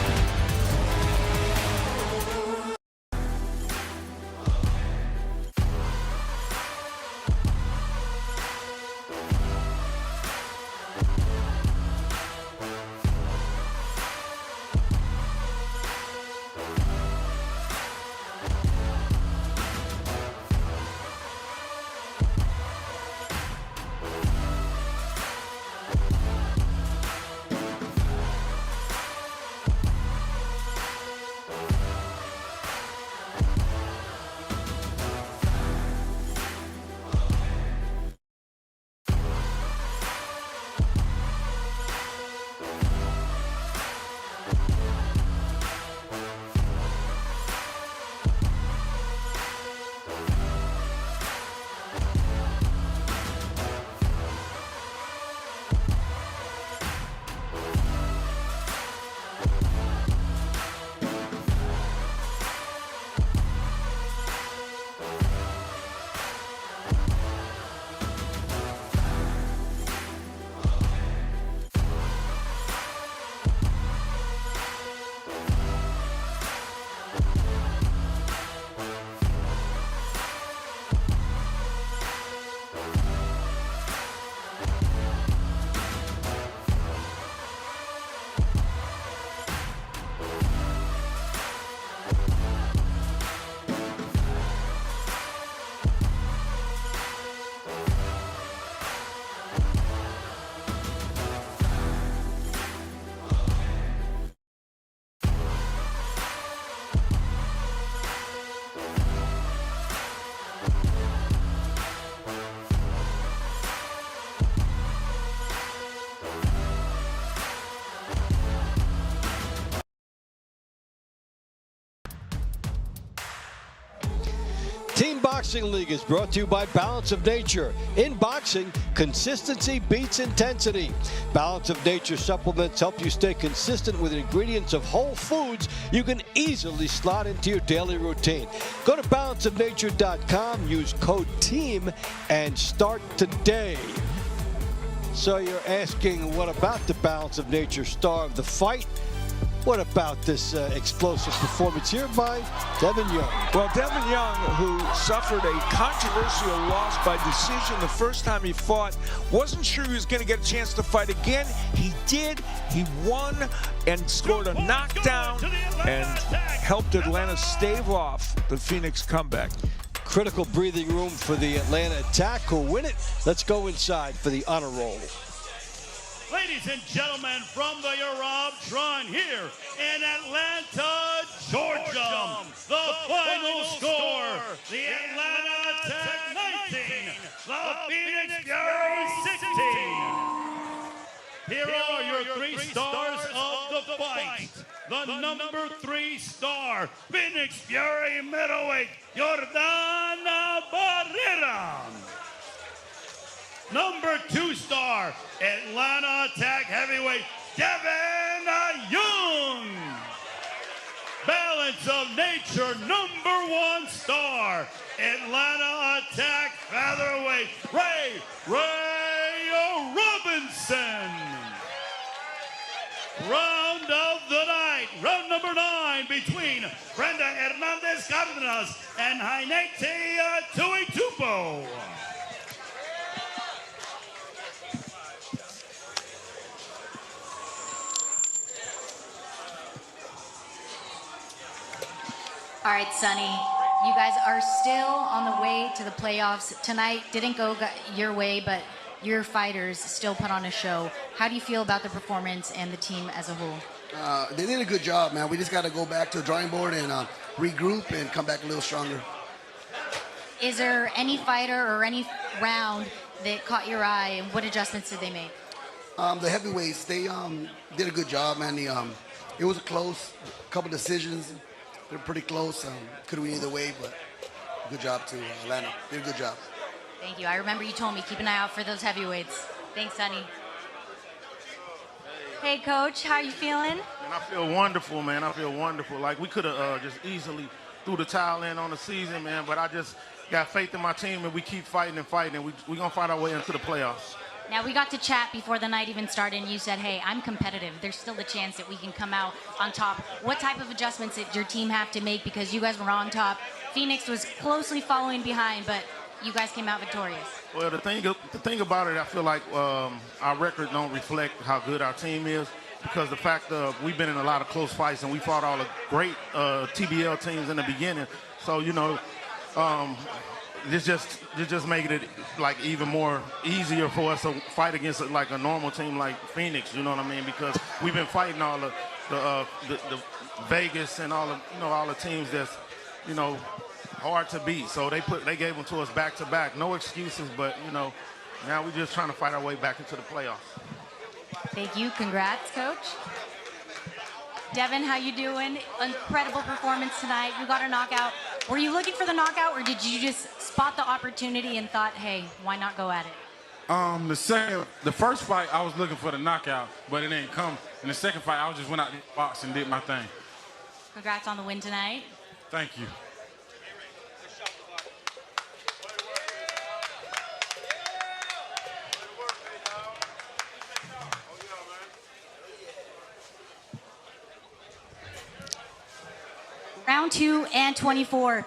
Team Boxing League is brought to you by Balance of Nature. In boxing, consistency beats intensity. Balance of Nature supplements help you stay consistent with ingredients of whole foods you can easily slot into your daily routine. Go to balanceofnature.com, use code TEAM, and start today. So you're asking, what about the Balance of Nature star of the fight? What about this explosive performance here by Devin Young? Well, Devin Young, who suffered a controversial loss by decision the first time he fought, wasn't sure he was going to get a chance to fight again. He did. He won and scored a knockdown and helped Atlanta stave off the Phoenix comeback. Critical breathing room for the Atlanta attack, who'll win it. Let's go inside for the honor roll. Ladies and gentlemen, from the Eurobtron here in Atlanta, Georgia, the final score, the Atlanta Attack 19, the Phoenix Fury 16. Here are your three stars of the fight. The number 3 star, Phoenix Fury middleweight, Jordana Barrera. Number 2 star, Atlanta Attack heavyweight, Devin Young. Balance of Nature, number 1 star, Atlanta Attack featherweight, Ray Robinson. Round of the night, round number 9 between Brenda Hernandez Cardenas and Hainete Tuitupo. All right, Sonny, you guys are still on the way to the playoffs. Tonight didn't go your way, but your fighters still put on a show. How do you feel about the performance and the team as a whole? They did a good job, man. We just got to go back to the drawing board and regroup and come back a little stronger. Is there any fighter or any round that caught your eye, and what adjustments did they make? The heavyweights, they did a good job, man. It was a close couple decisions. They're pretty close. Could have went either way, but good job to Atlanta. Did a good job. Thank you. I remember you told me keep an eye out for those heavyweights. Thanks, Sonny. Hey, Coach, how you feeling? And I feel wonderful, man. I feel wonderful. Like, we could have just easily threw the towel in on the season, man, but I just got faith in my team, and we keep fighting and fighting, and we're going to fight our way into the playoffs. Now, we got to chat before the night even started, and you said, hey, I'm competitive. There's still a chance that we can come out on top. What type of adjustments did your team have to make because you guys were on top? Phoenix was closely following behind, but you guys came out victorious. Well, the thing about it, I feel like our record don't reflect how good our team is, because the fact of we've been in a lot of close fights and we fought all the great TBL teams in the beginning. So, you know, this just making it like even more easier for us to fight against like a normal team like Phoenix. You know what I mean? Because we've been fighting all the Vegas and all the teams that's, you know, hard to beat. So they gave them to us back to back. No excuses, but you know, now we're just trying to fight our way back into the playoffs. Thank you. Congrats, Coach. Devin, how you doing? Incredible performance tonight. You got a knockout. Were you looking for the knockout, or did you just spot the opportunity and thought, hey, why not go at it? The first fight, I was looking for the knockout, but it didn't come. In the second fight, I just went out the box and did my thing. Congrats on the win tonight. Thank you. Round 2 and 24.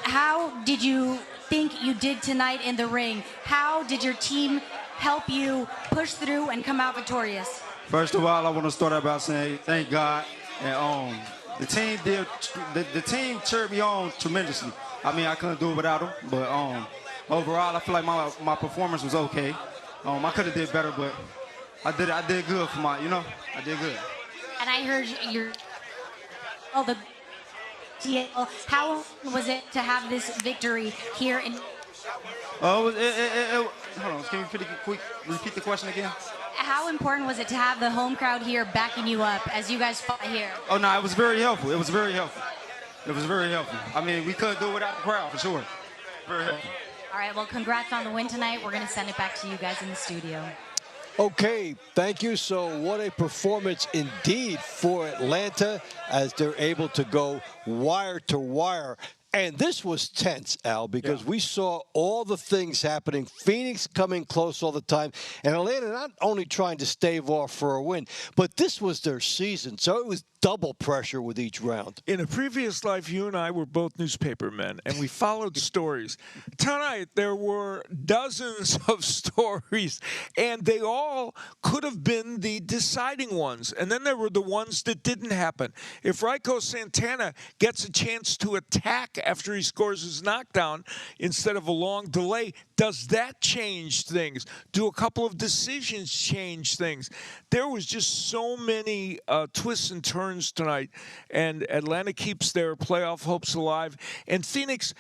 How did you think you did tonight in the ring? How did your team help you push through and come out victorious? First of all, I want to start out by saying thank God. And the team cheered me on tremendously. I mean, I couldn't do it without them, but overall, I feel like my performance was okay. I could have did better, but I did good for I did good. And I heard the ATL. How was it to have this victory here in? Hold on, can you repeat the question again? How important was it to have the home crowd here backing you up as you guys fought here? Oh no, it was very helpful. It was very helpful. It was very helpful. I mean, we couldn't do it without the crowd for sure. Very helpful. All right, well, congrats on the win tonight. We're going to send it back to you guys in the studio. Okay, thank you. So what a performance indeed for Atlanta as they're able to go wire to wire. And this was tense, Al, because we saw all the things happening. Phoenix coming close all the time. And Atlanta not only trying to stave off for a win, but this was their season. So it was double pressure with each round. In a previous life, you and I were both newspaper men, and we followed stories. Tonight, there were dozens of stories, and they all could have been the deciding ones. And then there were the ones that didn't happen. If Raiko Santana gets a chance to attack after he scores his knockdown instead of a long delay, does that change things? Do a couple of decisions change things? There was just so many twists and turns tonight, and Atlanta keeps their playoff hopes alive. And Phoenix,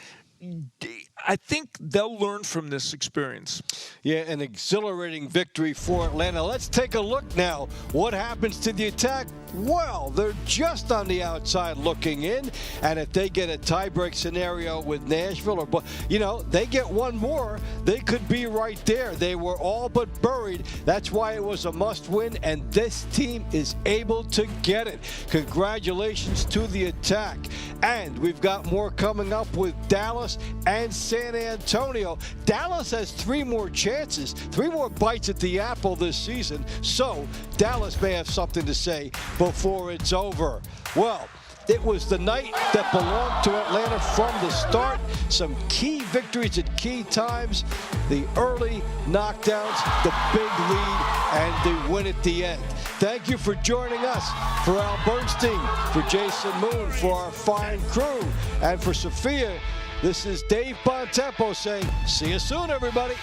I think they'll learn from this experience. Yeah, an exhilarating victory for Atlanta. Let's take a look now. What happens to the attack? Well, they're just on the outside looking in, and if they get a tiebreak scenario with Nashville, or they get one more, they could be right there. They were all but buried. That's why it was a must-win, and this team is able to get it. Congratulations to the attack. And we've got more coming up with Dallas and San Antonio. Dallas has 3 more chances, 3 more bites at the apple this season, so Dallas may have something to say before it's over. Well, it was the night that belonged to Atlanta from the start. Some key victories at key times, the early knockdowns, the big lead, and the win at the end. Thank you for joining us. For Al Bernstein, for Jason Moon, for our fine crew, and for Sophia, this is Dave Bontempo saying, see you soon, everybody.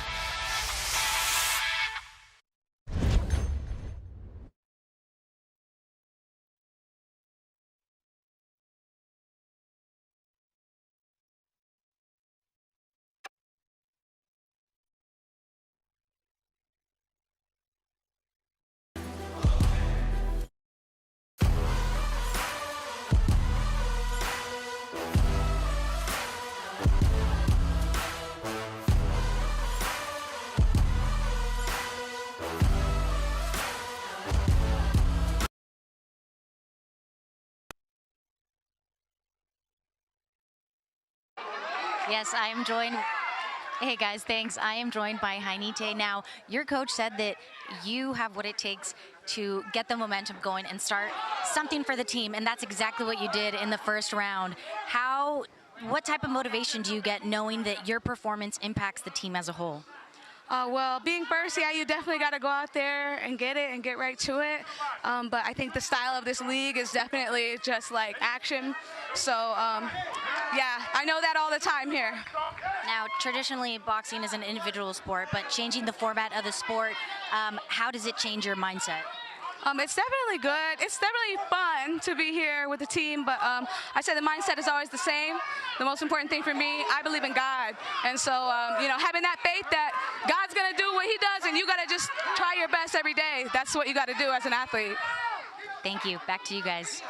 Yes, I am joined. Hey guys, thanks. I am joined by Hainite. Now, your coach said that you have what it takes to get the momentum going and start something for the team, and that's exactly what you did in the first round. What type of motivation do you get knowing that your performance impacts the team as a whole? Well, being first, yeah, you definitely got to go out there and get it and get right to it. But I think the style of this league is definitely just like action. So, yeah, I know that all the time here. Now, traditionally, boxing is an individual sport, but changing the format of the sport, how does it change your mindset? It's definitely good. It's definitely fun to be here with the team, but I said the mindset is always the same. The most important thing for me, I believe in God. And so, having that faith that God's going to do what he does and you got to just try your best every day. That's what you got to do as an athlete. Thank you. Back to you guys.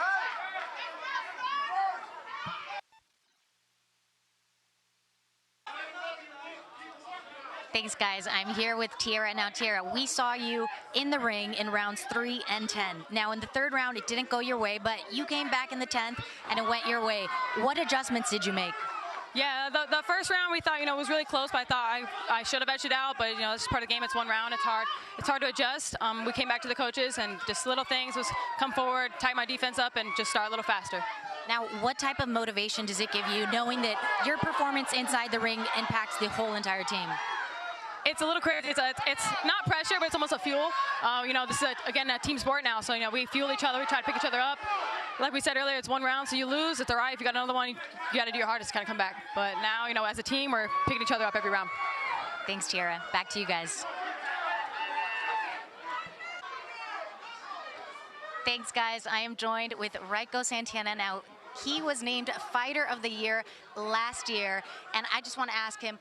Thanks, guys. I'm here with Tiara. Now, Tiara, we saw you in the ring in rounds 3 and 10. Now, in the third round, it didn't go your way, but you came back in the 10th, and it went your way. What adjustments did you make? Yeah, the first round we thought, was really close, but I thought I should have edged it out. But, this is part of the game. It's one round. It's hard to adjust. We came back to the coaches, and just little things was come forward, tighten my defense up, and just start a little faster. Now, what type of motivation does it give you, knowing that your performance inside the ring impacts the whole entire team? It's a little crazy. It's not pressure, but it's almost a fuel. This is, again, a team sport now. So, we fuel each other. We try to pick each other up. Like we said earlier, it's one round, so you lose. It's all right. If you got another one, you got to do your hardest to kind of come back. But now, as a team, we're picking each other up every round. Thanks, Tiara. Back to you guys. Thanks, guys. I am joined with Raiko Santana. Now, he was named Fighter of the Year last year, and I just want to ask him,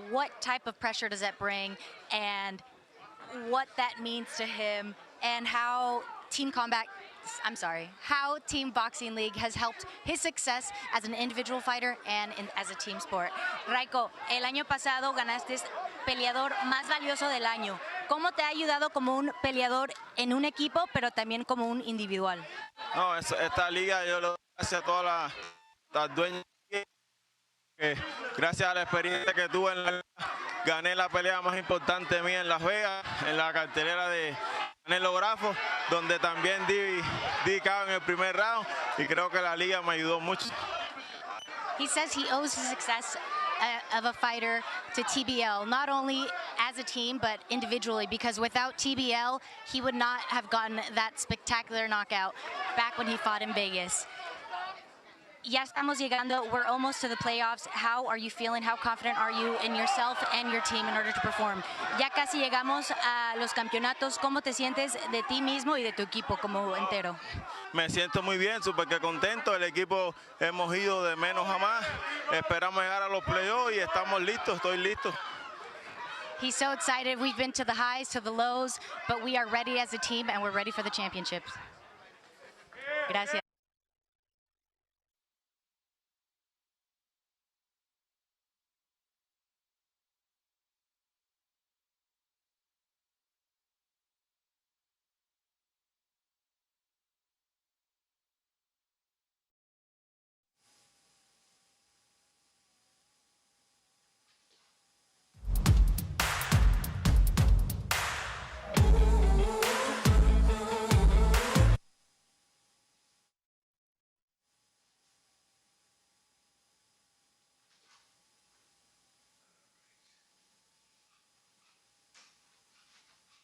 what type of pressure does that bring, and what that means to him, and how Team Boxing League has helped his success as an individual fighter and as a team sport. Raiko, el año pasado ganaste peleador más valioso del año. ¿Cómo te ha ayudado como un peleador en un equipo, pero también como un individual? No, esta liga yo lo doy gracias a todas las dueñas. Gracias a la experiencia que tuve gané la pelea más importante mía en Las Vegas, en la cartelera de Canelo Grafo, donde también di KO en el primer round, y creo que la liga me ayudó mucho. He says he owes his success of a fighter to TBL, not only as a team, but individually, because without TBL, he would not have gotten that spectacular knockout back when he fought in Vegas. Ya estamos llegando. We're almost to the playoffs. How are you feeling? How confident are you in yourself and your team in order to perform? Ya casi llegamos a los campeonatos. ¿Cómo te sientes de ti mismo y de tu equipo como entero? Me siento muy bien, súper que contento. El equipo hemos ido de menos a más. Esperamos llegar a los playoffs y estamos listos. Estoy listo. He's so excited. We've been to the highs, to the lows, but we are ready as a team and we're ready for the championships. Gracias.